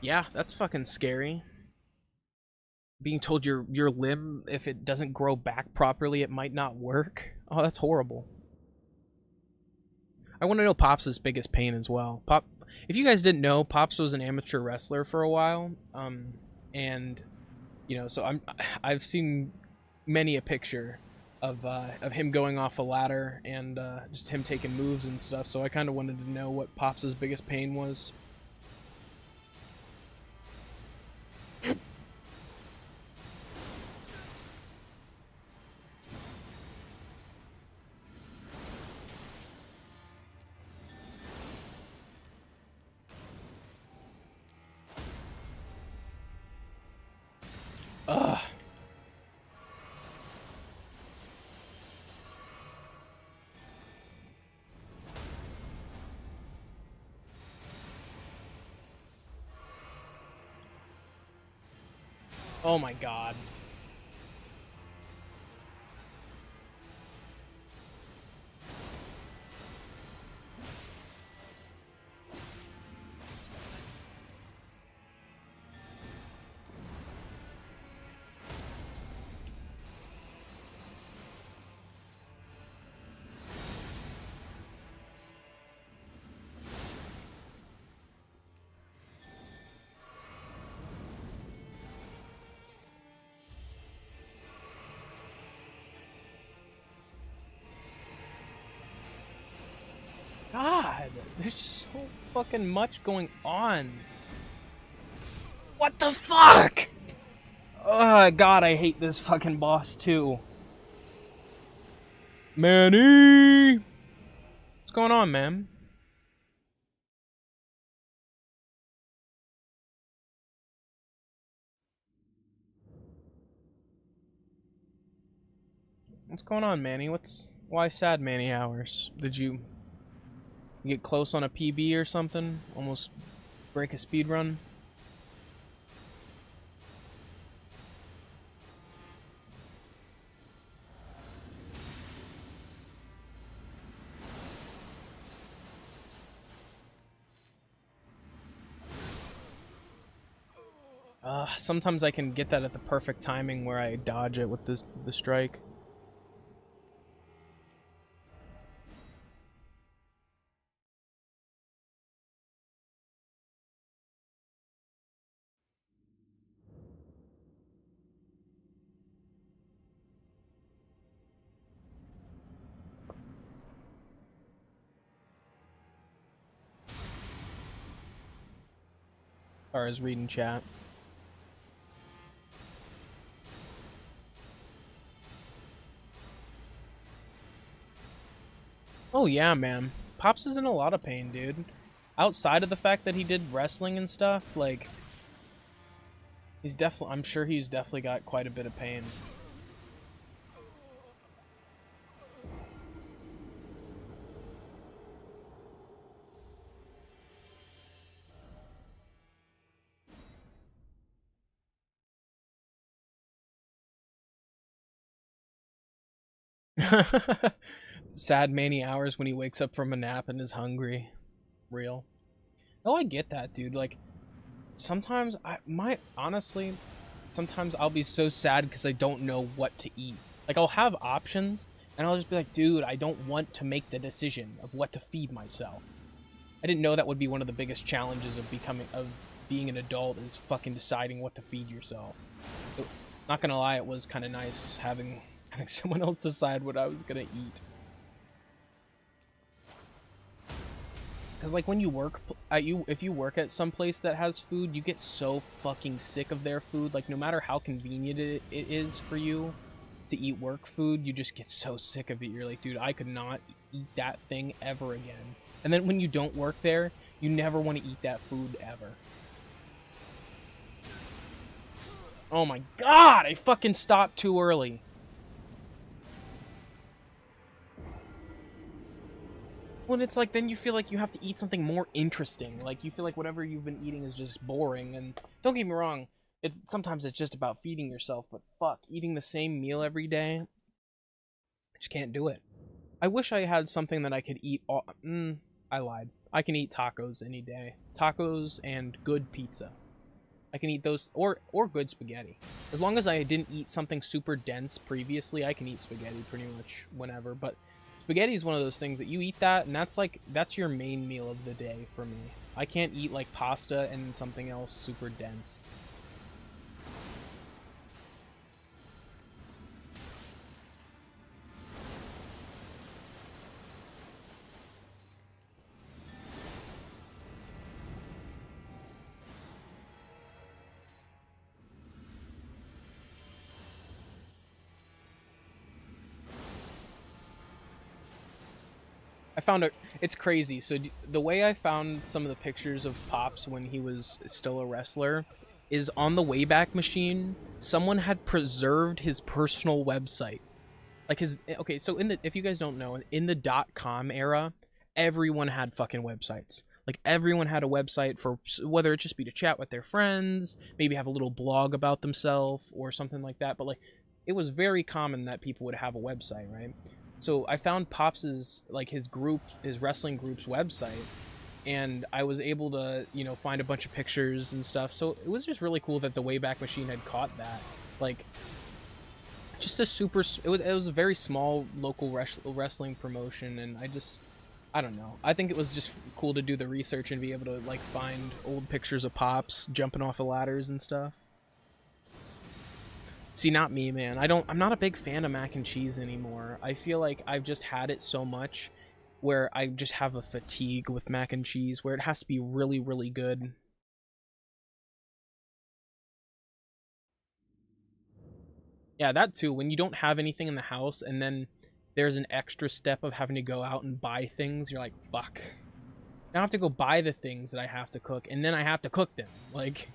Yeah, that's fucking scary. Being told your limb, if it doesn't grow back properly, it might not work. Oh, that's horrible. I want to know Pops' biggest pain as well. If you guys didn't know, Pops was an amateur wrestler for a while, and you know, so I've seen many a picture of him going off a ladder and just him taking moves and stuff. So I kind of wanted to know what Pops' biggest pain was. Ugh. Oh my god. God, there's just so fucking much going on. What the fuck? Oh god, I hate this fucking boss too. Manny! What's going on, man? What's going on, Manny? Why sad Manny hours? Did you get close on a PB or something? Almost break a speed run? Sometimes I can get that at the perfect timing where I dodge it with the strike. As far as reading chat. Oh yeah, man. Pops is in a lot of pain, dude. outside of the fact that he did wrestling and stuff, like, he's definitely, I'm sure he's definitely got quite a bit of pain. Sad many hours when he wakes up from a nap and is hungry. Real. Oh, I get that, dude. Like, sometimes honestly, sometimes I'll be so sad because I don't know what to eat. Like, I'll have options, and I'll just be like, dude, I don't want to make the decision of what to feed myself. I didn't know that would be one of the biggest challenges of being an adult, is fucking deciding what to feed yourself. So, not gonna lie, it was kind of nice having someone else decide what I was gonna eat. Because, like, when you work if you work at some place that has food, you get so fucking sick of their food. Like, no matter how convenient it is for you to eat work food, you just get so sick of it. You're like, dude, I could not eat that thing ever again. And then when you don't work there, you never want to eat that food ever. Oh my god, I fucking stopped too early. Well, it's like, then you feel like you have to eat something more interesting. Like, you feel like whatever you've been eating is just boring. And don't get me wrong, sometimes it's just about feeding yourself. But fuck, eating the same meal every day, I just can't do it. I wish I had something that I could eat I lied. I can eat tacos any day. Tacos and good pizza. I can eat those, or good spaghetti. As long as I didn't eat something super dense previously, I can eat spaghetti pretty much whenever. But spaghetti is one of those things that you eat that, and that's your main meal of the day for me. I can't eat like pasta and something else super dense. It's crazy. So the way I found some of the pictures of Pops when he was still a wrestler is on the Wayback Machine. Someone had preserved his personal website. Like okay, so if you guys don't know, in the .com era, everyone had fucking websites. Like, everyone had a website for whether it just be to chat with their friends, maybe have a little blog about themselves or something like that. But like, it was very common that people would have a website, right? So I found Pops's, like, his wrestling group's website, and I was able to, find a bunch of pictures and stuff. So it was just really cool that the Wayback Machine had caught that. Like, just it was a very small local wrestling promotion, and I don't know. I think it was just cool to do the research and be able to, like, find old pictures of Pops jumping off of ladders and stuff. See, not me, man. I'm not a big fan of mac and cheese anymore. I feel like I've just had it so much where I just have a fatigue with mac and cheese where it has to be really, really good. Yeah, that too. When you don't have anything in the house and then there's an extra step of having to go out and buy things, you're like, fuck. Now I have to go buy the things that I have to cook, and then I have to cook them. Like,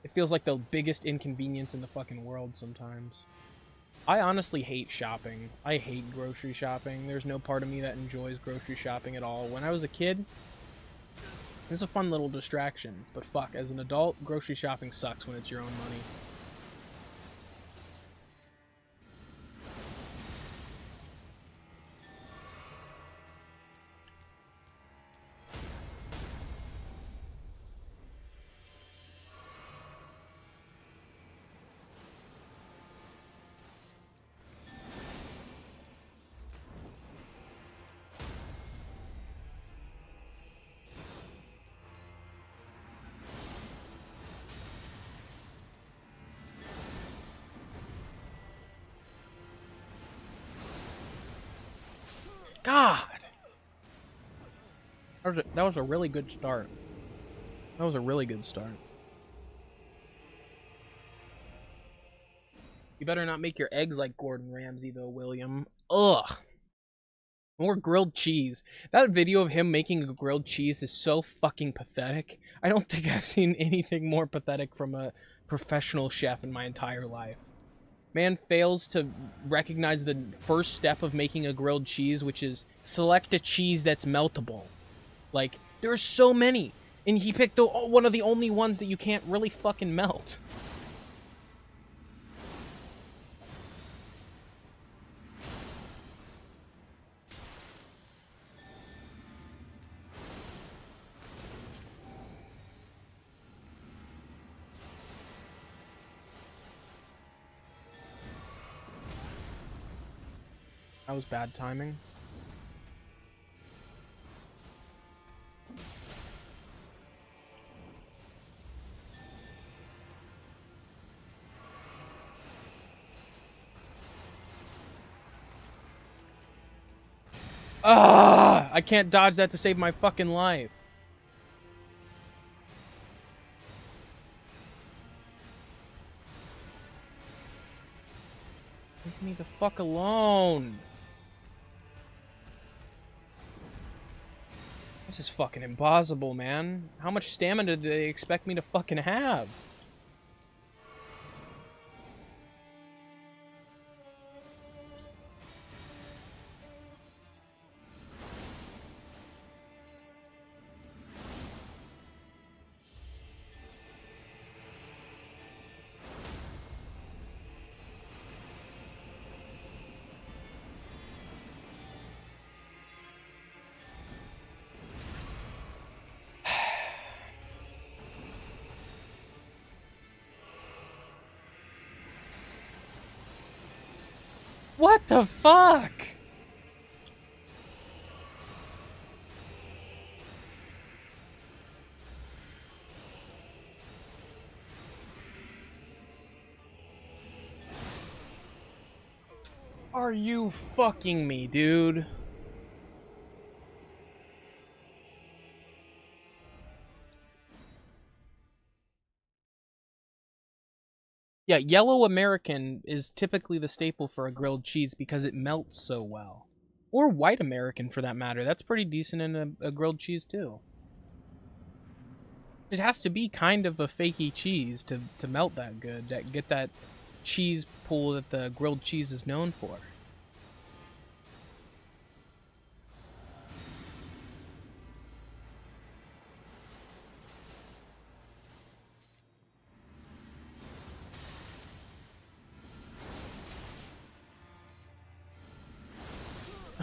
it feels like the biggest inconvenience in the fucking world sometimes. I honestly hate shopping. I hate grocery shopping. There's no part of me that enjoys grocery shopping at all. When I was a kid, it was a fun little distraction. But fuck, as an adult, grocery shopping sucks when it's your own money. God! That was a really good start. That was a really good start. You better not make your eggs like Gordon Ramsay, though, William. Ugh! More grilled cheese. That video of him making a grilled cheese is so fucking pathetic. I don't think I've seen anything more pathetic from a professional chef in my entire life. Man fails to recognize the first step of making a grilled cheese, which is select a cheese that's meltable. Like, there are so many, and he picked one of the only ones that you can't really fucking melt. That was bad timing. Ah! I can't dodge that to save my fucking life. Leave me the fuck alone. This is fucking impossible, man. How much stamina do they expect me to fucking have? What the fuck? Are you fucking me, dude? Yeah, yellow American is typically the staple for a grilled cheese because it melts so well. Or white American, for that matter. That's pretty decent in a grilled cheese, too. It has to be kind of a fakey cheese to melt that good, to get that cheese pull that the grilled cheese is known for.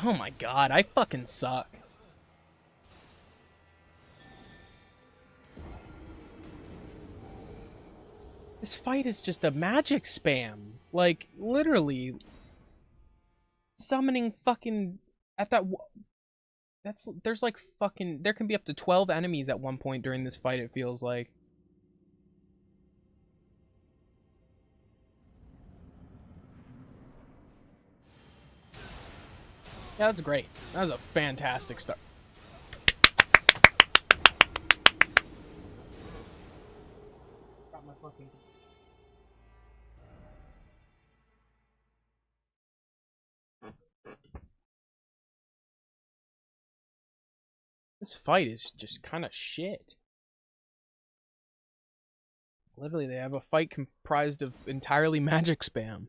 Oh my god, I fucking suck. This fight is just a magic spam. Like, literally. Summoning fucking... At that... There's like fucking... There can be up to 12 enemies at one point during this fight, it feels like. Yeah, that's great. That was a fantastic start. Got my fucking... This fight is just kind of shit. Literally, they have a fight comprised of entirely magic spam.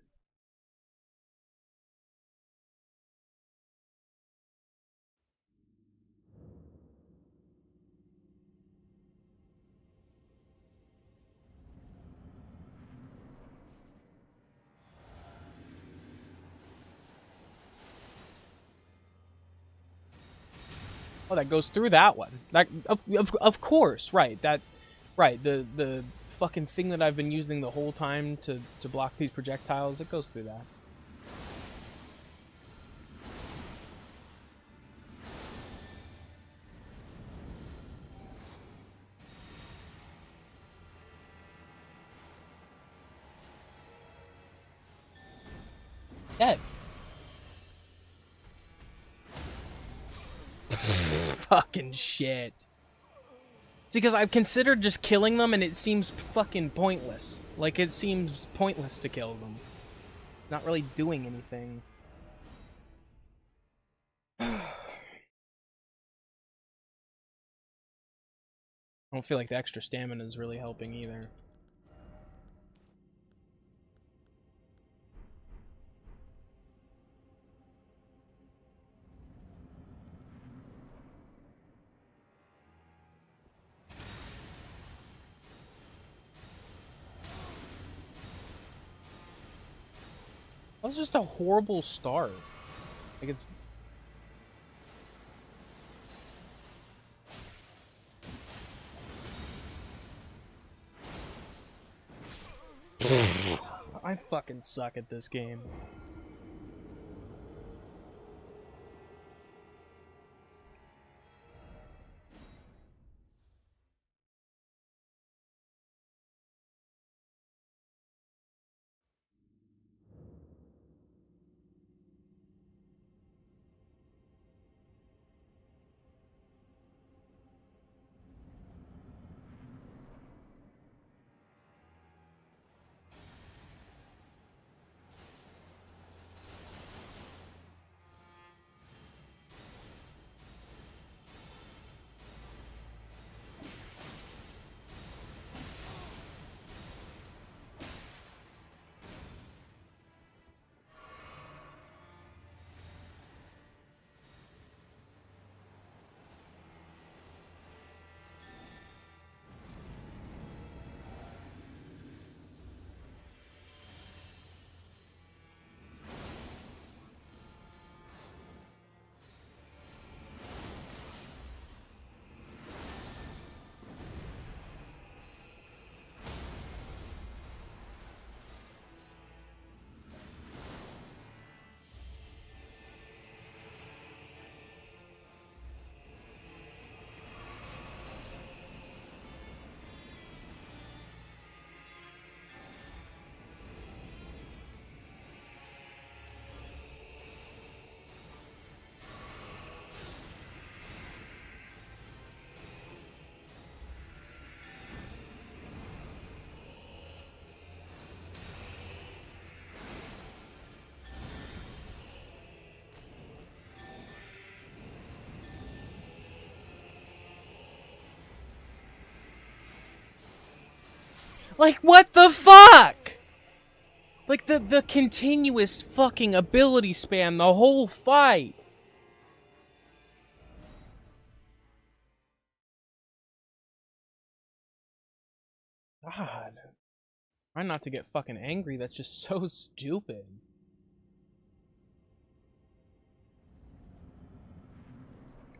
Oh, that goes through that one. That of course, right? Right. The fucking thing that I've been using the whole time to block these projectiles. It goes through that. Dead. Fucking shit. It's because I've considered just killing them and it seems fucking pointless. Like, it seems pointless to kill them. Not really doing anything. don't feel like the extra stamina is really helping either. That was just a horrible start. Like, it's... I fucking suck at this game. Like, what the fuck? Like, the continuous fucking ability spam the whole fight. God. Try not to get fucking angry, that's just so stupid.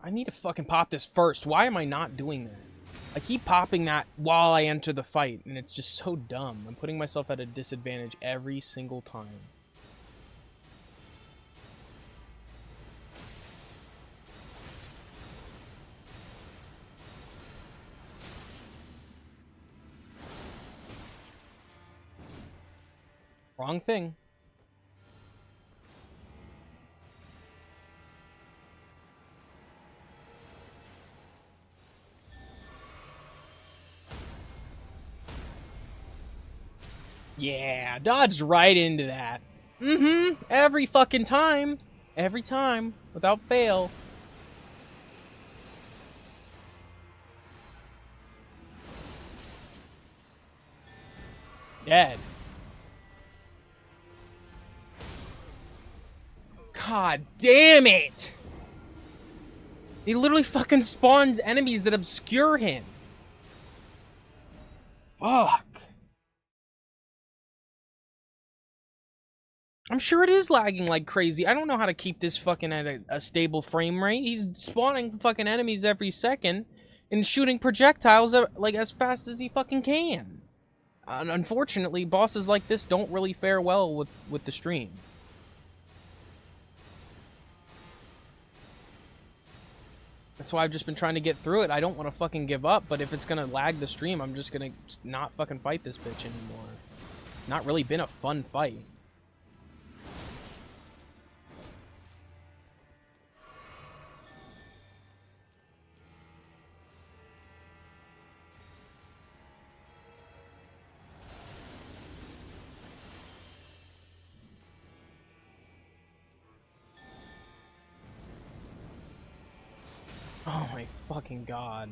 I need to fucking pop this first. Why am I not doing that? I keep popping that while I enter the fight, and it's just so dumb. I'm putting myself at a disadvantage every single time. Wrong thing. Yeah, dodged right into that. Mm-hmm. Every fucking time. Every time. Without fail. Dead. God damn it! He literally fucking spawns enemies that obscure him. Fuck. I'm sure it is lagging like crazy. I don't know how to keep this fucking at a stable frame rate. He's spawning fucking enemies every second and shooting projectiles like as fast as he fucking can. And unfortunately, bosses like this don't really fare well with the stream. That's why I've just been trying to get through it. I don't want to fucking give up, but if it's gonna lag the stream, I'm just gonna not fucking fight this bitch anymore. Not really been a fun fight. Oh my fucking god.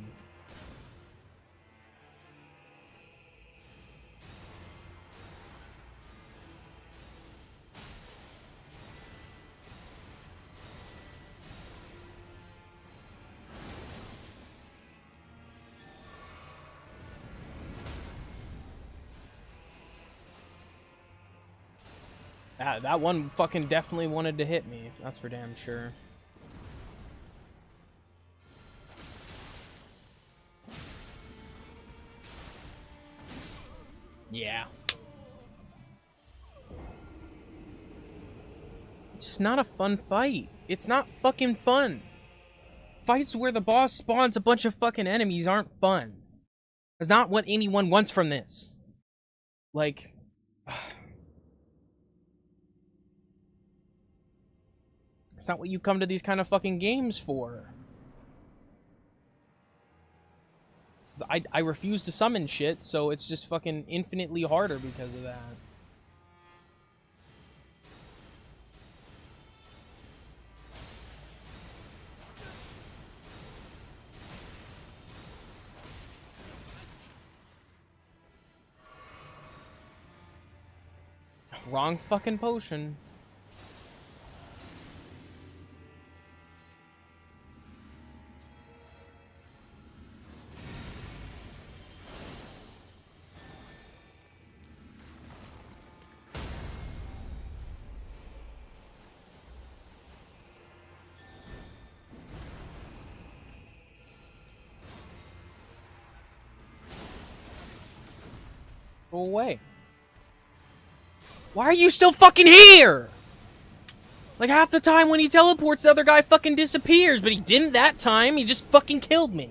That one fucking definitely wanted to hit me. That's for damn sure. Yeah. It's just not a fun fight. It's not fucking fun. Fights where the boss spawns a bunch of fucking enemies aren't fun. It's not what anyone wants from this. Like... It's not what you come to these kind of fucking games for. I refuse to summon shit, so it's just fucking infinitely harder because of that. Wrong fucking potion. Go away. Why are you still fucking here? Like half the time when he teleports, the other guy fucking disappears, but he didn't that time. He just fucking killed me.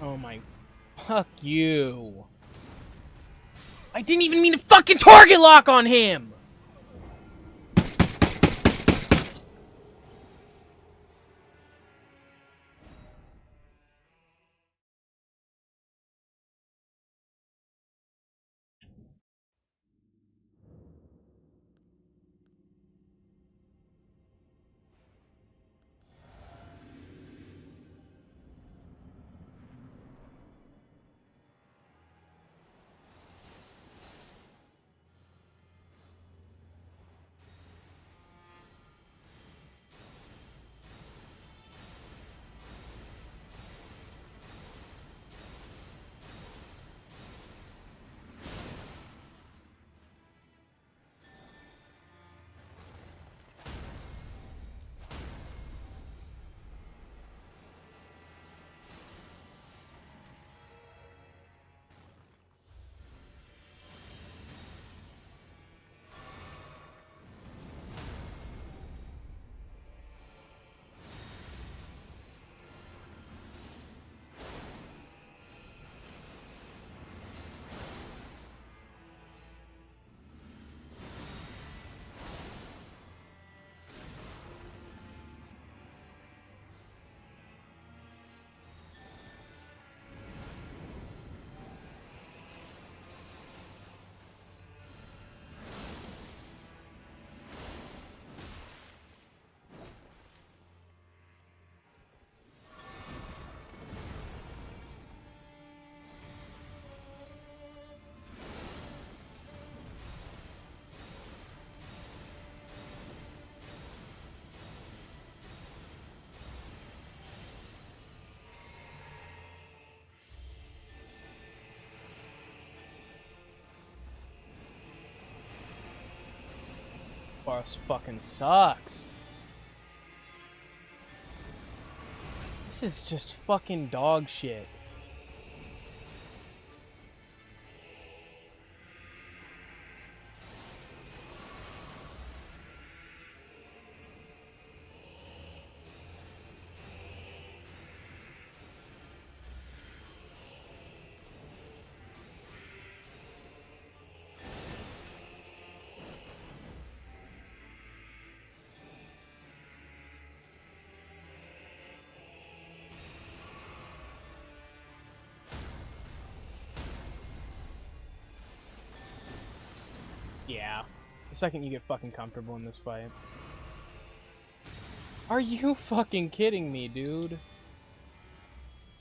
Oh my... Fuck you. I didn't even mean to fucking target lock on him! Boss fucking sucks. This is just fucking dog shit. Yeah. The second you get fucking comfortable in this fight. Are you fucking kidding me, dude?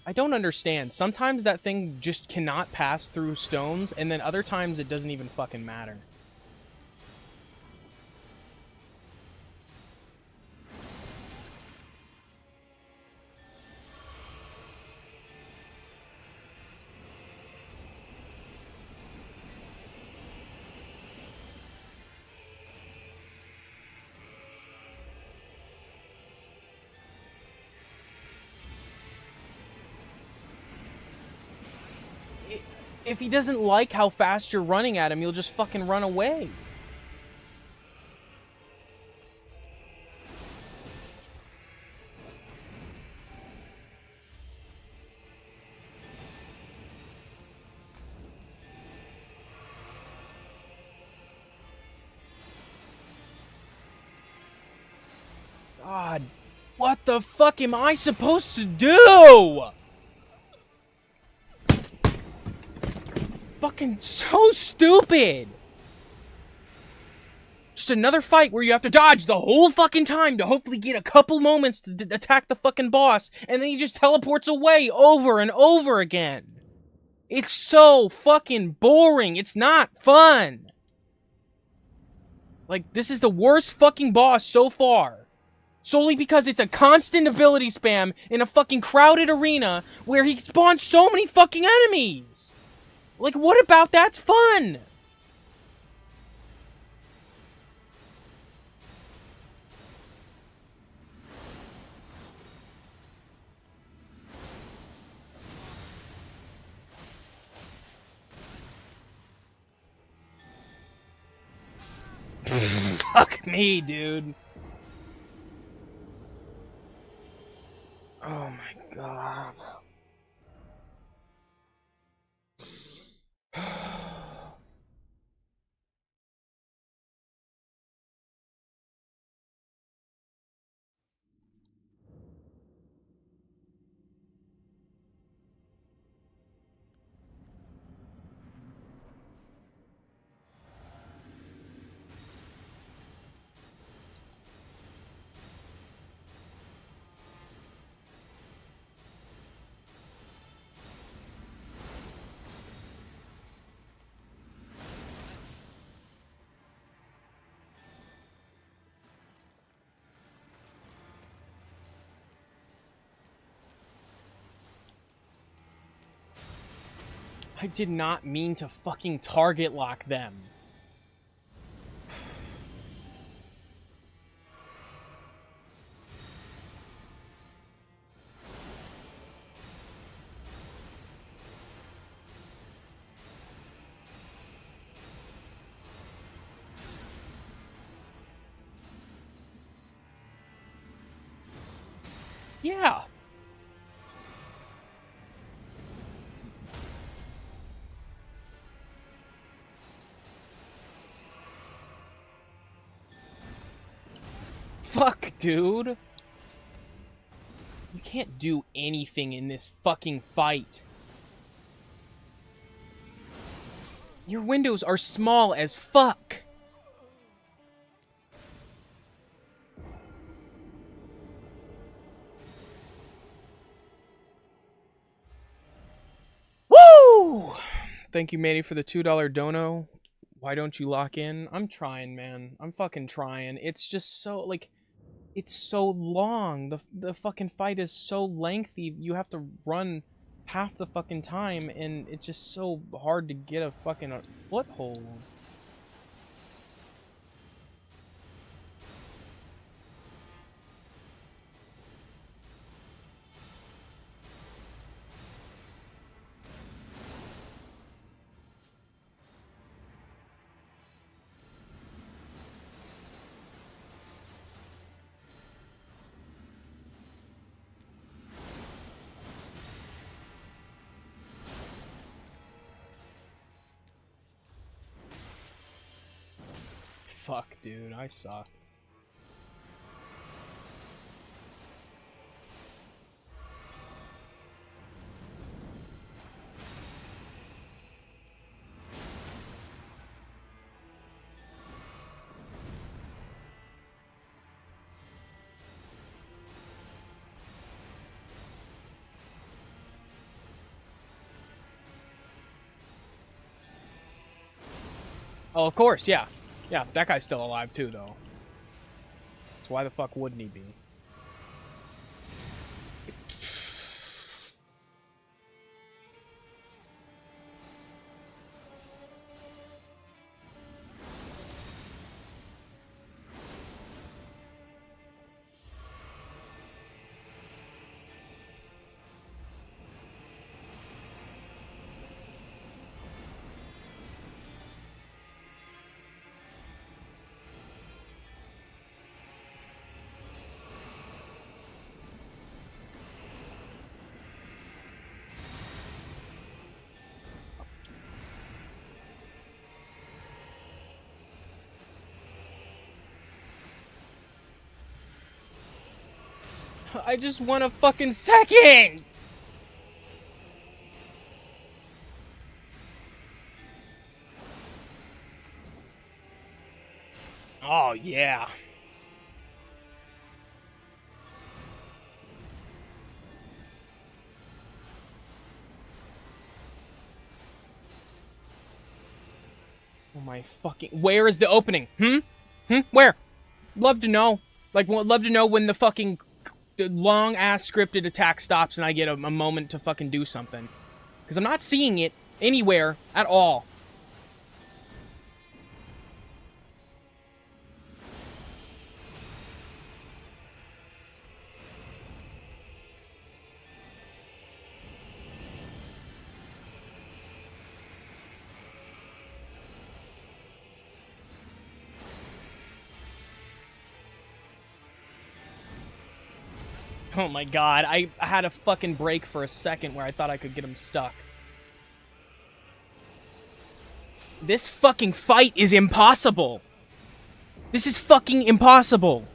I don't understand. Sometimes that thing just cannot pass through stones, and then other times it doesn't even fucking matter. If he doesn't like how fast you're running at him, you'll just fucking run away. God, what the fuck am I supposed to do? Fucking so stupid. Just another fight where you have to dodge the whole fucking time to hopefully get a couple moments to attack the fucking boss, and then he just teleports away over and over again. It's so fucking boring. It's not fun. Like, this is the worst fucking boss so far. Solely because it's a constant ability spam in a fucking crowded arena where he spawns so many fucking enemies. Like, what about that's fun? Fuck me, dude. Oh my god. I did not mean to fucking target lock them. Yeah. Fuck, dude. You can't do anything in this fucking fight. Your windows are small as fuck. Woo! Thank you, Manny, for the $2 dono. Why don't you lock in? I'm trying, man. I'm fucking trying. It's just so, like, it's so long. The fucking fight is so lengthy. You have to run half the fucking time, and it's just so hard to get a fucking foothold. Fuck, dude, I suck. Oh, of course, yeah. Yeah, that guy's still alive too, though. So why the fuck wouldn't he be? I just want a fucking second! Oh, yeah. Oh my fucking... Where is the opening? Where? Love to know. Like, love to know when the fucking... The long-ass scripted attack stops and I get a moment to fucking do something. Because I'm not seeing it anywhere at all. Oh my god, I had a fucking break for a second where I thought I could get him stuck. This fucking fight is impossible. This is fucking impossible.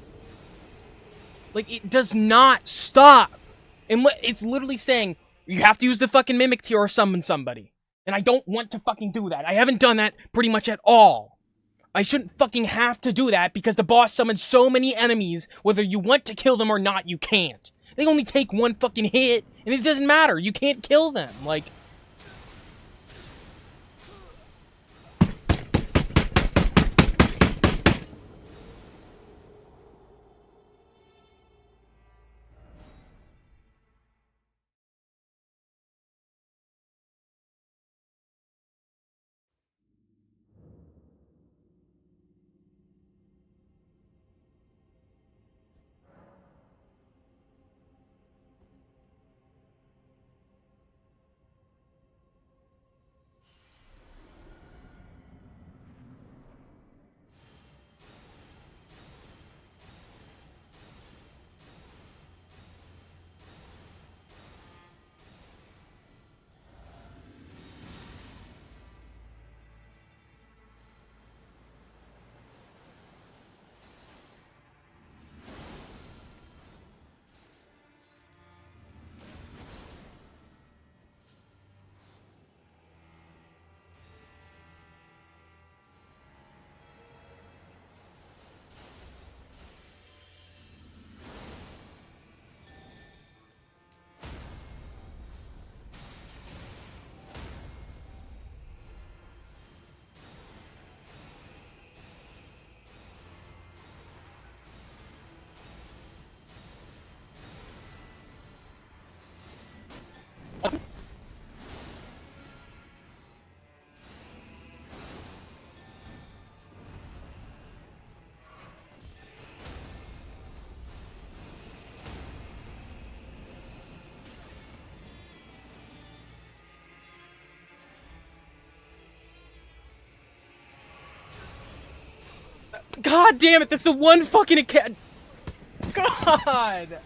Like, it does not stop. And it's literally saying, you have to use the fucking Mimic Tier or summon somebody. And I don't want to fucking do that. I haven't done that pretty much at all. I shouldn't fucking have to do that because the boss summons so many enemies, whether you want to kill them or not, you can't. They only take one fucking hit, and it doesn't matter. You can't kill them. Like... God damn it, that's the one fucking account. God!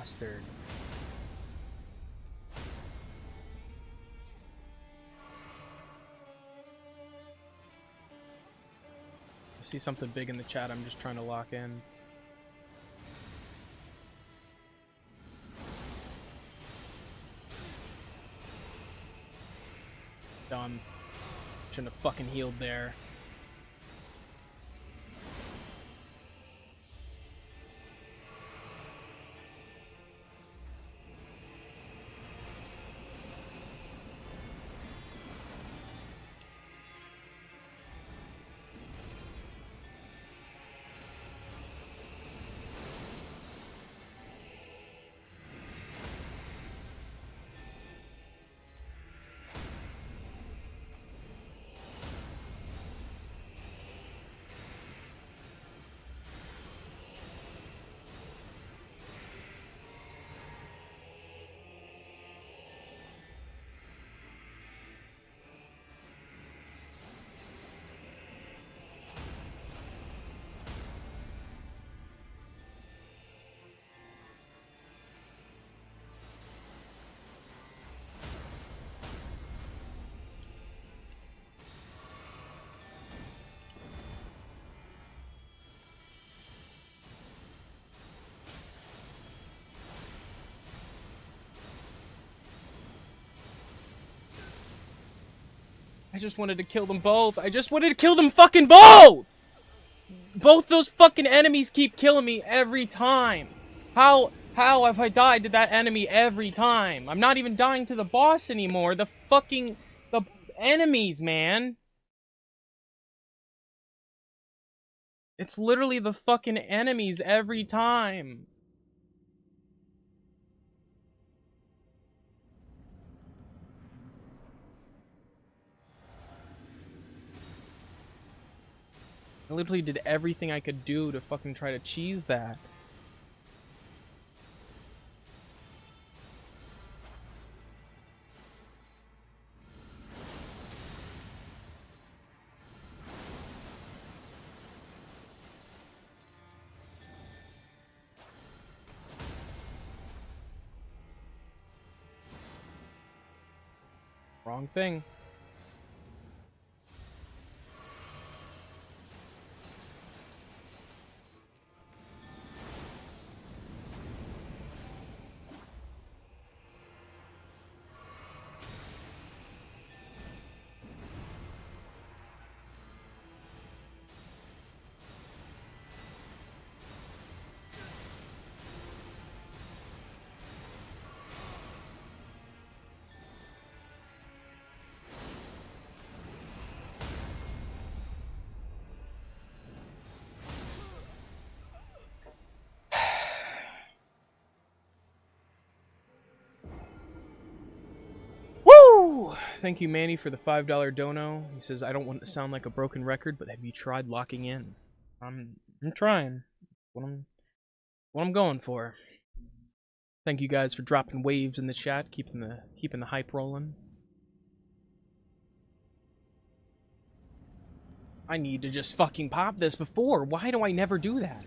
bastard. I see something big in the chat, I'm just trying to lock in. Dumb. Shouldn't have fucking healed there. I just wanted to kill them both. I just wanted to kill them fucking both! Both those fucking enemies keep killing me every time. How have I died to that enemy every time? I'm not even dying to the boss anymore. The enemies, man. It's literally the fucking enemies every time. I literally did everything I could do to fucking try to cheese that. Wrong thing. Thank you, Manny, for the $5 dono. He says, I don't want to sound like a broken record, but have you tried locking in? I'm trying. What I'm going for. Thank you guys for dropping waves in the chat, keeping the hype rolling. I need to just fucking pop this before. Why do I never do that?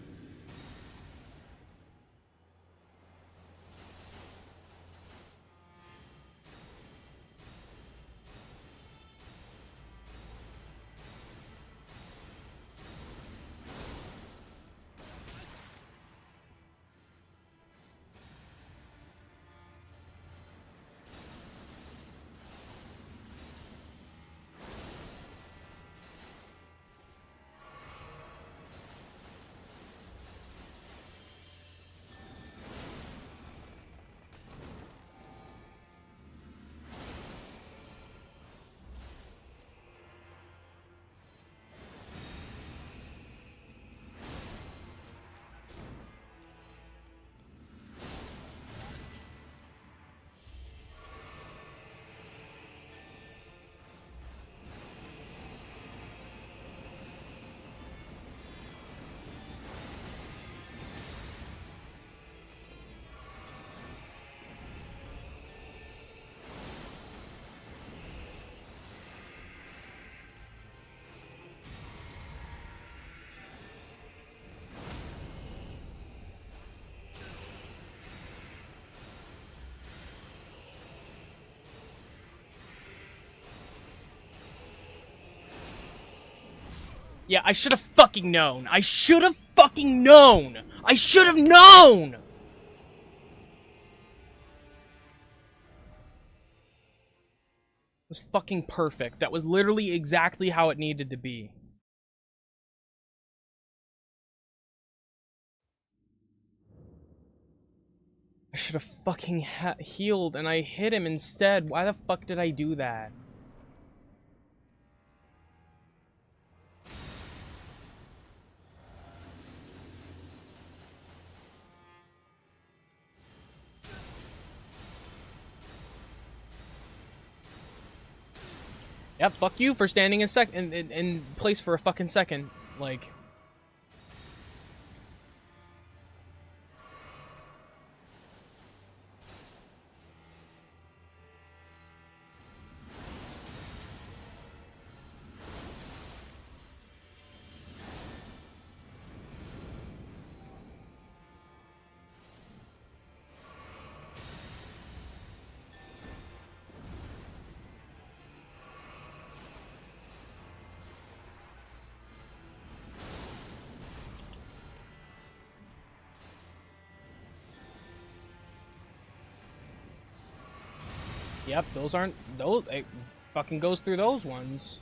Yeah, I should have fucking known. I should have fucking known. I should have known. It was fucking perfect. That was literally exactly how it needed to be. I should have fucking healed and I hit him instead. Why the fuck did I do that? Yep, fuck you for standing in place for a fucking second. Like... Yep, those aren't... those... it fucking goes through those ones.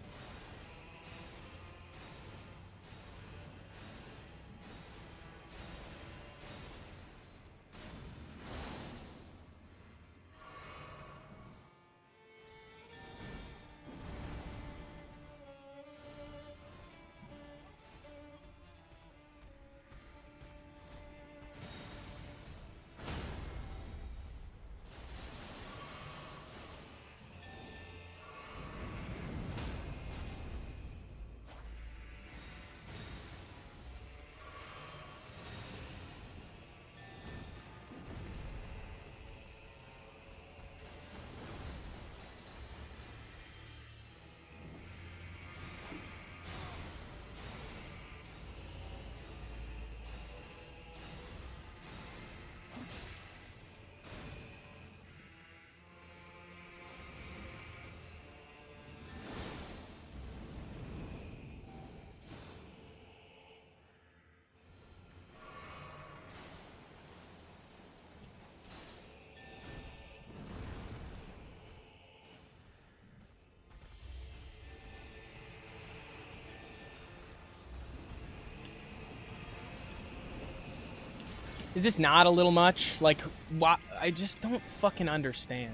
Is this not a little much? Like, why? I just don't fucking understand.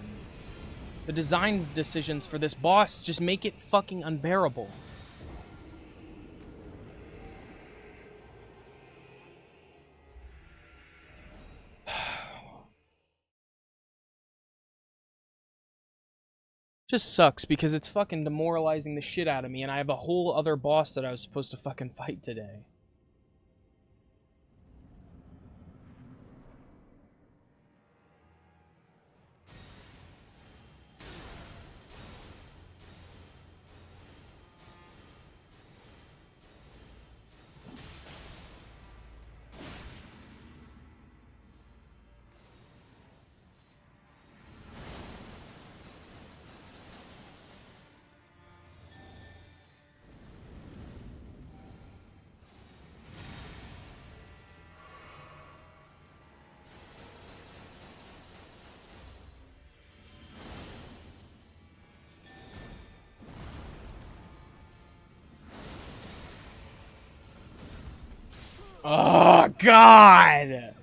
The design decisions for this boss just make it fucking unbearable. Just sucks because it's fucking demoralizing the shit out of me and I have a whole other boss that I was supposed to fucking fight today. Oh, God!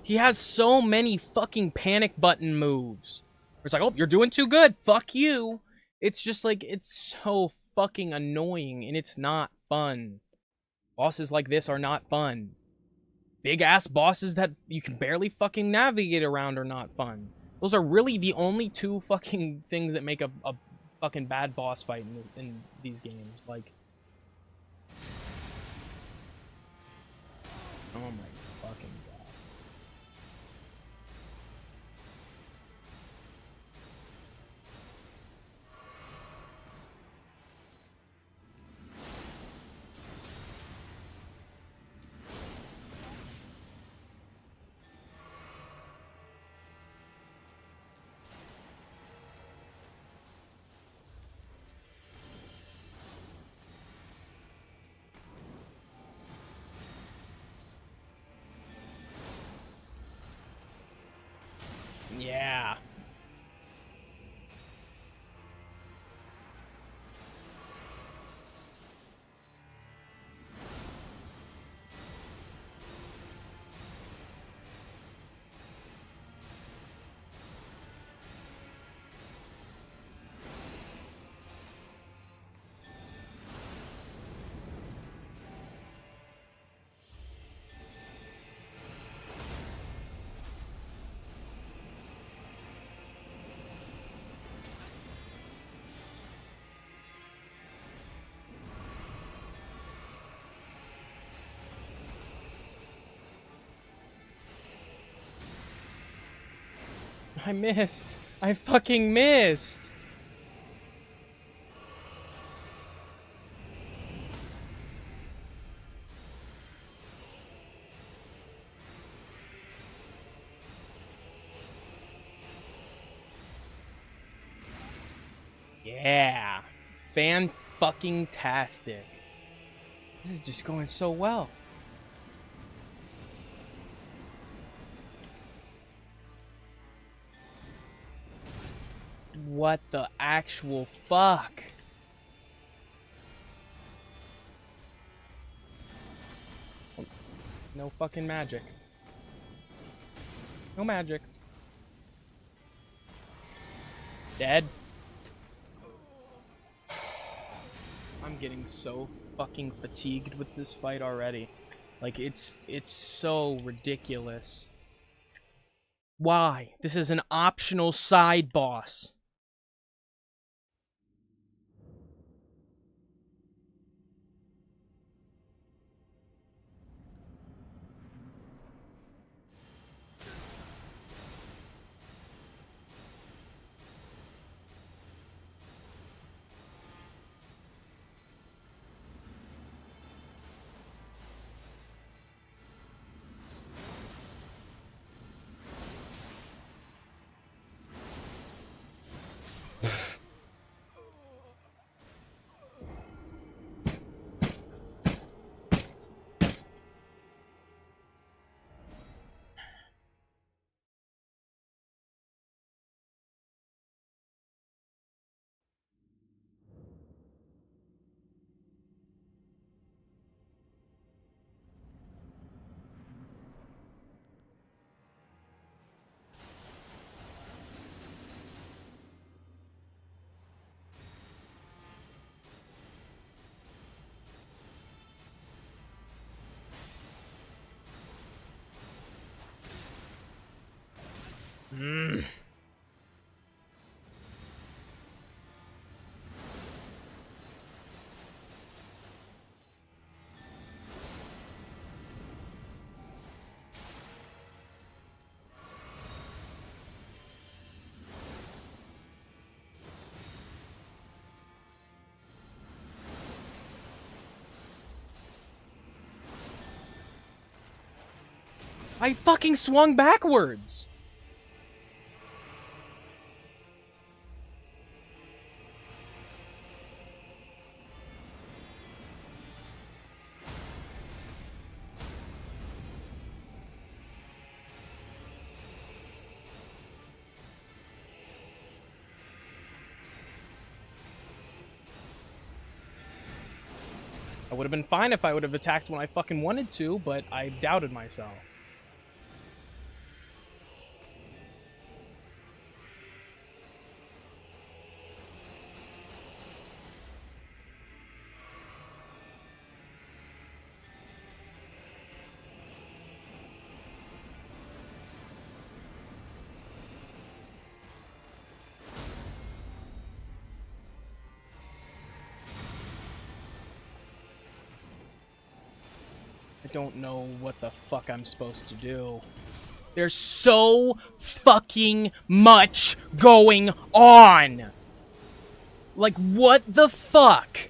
He has so many fucking panic button moves. It's like, oh, you're doing too good. Fuck you. It's just like, it's so fucking annoying, and it's not fun. Bosses like this are not fun. Big-ass bosses that you can barely fucking navigate around are not fun. Those are really the only two fucking things that make a fucking bad boss fight in these games. Like, oh my fucking god. Yeah. I missed. I fucking missed. Yeah. Fan-fucking-tastic. This is just going so well. What the actual fuck? No fucking magic. No magic. Dead. I'm getting so fucking fatigued with this fight already. Like, it's so ridiculous. Why? This is an optional side boss. I fucking swung backwards. I would have been fine if I would have attacked when I fucking wanted to, but I doubted myself. don't know what the fuck I'm supposed to do. There's so fucking much going on! Like, what the fuck?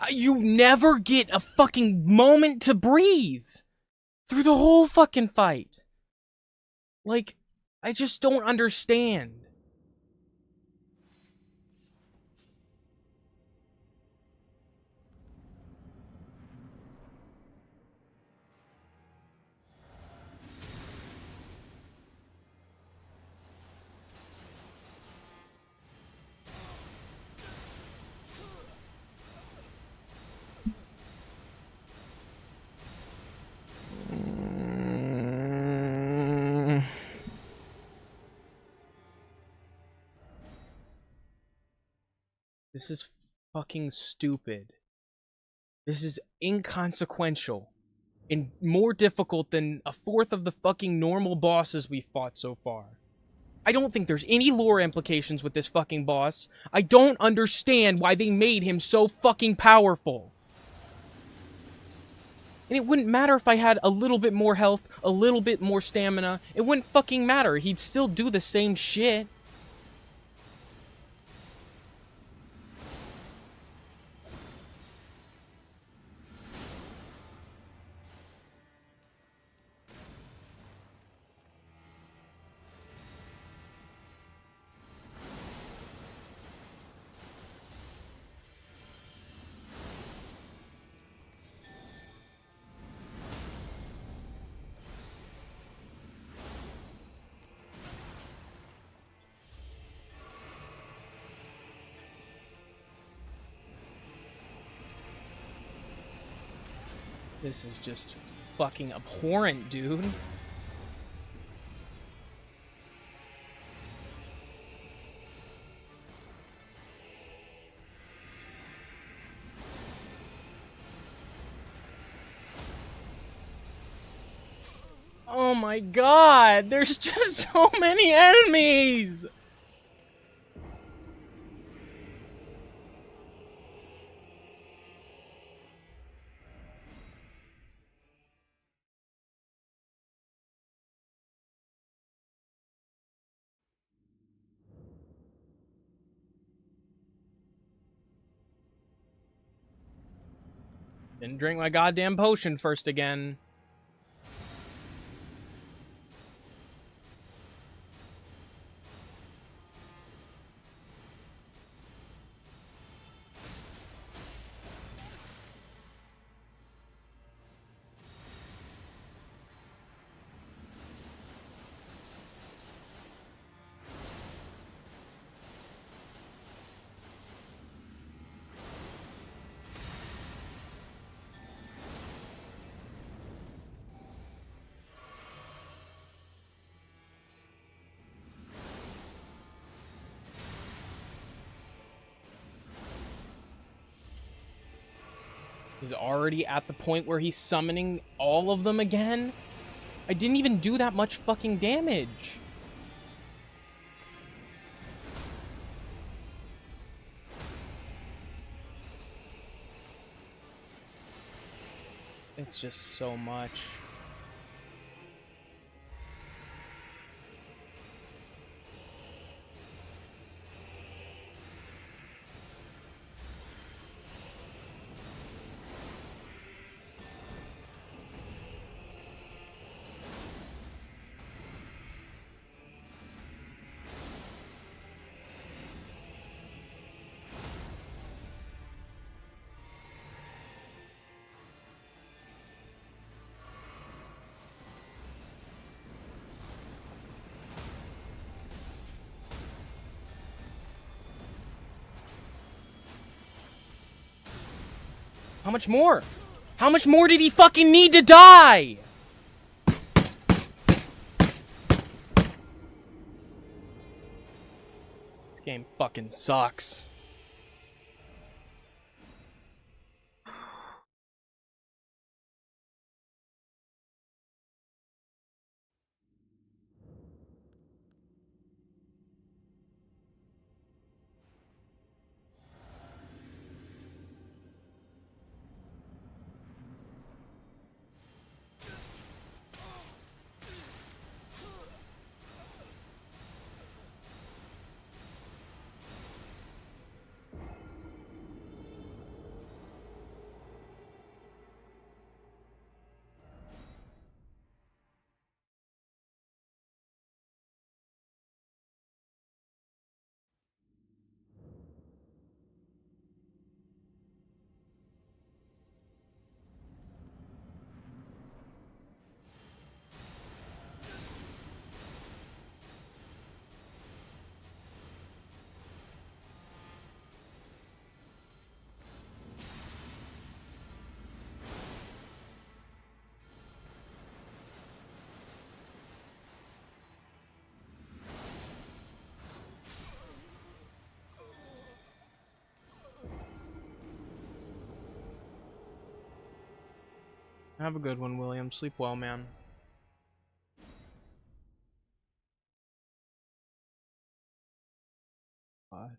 You never get a fucking moment to breathe through the whole fucking fight. Like, I just don't understand. This is fucking stupid. This is inconsequential and more difficult than a fourth of the fucking normal bosses we've fought so far. I don't think there's any lore implications with this fucking boss. I don't understand why they made him so fucking powerful. And it wouldn't matter if I had a little bit more health, a little bit more stamina. It wouldn't fucking matter. He'd still do the same shit. This is just fucking abhorrent, dude. Oh my god, there's just so many enemies! Didn't drink my goddamn potion first again. He's already at the point where he's summoning all of them again? I didn't even do that much fucking damage. It's just so much. How much more? How much more did he fucking need to die? This game fucking sucks. Have a good one, William. Sleep well, man. God.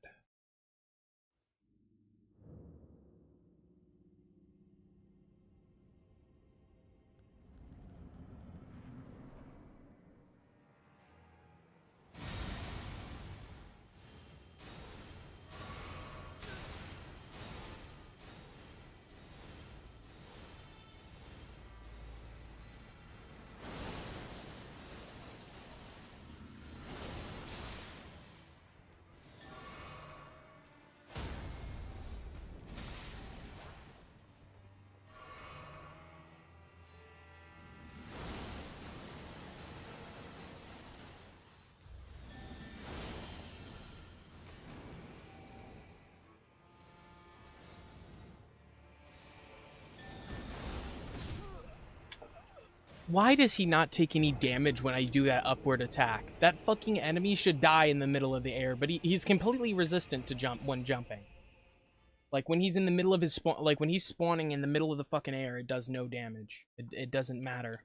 Why does he not take any damage when I do that upward attack? That fucking enemy should die in the middle of the air, but he's completely resistant to jump when jumping. Like, when he's in the middle of his spawn, like, when he's spawning in the middle of the fucking air, it does no damage. It doesn't matter.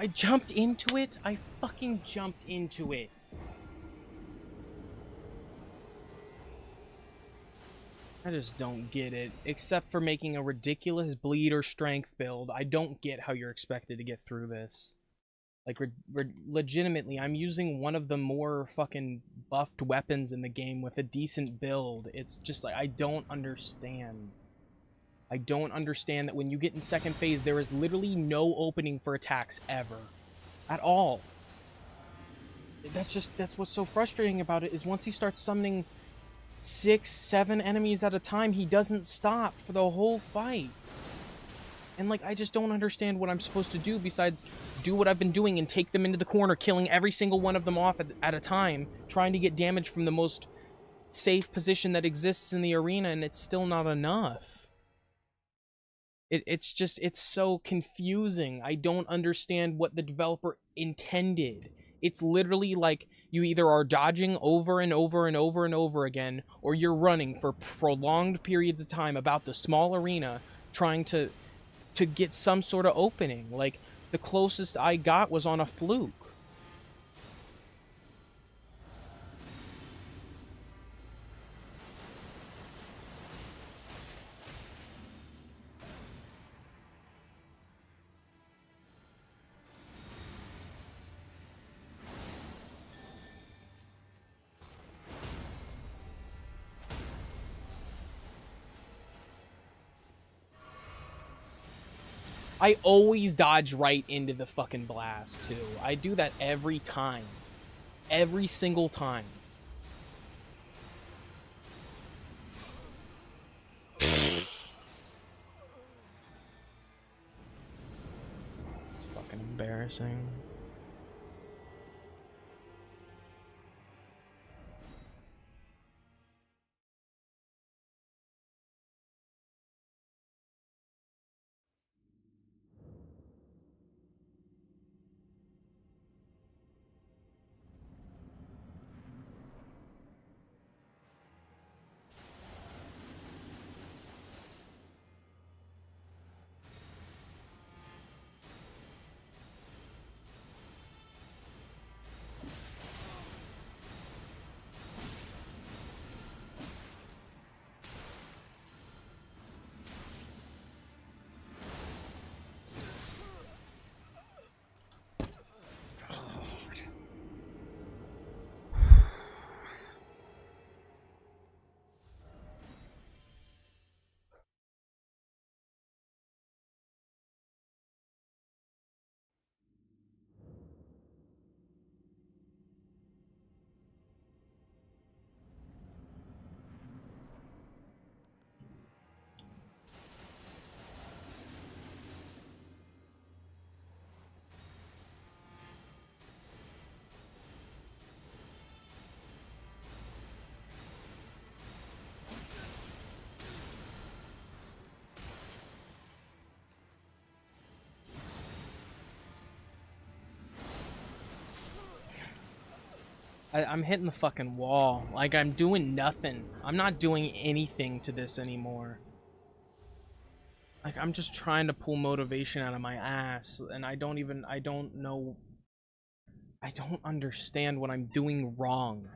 I jumped into it. I fucking jumped into it. I just don't get it. Except for making a ridiculous bleed or strength build, I don't get how you're expected to get through this. Like, legitimately, I'm using one of the more fucking buffed weapons in the game with a decent build. It's just like, I don't understand. I don't understand that when you get in second phase, there is literally no opening for attacks ever. At all. That's what's so frustrating about it, is once he starts summoning 6, 7 enemies at a time, he doesn't stop for the whole fight. And, like, I just don't understand what I'm supposed to do besides do what I've been doing and take them into the corner, killing every single one of them off at a time, trying to get damage from the most safe position that exists in the arena, and it's still not enough. It's so confusing. I don't understand what the developer intended. It's literally like you either are dodging over and over and over and over again, or you're running for prolonged periods of time about the small arena trying to get some sort of opening. Like, the closest I got was on a fluke. I always dodge right into the fucking blast, too. I do that every time. Every single time. It's fucking embarrassing. I'm hitting the fucking wall. Like, I'm doing nothing. I'm not doing anything to this anymore. Like, I'm just trying to pull motivation out of my ass, and I don't know. I don't understand what I'm doing wrong.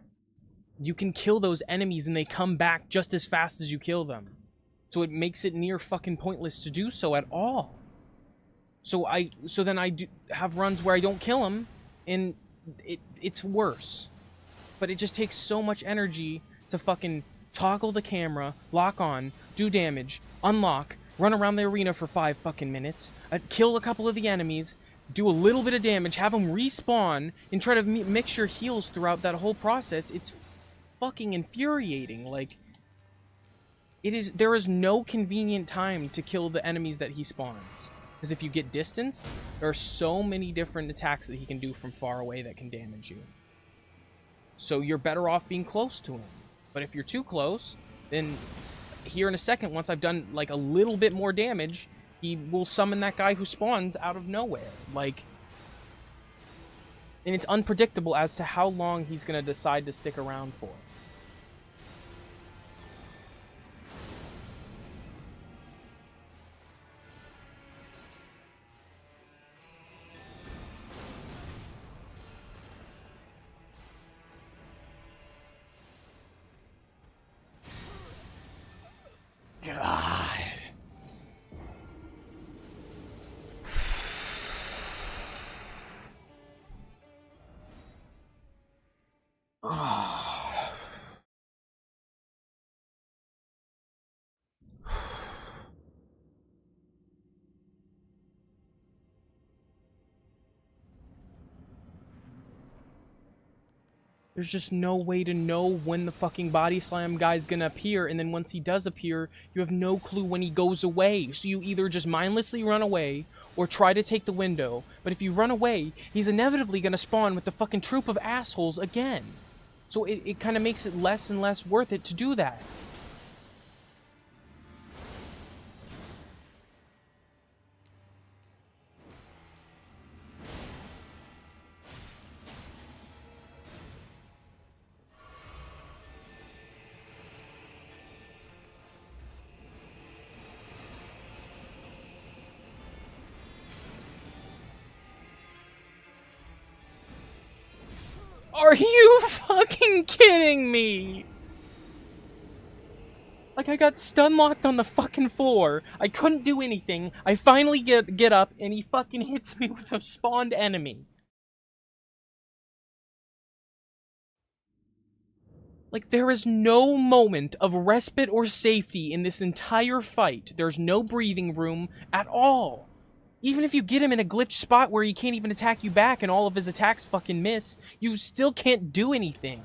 You can kill those enemies and they come back just as fast as you kill them. So it makes it near fucking pointless to do so at all. So then I do have runs where I don't kill them, and it's worse. But it just takes so much energy to fucking toggle the camera, lock on, do damage, unlock, run around the arena for 5 fucking minutes, kill a couple of the enemies, do a little bit of damage, have them respawn, and try to mix your heals throughout that whole process. It's fucking infuriating. Like, there is no convenient time to kill the enemies that he spawns. Because if you get distance, there are so many different attacks that he can do from far away that can damage you. So you're better off being close to him. But if you're too close, then here in a second, once I've done like a little bit more damage, he will summon that guy who spawns out of nowhere. Like, and it's unpredictable as to how long he's going to decide to stick around for. God. There's just no way to know when the fucking body slam guy's gonna appear, and then once he does appear, you have no clue when he goes away. So you either just mindlessly run away, or try to take the window. But if you run away, he's inevitably gonna spawn with the fucking troop of assholes again. So it kind of makes it less and less worth it to do that. Are you fucking kidding me? Like, I got stun locked on the fucking floor. I couldn't do anything. I finally get up, and he fucking hits me with a spawned enemy. Like, there is no moment of respite or safety in this entire fight. There's no breathing room at all. Even if you get him in a glitch spot where he can't even attack you back and all of his attacks fucking miss, you still can't do anything.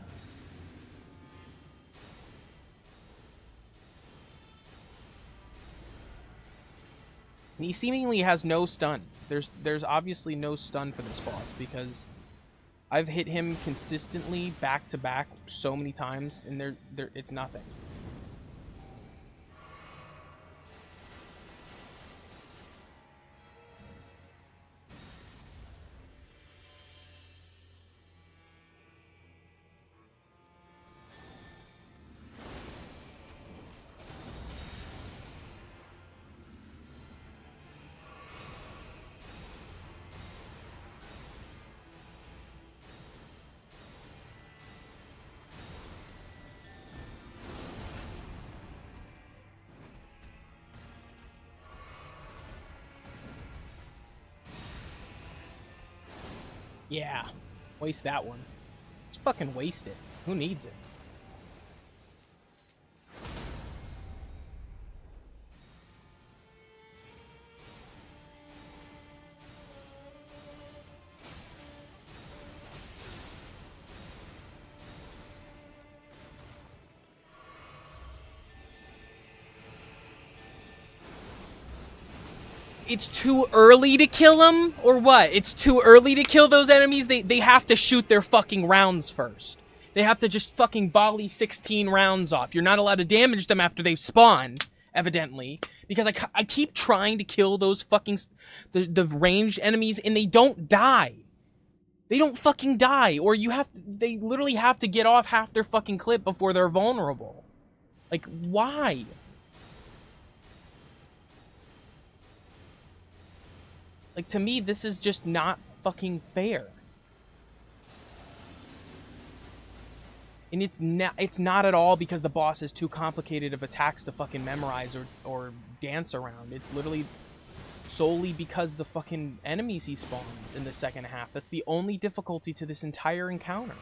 He seemingly has no stun. There's obviously no stun for this boss, because I've hit him consistently back to back so many times, and it's nothing. Yeah, waste that one. Just fucking waste it. Who needs it? It's too early to kill them? Or what? It's too early to kill those enemies? They have to shoot their fucking rounds first. They have to just fucking volley 16 rounds off. You're not allowed to damage them after they've spawned, evidently. Because I keep trying to kill those fucking... the ranged enemies, and they don't die. They don't fucking die, or they literally have to get off half their fucking clip before they're vulnerable. Like, why? Like, to me, this is just not fucking fair. And it's not at all because the boss is too complicated of attacks to fucking memorize or dance around. It's literally solely because the fucking enemies he spawns in the second half. That's the only difficulty to this entire encounter.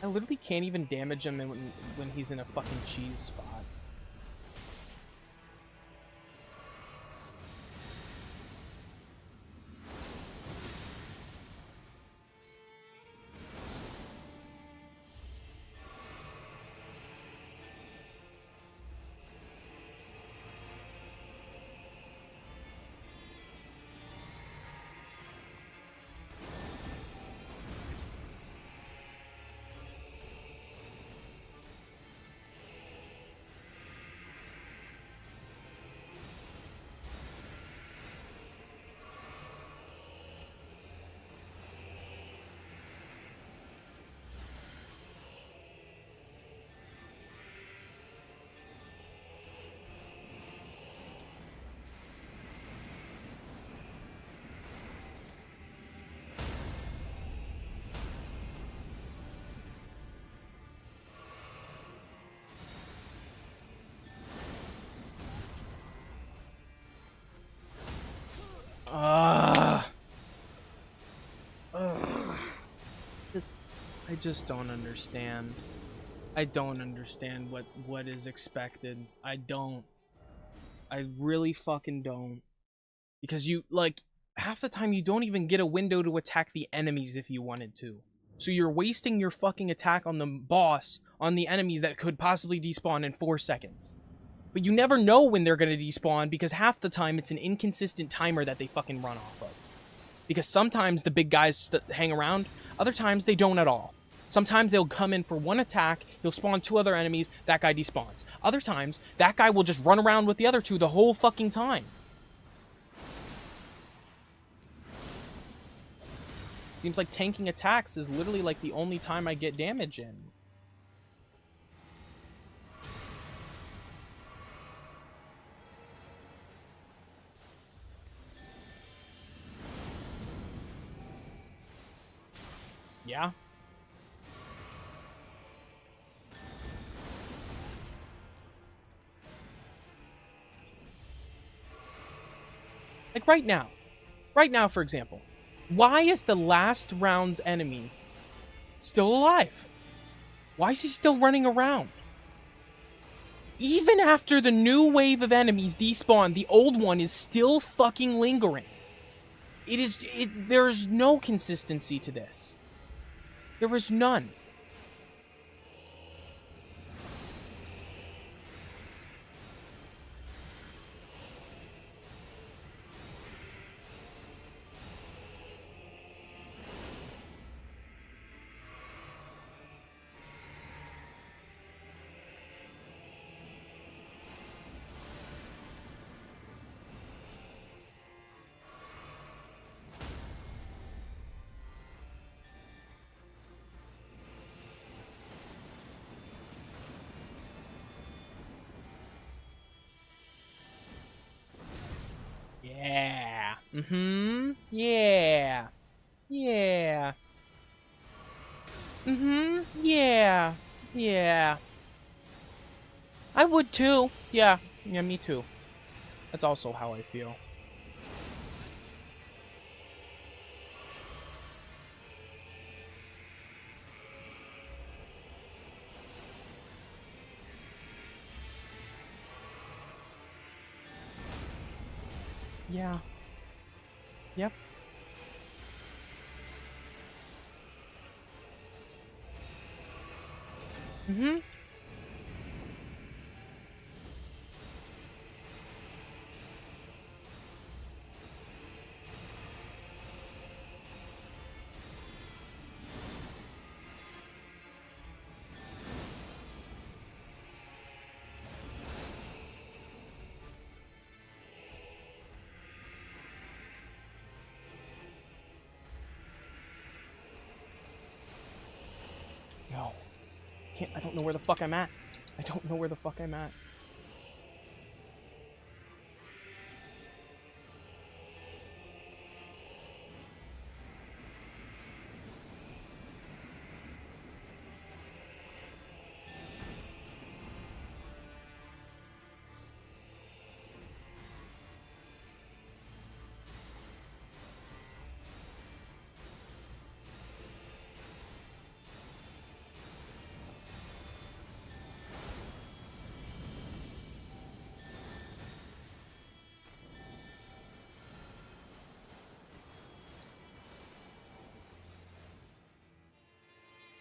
I literally can't even damage him when he's in a fucking cheese spot. I just don't understand. I don't understand what is expected. I don't. I really fucking don't. Because you, like, half the time you don't even get a window to attack the enemies if you wanted to. So you're wasting your fucking attack on the boss, on the enemies that could possibly despawn in 4 seconds. But you never know when they're gonna despawn because half the time it's an inconsistent timer that they fucking run off of. Because sometimes the big guys hang around, other times they don't at all. Sometimes they'll come in for one attack, he'll spawn 2 other enemies, that guy despawns. Other times, that guy will just run around with the other 2 the whole fucking time. Seems like tanking attacks is literally like the only time I get damage in. Yeah. Like right now. Right now, for example. Why is the last round's enemy still alive? Why is he still running around? Even after the new wave of enemies despawn, the old one is still fucking lingering. There's no consistency to this. There is none. Yeah. Mm-hmm. Yeah. Yeah. Mm-hmm. Yeah. Yeah. I would too. Yeah. Yeah, me too. That's also how I feel. Yeah. Yep. Mm-hmm. No. I don't know where the fuck I'm at. I don't know where the fuck I'm at.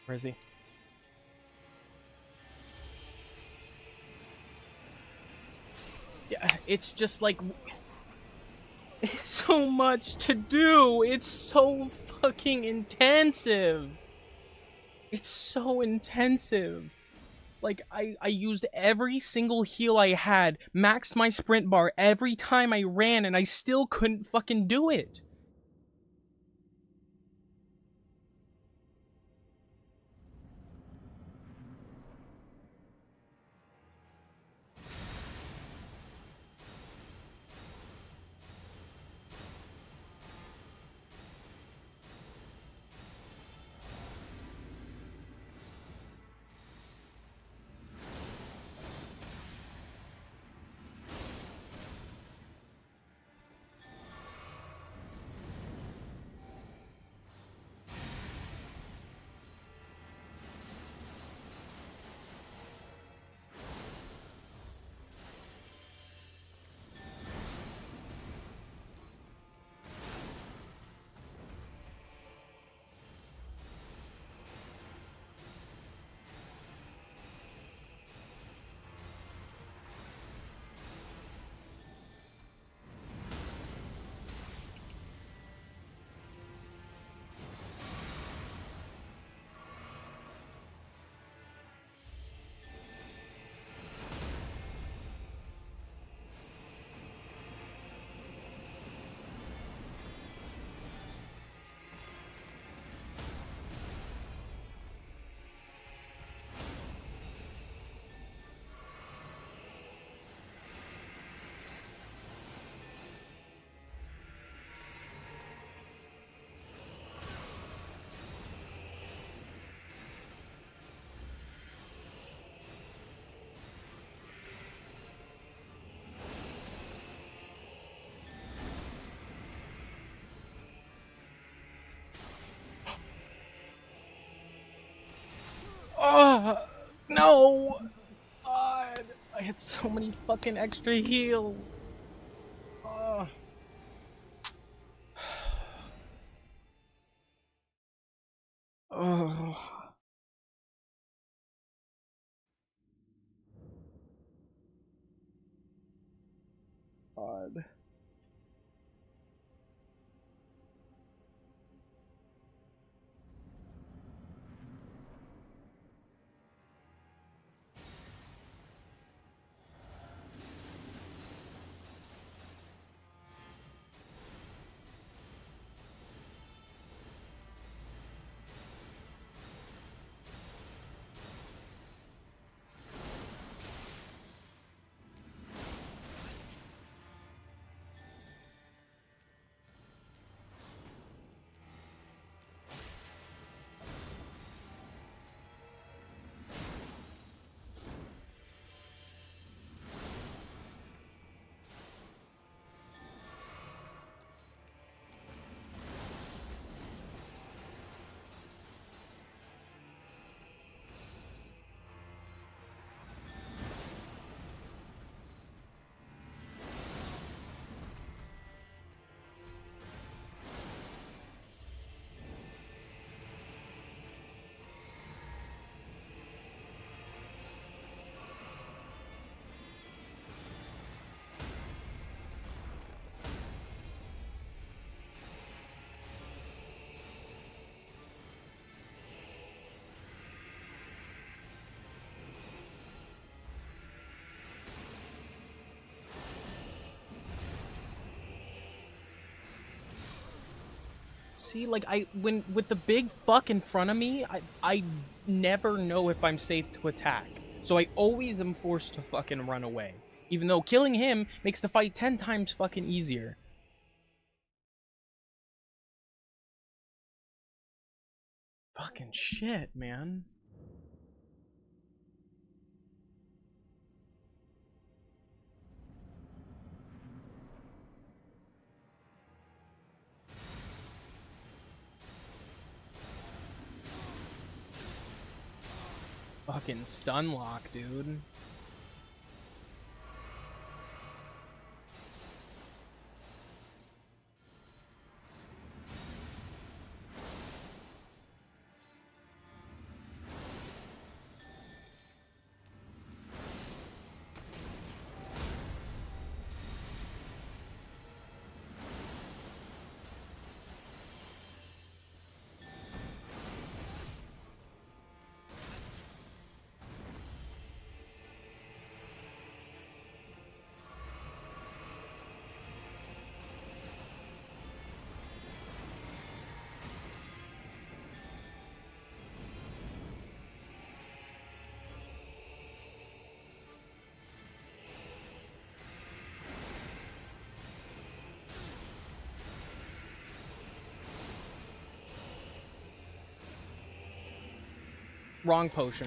Where is he? Yeah, it's just like... It's so much to do! It's so fucking intensive! It's so intensive! Like, I used every single heal I had, maxed my sprint bar every time I ran, and I still couldn't fucking do it! Oh, no! God, I had so many fucking extra heals. Oh. Oh. God. See, like, when with the big fuck in front of me, I never know if I'm safe to attack. So I always am forced to fucking run away. Even though killing him makes the fight 10 times fucking easier. Fucking shit, man. Fucking stun lock, dude. Wrong potion.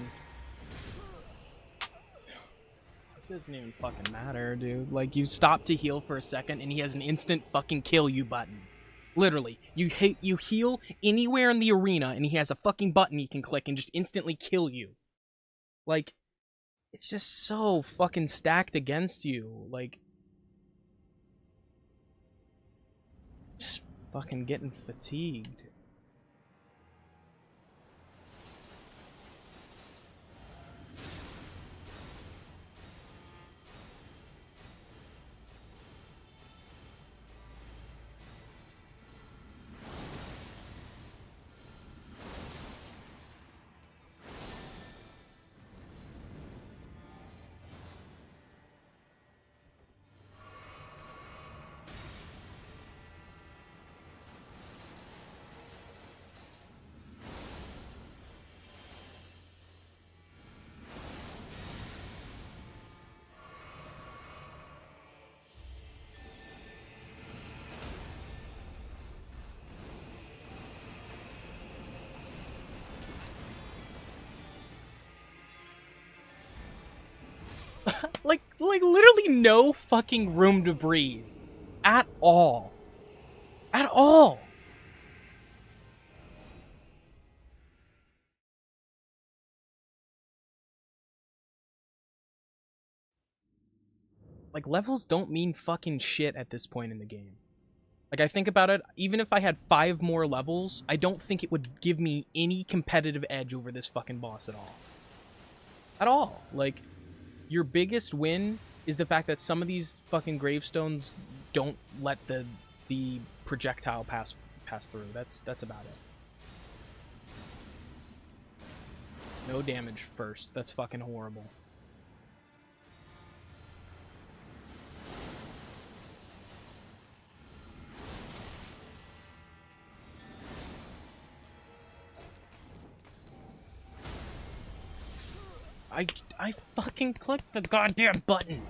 It doesn't even fucking matter, dude. Like, you stop to heal for a second, and he has an instant fucking kill you button. Literally. You heal anywhere in the arena, and he has a fucking button he can click and just instantly kill you. Like, it's just so fucking stacked against you. Like, just fucking getting fatigued. like literally no fucking room to breathe. At all. At all. Like, levels don't mean fucking shit at this point in the game. Like, I think about it, even if I had 5 more levels, I don't think it would give me any competitive edge over this fucking boss at all. At all. Like, your biggest win is the fact that some of these fucking gravestones don't let the projectile pass through. That's about it. No damage first. That's fucking horrible. I fucking clicked the goddamn button.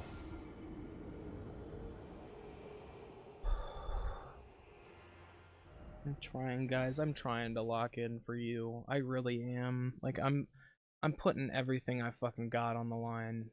I'm trying, guys. I'm trying to lock in for you. I really am. Like, I'm putting everything I fucking got on the line.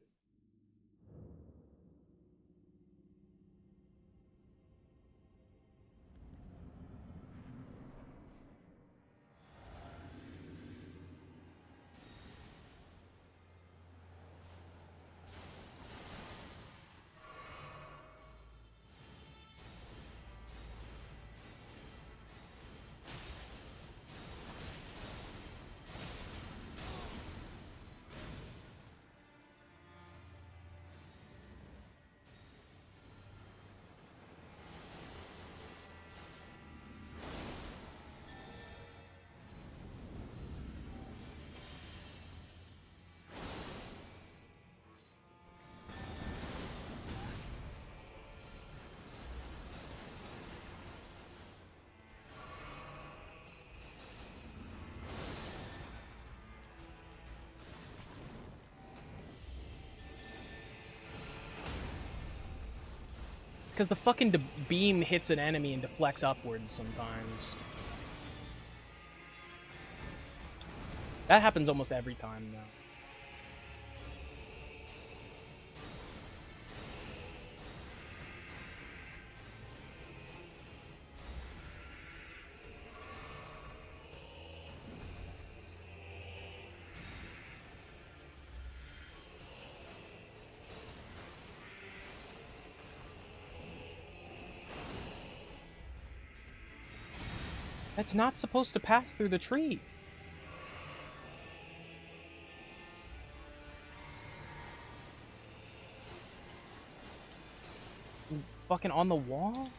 It's because the fucking beam hits an enemy and deflects upwards sometimes. That happens almost every time now. That's not supposed to pass through the tree. Fucking on the wall?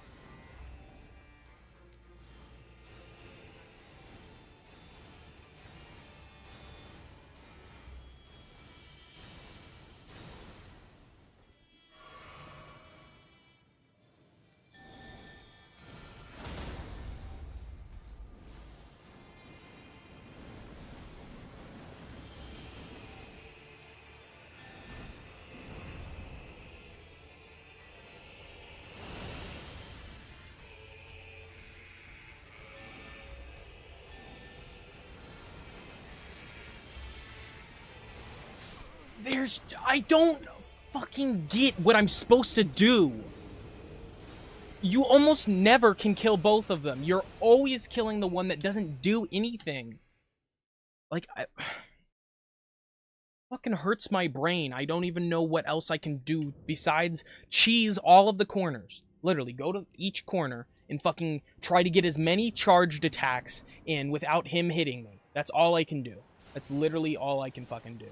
I don't fucking get what I'm supposed to do. You almost never can kill both of them. You're always killing the one that doesn't do anything. Like, fucking hurts my brain. I don't even know what else I can do besides cheese all of the corners. Literally, go to each corner and fucking try to get as many charged attacks in without him hitting me. That's all I can do. That's literally all I can fucking do.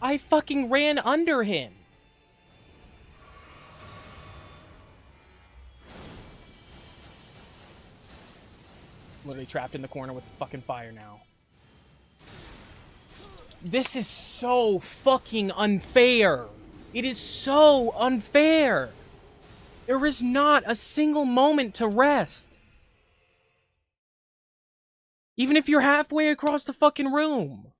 I fucking ran under him. Literally trapped in the corner with fucking fire now. This is so fucking unfair. It is so unfair. There is not a single moment to rest. Even if you're halfway across the fucking room.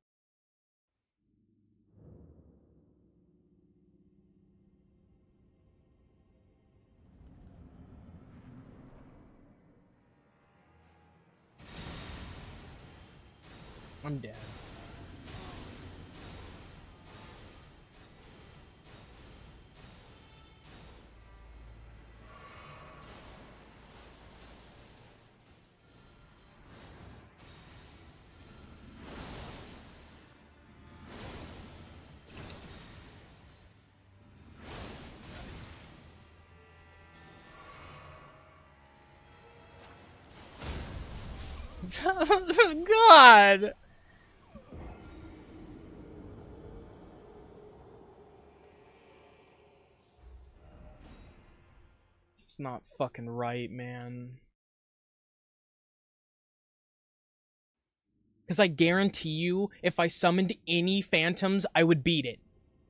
I'm dead. God! It's not fucking right, man. Because I guarantee you, if I summoned any phantoms, I would beat it.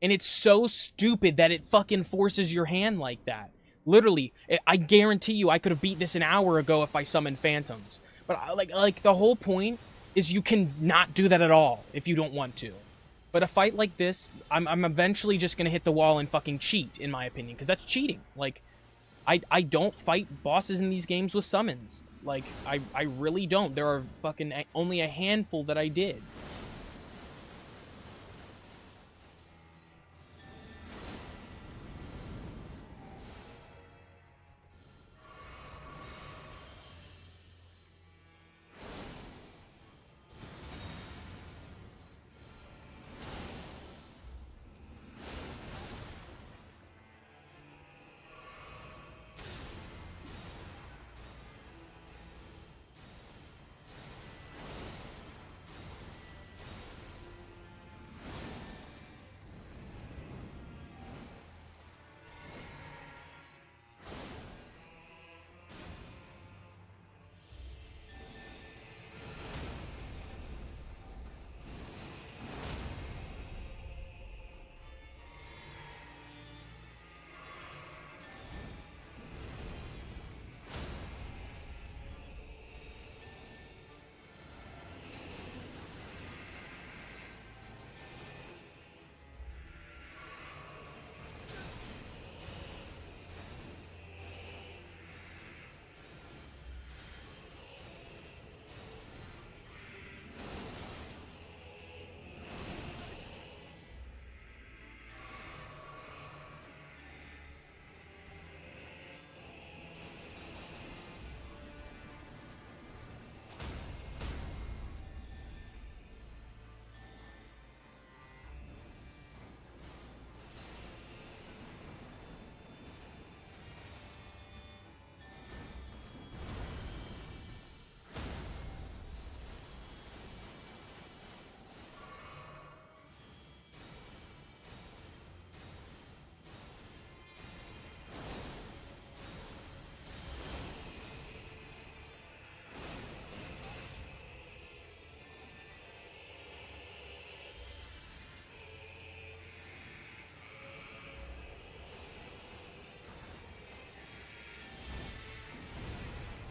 And it's so stupid that it fucking forces your hand like that. Literally, I guarantee you I could have beat this an hour ago if I summoned phantoms. But like the whole point is you can not do that at all if you don't want to. But a fight like this, I'm eventually just gonna hit the wall and fucking cheat, in my opinion, because that's cheating. Like, I don't fight bosses in these games with summons. Like, I really don't. There are fucking only a handful that I did.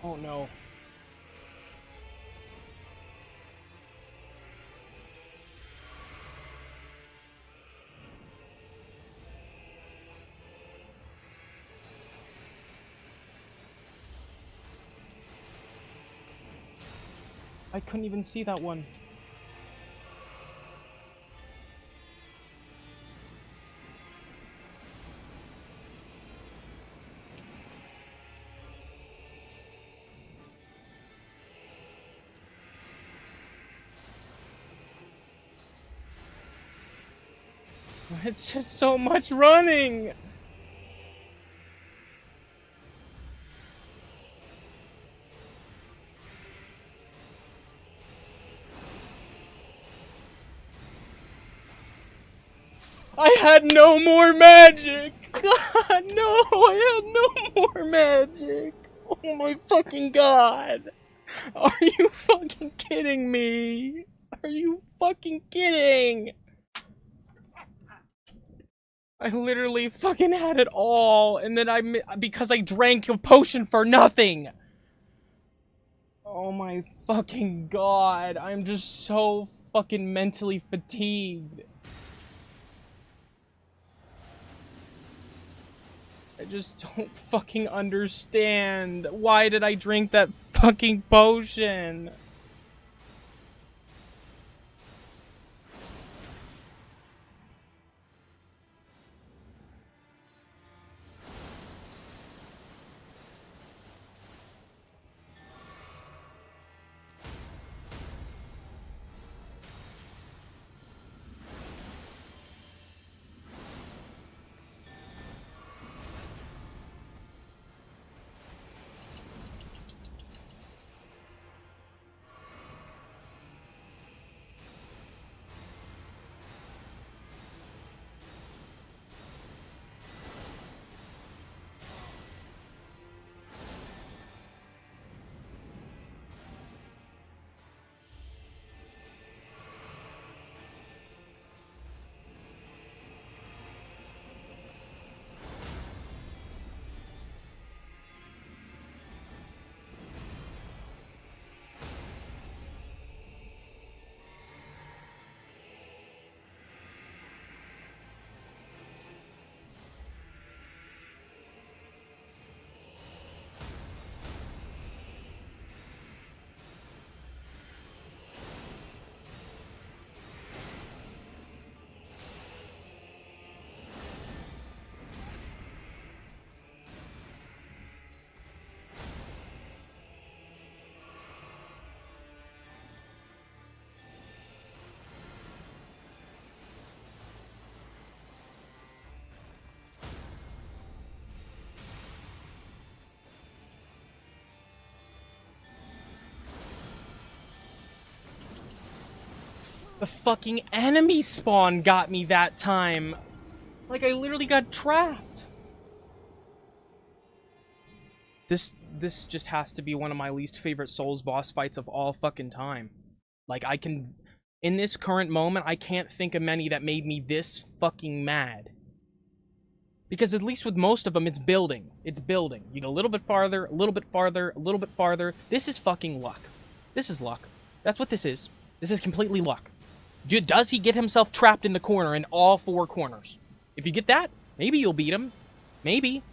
Oh no. I couldn't even see that one. It's just so much running! I had no more magic! God, no! I had no more magic! Oh my fucking god! Are you fucking kidding me? Are you fucking kidding? I literally fucking had it all, and then because I drank a potion for nothing! Oh my fucking god, I'm just so fucking mentally fatigued. I just don't fucking understand. Why did I drink that fucking potion? The fucking enemy spawn got me that time. Like, I literally got trapped. This just has to be one of my least favorite Souls boss fights of all fucking time. Like, in this current moment, I can't think of many that made me this fucking mad. Because at least with most of them, it's building. It's building. You go a little bit farther, a little bit farther, a little bit farther. This is fucking luck. This is luck. That's what this is. This is completely luck. Does he get himself trapped in the corner in all 4 corners? If you get that, maybe you'll beat him. Maybe.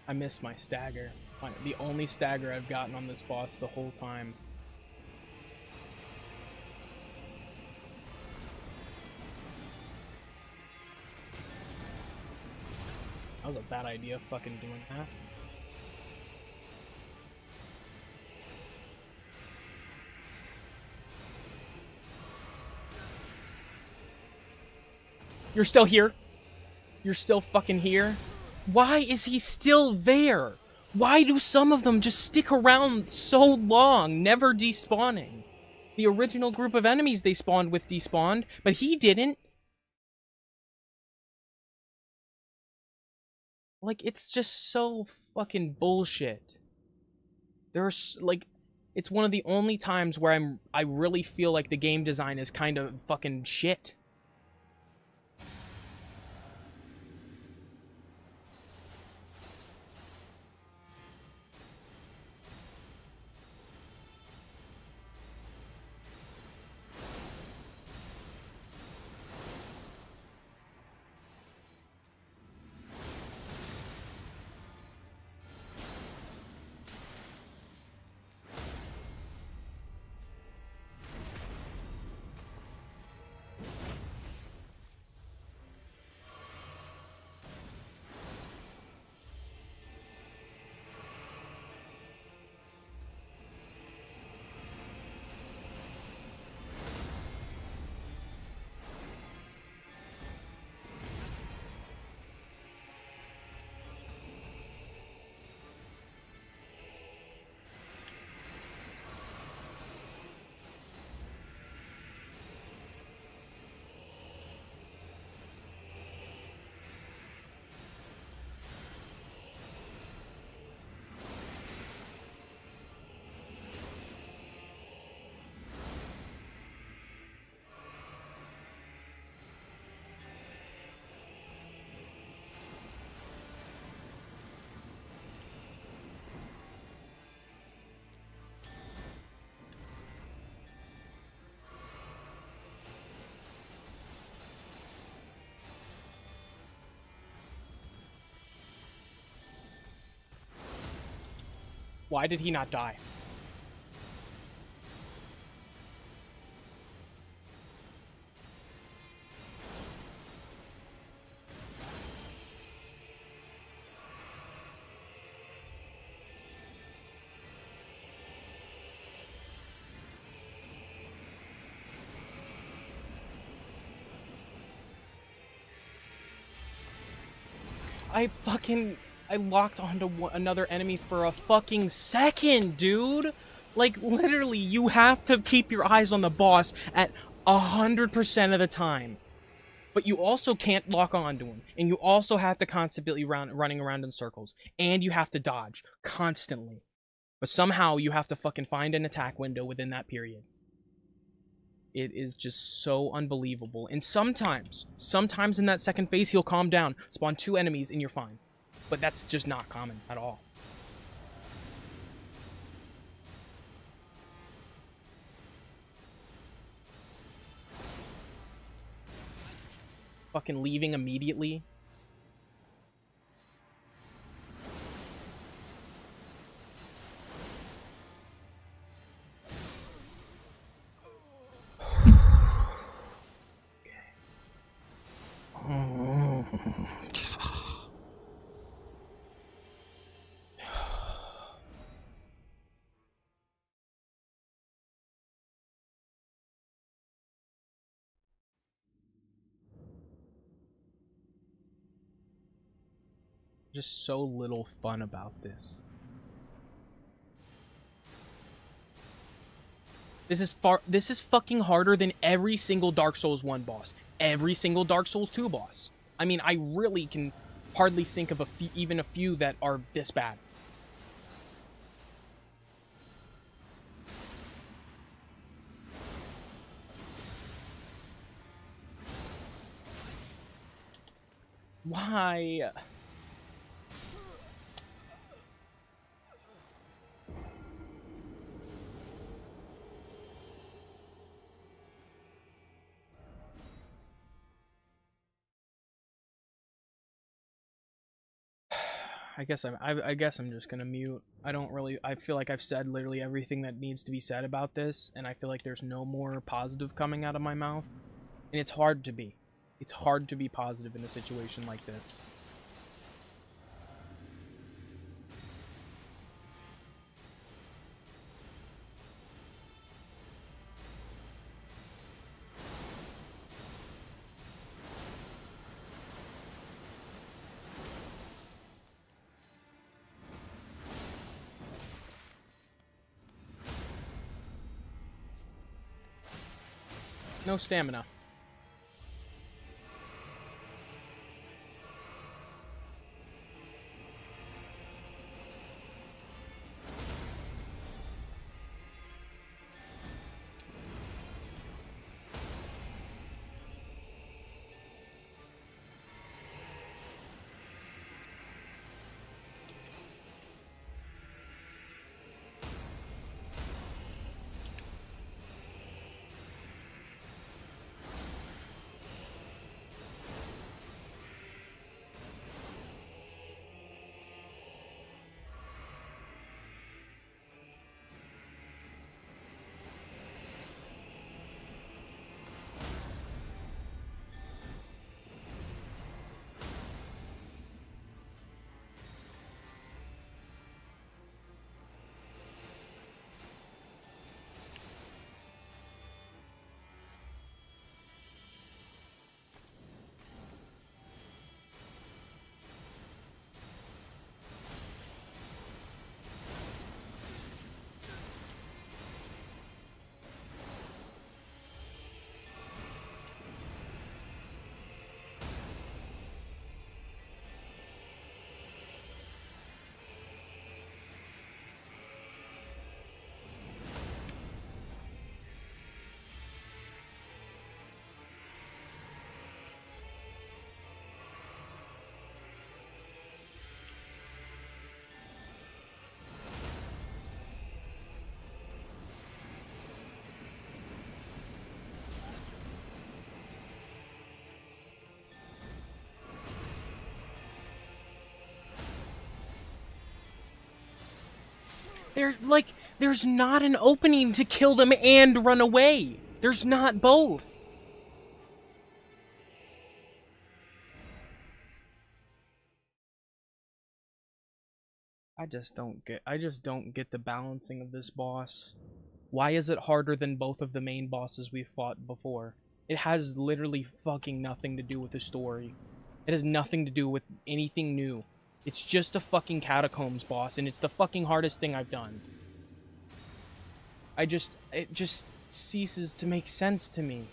I missed my stagger. The only stagger I've gotten on this boss the whole time. That was a bad idea, fucking doing that. You're still here? You're still fucking here? Why is he still there? Why do some of them just stick around so long, never despawning? The original group of enemies they spawned with despawned, but he didn't. Like, it's just so fucking bullshit. There's, like, it's one of the only times where I really feel like the game design is kind of fucking shit. Why did he not die? I locked onto another enemy for a fucking second, dude! Like, literally, you have to keep your eyes on the boss at 100% of the time. But you also can't lock onto him. And you also have to constantly running around in circles. And you have to dodge. Constantly. But somehow you have to fucking find an attack window within that period. It is just so unbelievable. And sometimes in that second phase, he'll calm down, spawn 2 enemies, and you're fine. But that's just not common at all. Fucking leaving immediately. Just so little fun about this. This is fucking harder than every single Dark Souls 1 boss. Every single Dark Souls 2 boss. I mean, I really can hardly think of even a few that are this bad. Why? I guess I'm just gonna mute. I feel like I've said literally everything that needs to be said about this, and I feel like there's no more positive coming out of my mouth. And it's hard to be. It's hard to be positive in a situation like this. No stamina. There's not an opening to kill them and run away. There's not both. I just don't get the balancing of this boss. Why is it harder than both of the main bosses we've fought before? It has literally fucking nothing to do with the story. It has nothing to do with anything new. It's just a fucking catacombs boss, and it's the fucking hardest thing I've done. It just ceases to make sense to me.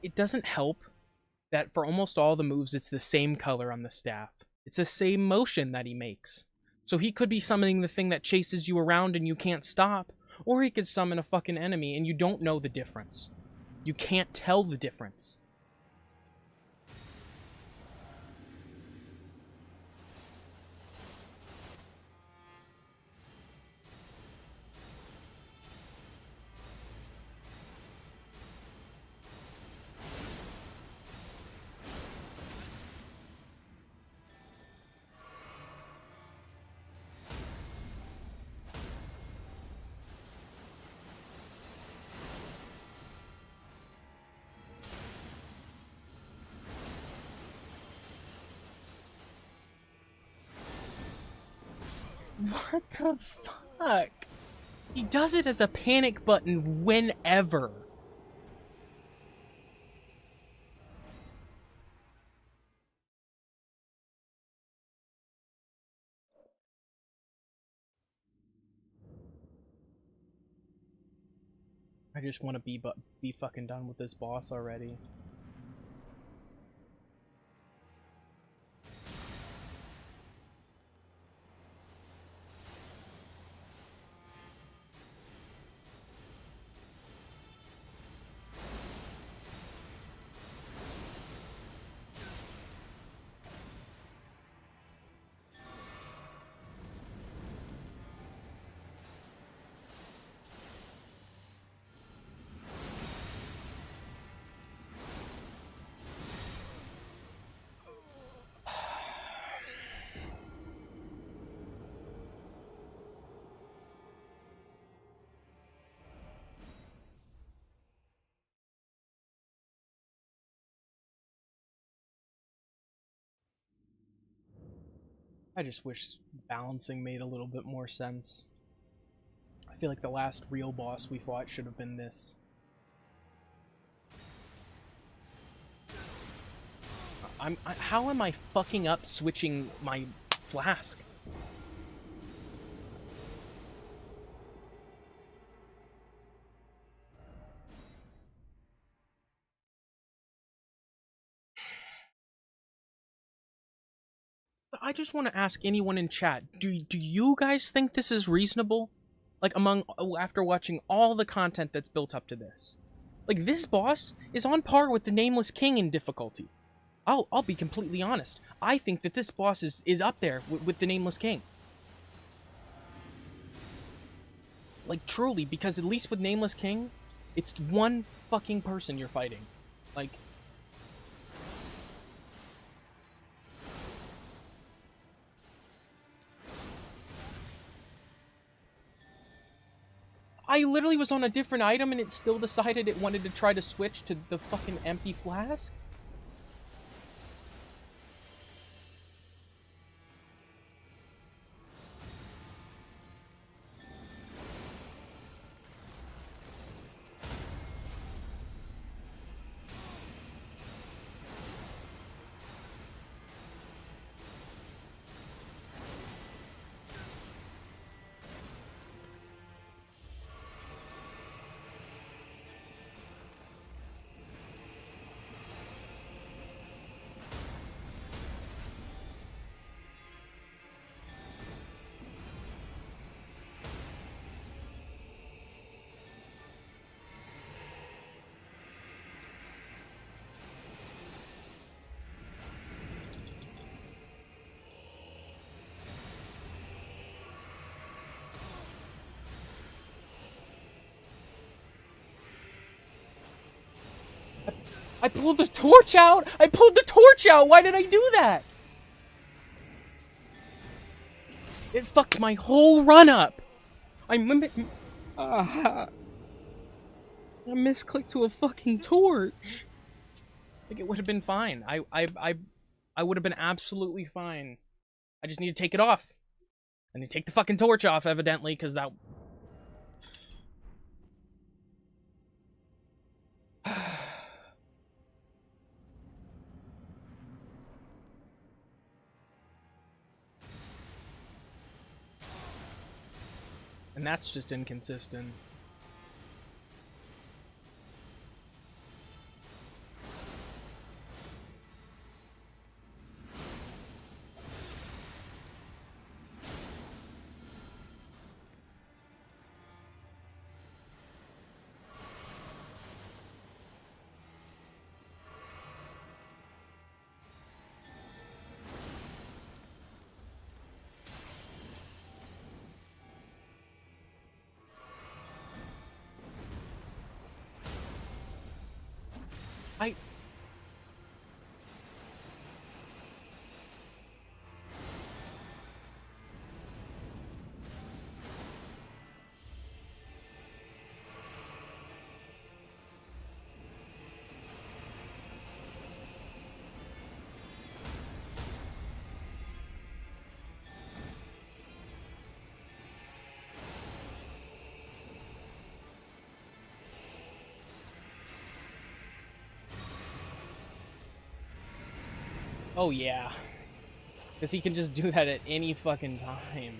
It doesn't help that for almost all the moves, it's the same color on the staff. It's the same motion that he makes. So he could be summoning the thing that chases you around and you can't stop, or he could summon a fucking enemy and you don't know the difference. You can't tell the difference. What the fuck? He does it as a panic button whenever. I just want to be fucking done with this boss already. I just wish balancing made a little bit more sense. I feel like the last real boss we fought should have been this. How am I fucking up switching my flask? I just want to ask anyone in chat, do you guys think this is reasonable? Like, after watching all the content that's built up to this. Like, this boss is on par with the Nameless King in difficulty. I'll be completely honest. I think that this boss is up there with the Nameless King. Like, truly, because at least with Nameless King, it's one fucking person you're fighting. Like... I literally was on a different item and it still decided it wanted to try to switch to the fucking empty flask? I pulled the torch out! I pulled the torch out! Why did I do that? It fucked my whole run up! I misclicked to a fucking torch! Like, it would have been fine. I would have been absolutely fine. I just need to take it off. I need to take the fucking torch off, evidently, because that... And that's just inconsistent. Oh yeah. Because he can just do that at any fucking time.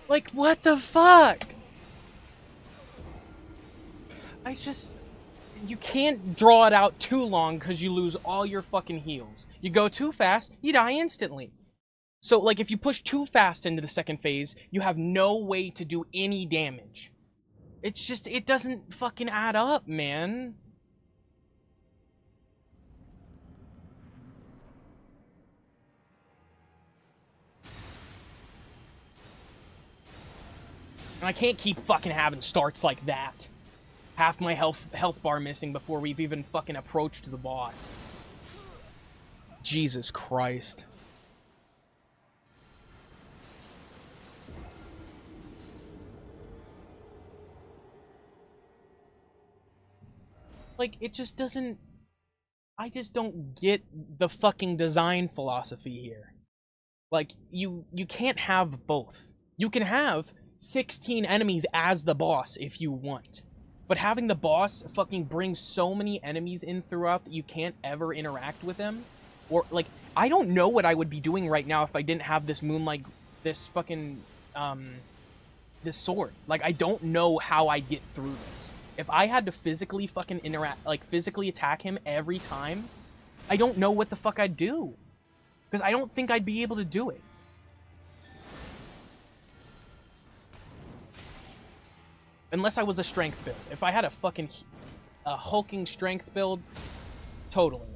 Like, what the fuck? You can't draw it out too long because you lose all your fucking heals. You go too fast, you die instantly. So, like, if you push too fast into the second phase, you have no way to do any damage. It's just, it doesn't fucking add up, man. And I can't keep fucking having starts like that. Half my health bar missing before we've even fucking approached the boss. Jesus Christ. Like, it just doesn't... I just don't get the fucking design philosophy here. Like, you can't have both. You can have 16 enemies as the boss if you want. But having the boss fucking bring so many enemies in throughout that you can't ever interact with them, or, like, I don't know what I would be doing right now if I didn't have this moonlight, this fucking, this sword. Like, I don't know how I'd get through this. If I had to physically fucking physically attack him every time, I don't know what the fuck I'd do. Because I don't think I'd be able to do it. Unless I was a strength build. If I had a fucking hulking strength build, totally.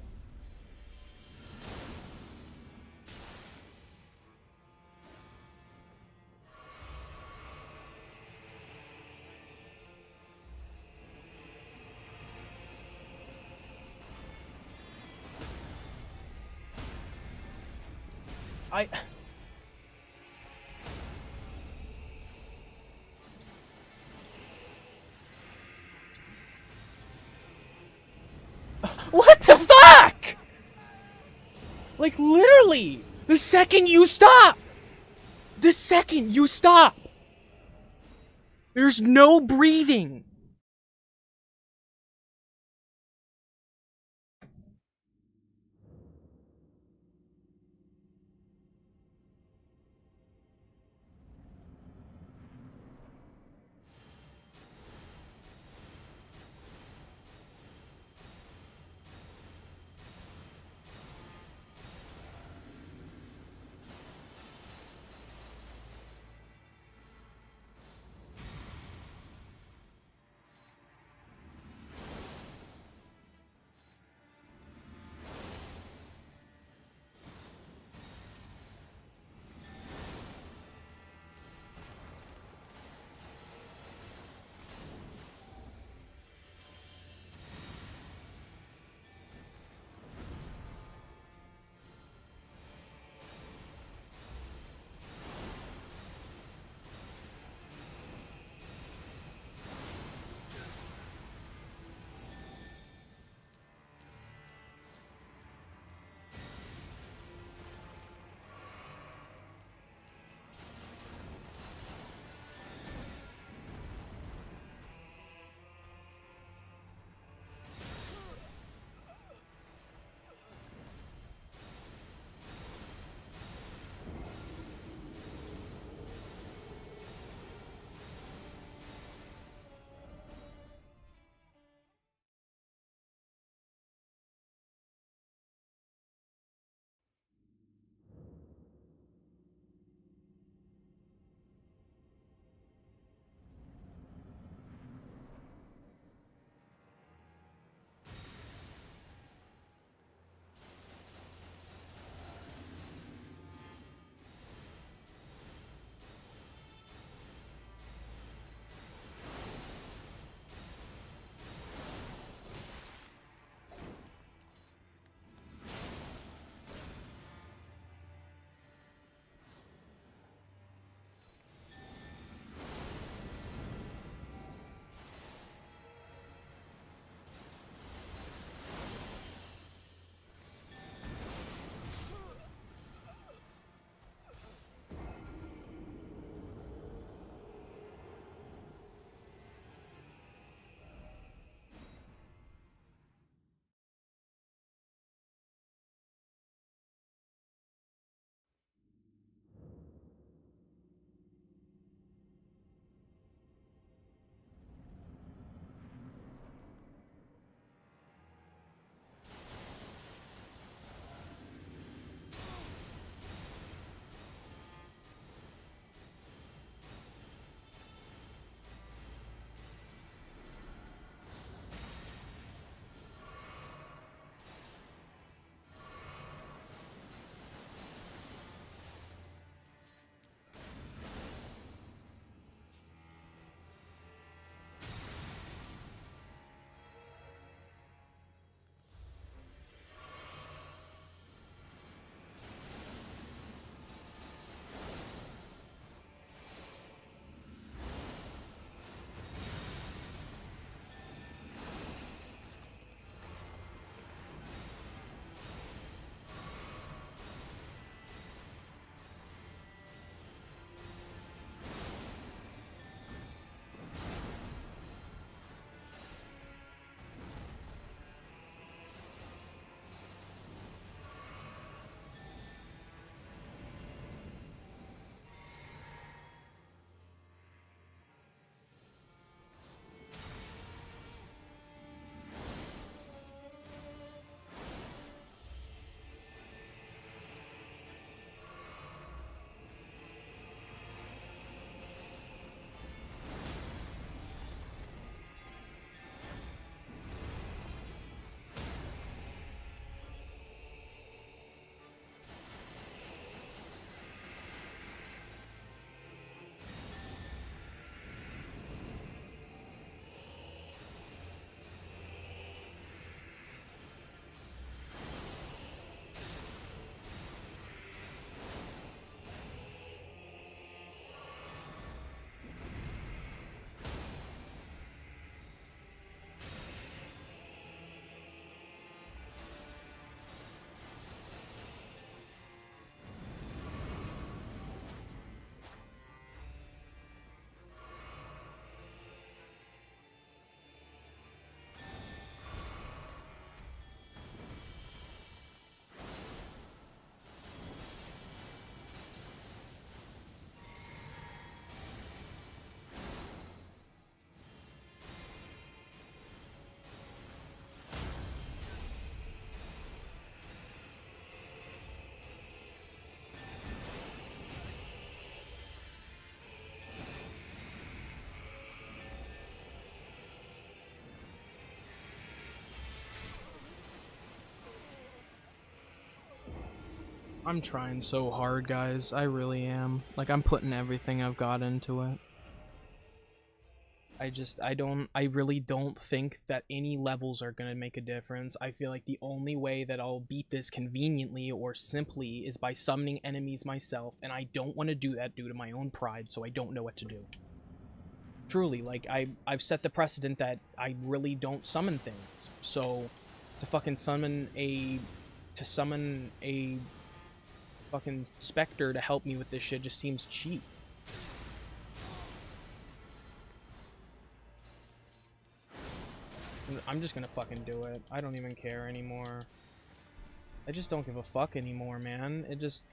What the fuck? Like, literally, the second you stop, there's no breathing. I'm trying so hard, guys. I really am. Like, I'm putting everything I've got into it. I really don't think that any levels are gonna make a difference. I feel like the only way that I'll beat this conveniently or simply is by summoning enemies myself, and I don't want to do that due to my own pride, so I don't know what to do. Truly, like, I've set the precedent that I really don't summon things, so to fucking summon a fucking specter to help me with this shit just seems cheap. I'm just gonna fucking do it. I don't even care anymore. I just don't give a fuck anymore, man. It just...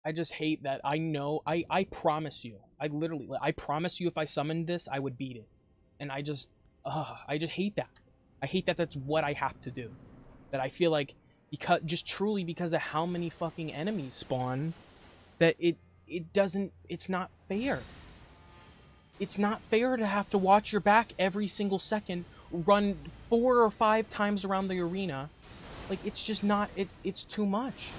I just hate that. I know, I promise you. I promise you if I summoned this, I would beat it. And I just hate that. I hate that that's what I have to do. That I feel like, just truly because of how many fucking enemies spawn, that it's not fair. It's not fair to have to watch your back every single second, run 4 or 5 times around the arena. Like, it's just not, it's too much.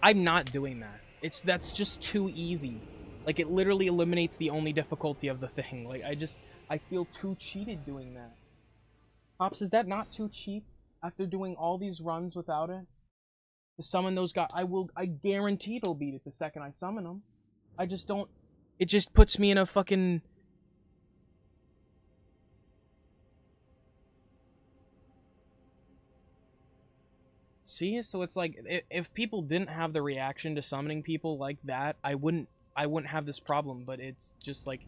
I'm not doing that. That's just too easy. Like, it literally eliminates the only difficulty of the thing. Like, I feel too cheated doing that. Pops, is that not too cheap? After doing all these runs without it? To summon those guys, I guarantee it'll beat it the second I summon them. I just don't, it just puts me in a fucking... See, so it's like, if people didn't have the reaction to summoning people like that, I wouldn't have this problem, but it's just like,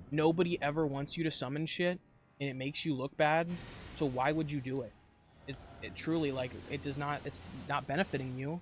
nobody ever wants you to summon shit, and it makes you look bad, so why would you do it? It truly, like, it's not benefiting you.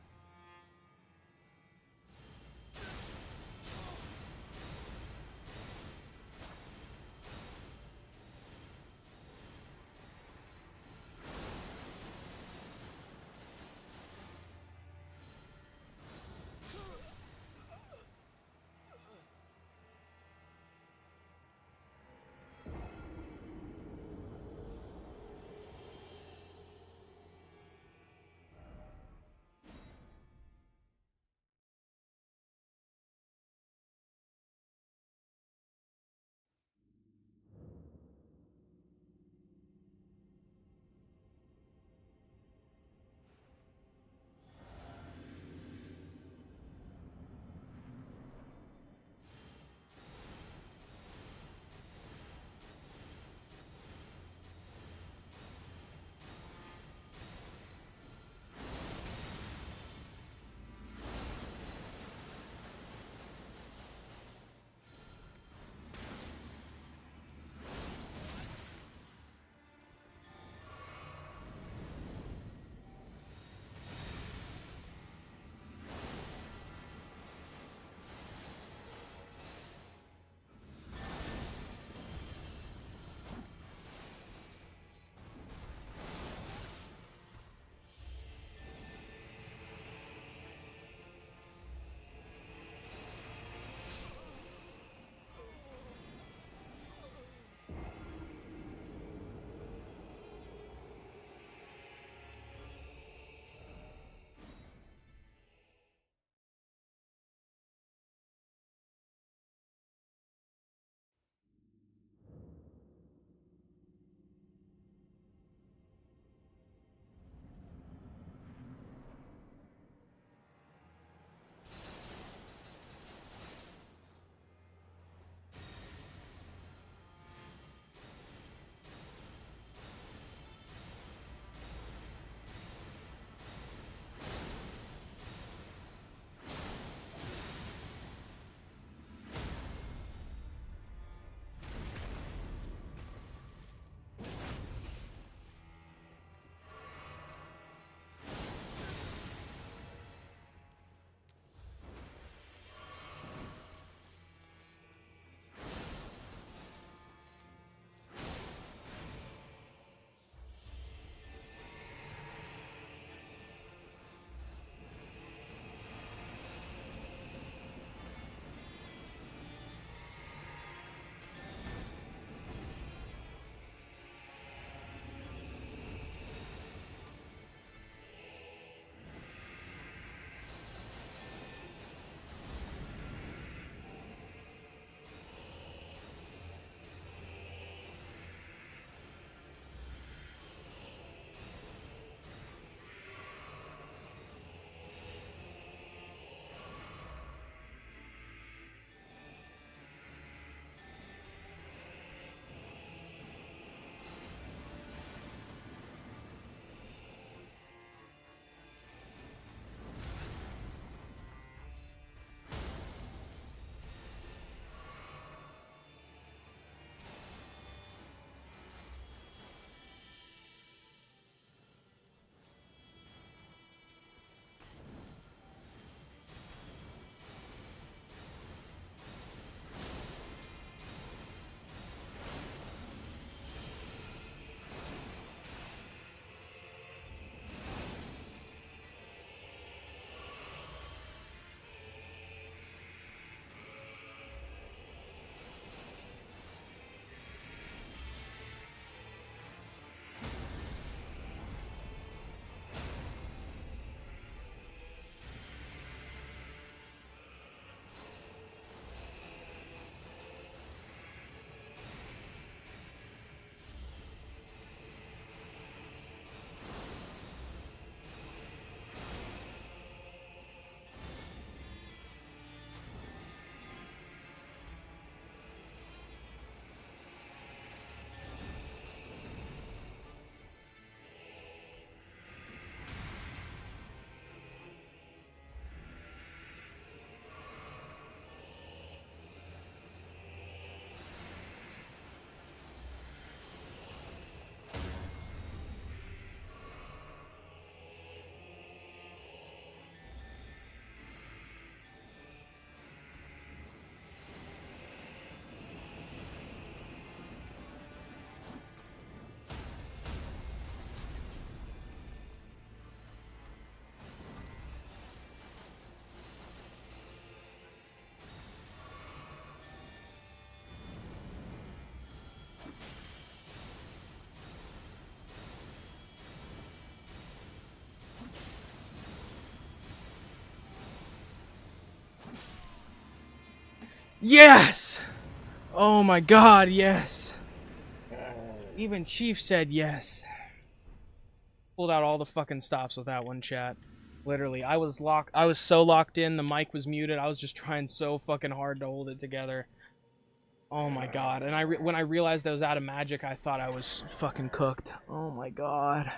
Yes! Oh my god, yes. Even Chief said yes. Pulled out all the fucking stops with that one, chat. Literally, I was so locked in, the mic was muted, I was just trying so fucking hard to hold it together. Oh my god, and when I realized I was out of magic, I thought I was fucking cooked. Oh my god.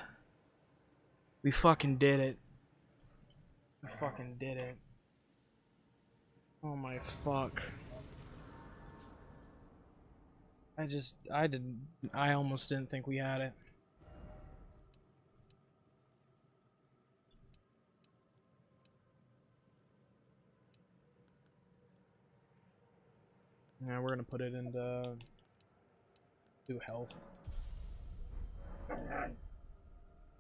We fucking did it. We fucking did it. Oh my fuck. I almost didn't think we had it. Yeah, we're gonna put it into health.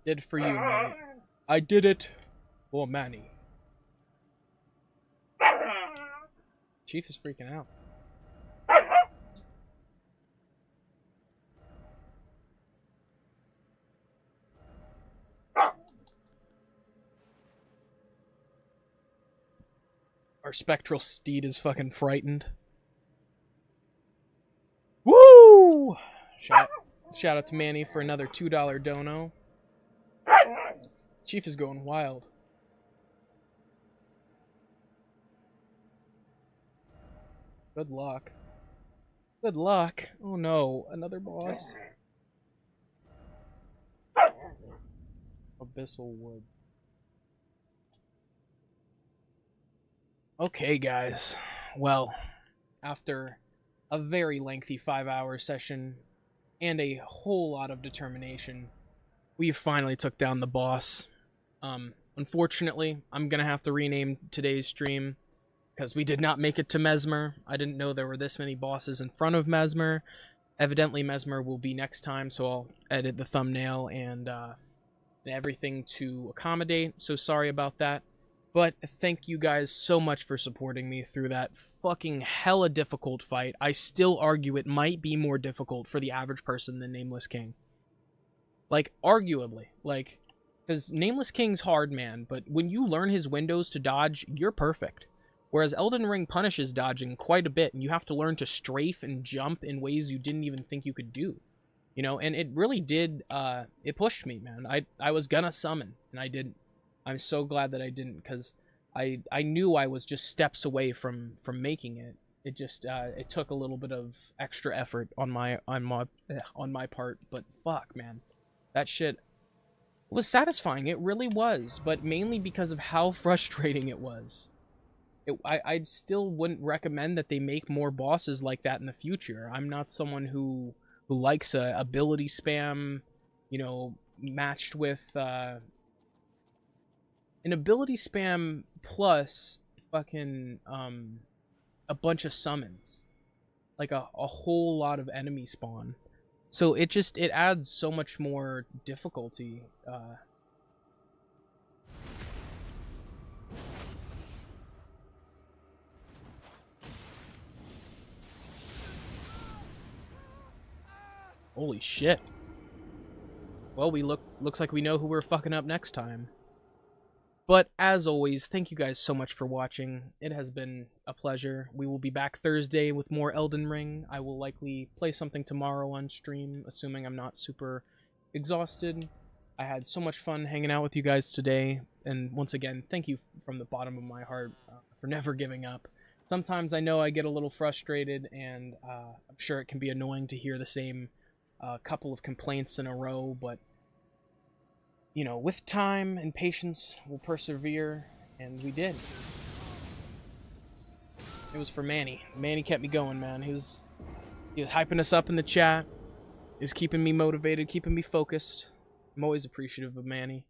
Did it for you, Manny. I did it for Manny. Chief is freaking out. Our spectral steed is fucking frightened. Woo! Shout out to Manny for another $2 dono. Chief is going wild. Good luck. Good luck. Oh no, another boss. Abyssal Wood. Okay, guys. Well, after a very lengthy 5-hour session and a whole lot of determination, we finally took down the boss. Unfortunately, I'm gonna have to rename today's stream because we did not make it to Messmer. I didn't know there were this many bosses in front of Messmer. Evidently, Messmer will be next time, so I'll edit the thumbnail and everything to accommodate. So sorry about that. But thank you guys so much for supporting me through that fucking hella difficult fight. I still argue it might be more difficult for the average person than Nameless King. Like, arguably. Like, because Nameless King's hard, man, but when you learn his windows to dodge, you're perfect. Whereas Elden Ring punishes dodging quite a bit, and you have to learn to strafe and jump in ways you didn't even think you could do. You know, and it really did, it pushed me, man. I was gonna summon, and I didn't. I'm so glad that I didn't, because I knew I was just steps away from making it. It just it took a little bit of extra effort on my part, but fuck, man, that shit was satisfying. It really was, but mainly because of how frustrating it was. I still wouldn't recommend that they make more bosses like that in the future. I'm not someone who likes ability spam, you know, matched with an ability spam plus fucking a bunch of summons, like a whole lot of enemy spawn. So it adds so much more difficulty. Holy shit. Well, looks like we know who we're fucking up next time. But as always, thank you guys so much for watching. It has been a pleasure. We will be back Thursday with more Elden Ring. I will likely play something tomorrow on stream, assuming I'm not super exhausted. I had so much fun hanging out with you guys today. And once again, thank you from the bottom of my heart for never giving up. Sometimes I know I get a little frustrated, and I'm sure it can be annoying to hear the same couple of complaints in a row, but you know, with time and patience, we'll persevere, and we did. It was for Manny. Manny kept me going, man. He was hyping us up in the chat. He was keeping me motivated, keeping me focused. I'm always appreciative of Manny,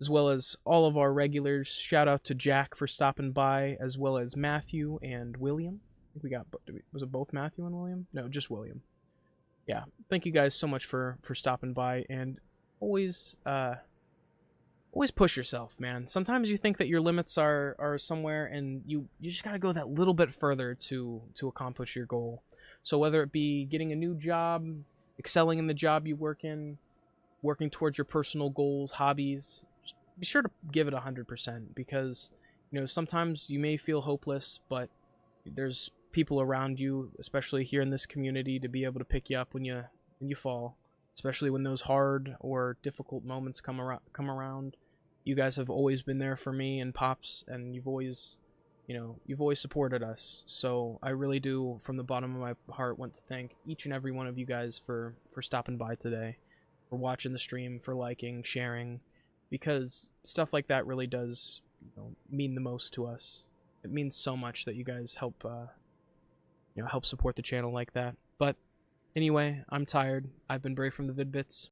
as well as all of our regulars. Shout out to Jack for stopping by, as well as Matthew and William. I think we got, was it both Matthew and William? No, just William. Yeah, thank you guys so much for stopping by, and always push yourself, man. Sometimes you think that your limits are somewhere, and you just gotta go that little bit further to accomplish your goal. So whether it be getting a new job, excelling in the job you work in, working towards your personal goals, hobbies, just be sure to give it 100%, because you know sometimes you may feel hopeless, but there's people around you, especially here in this community, to be able to pick you up when you fall, especially when those hard or difficult moments come around. You guys have always been there for me and Pops, and you've always supported us. So I really do, from the bottom of my heart, want to thank each and every one of you guys for stopping by today, for watching the stream, for liking, sharing, because stuff like that really does mean the most to us. It means so much that you guys help help support the channel like that. But anyway, I'm tired. I've been Bray from the Vid-Bits.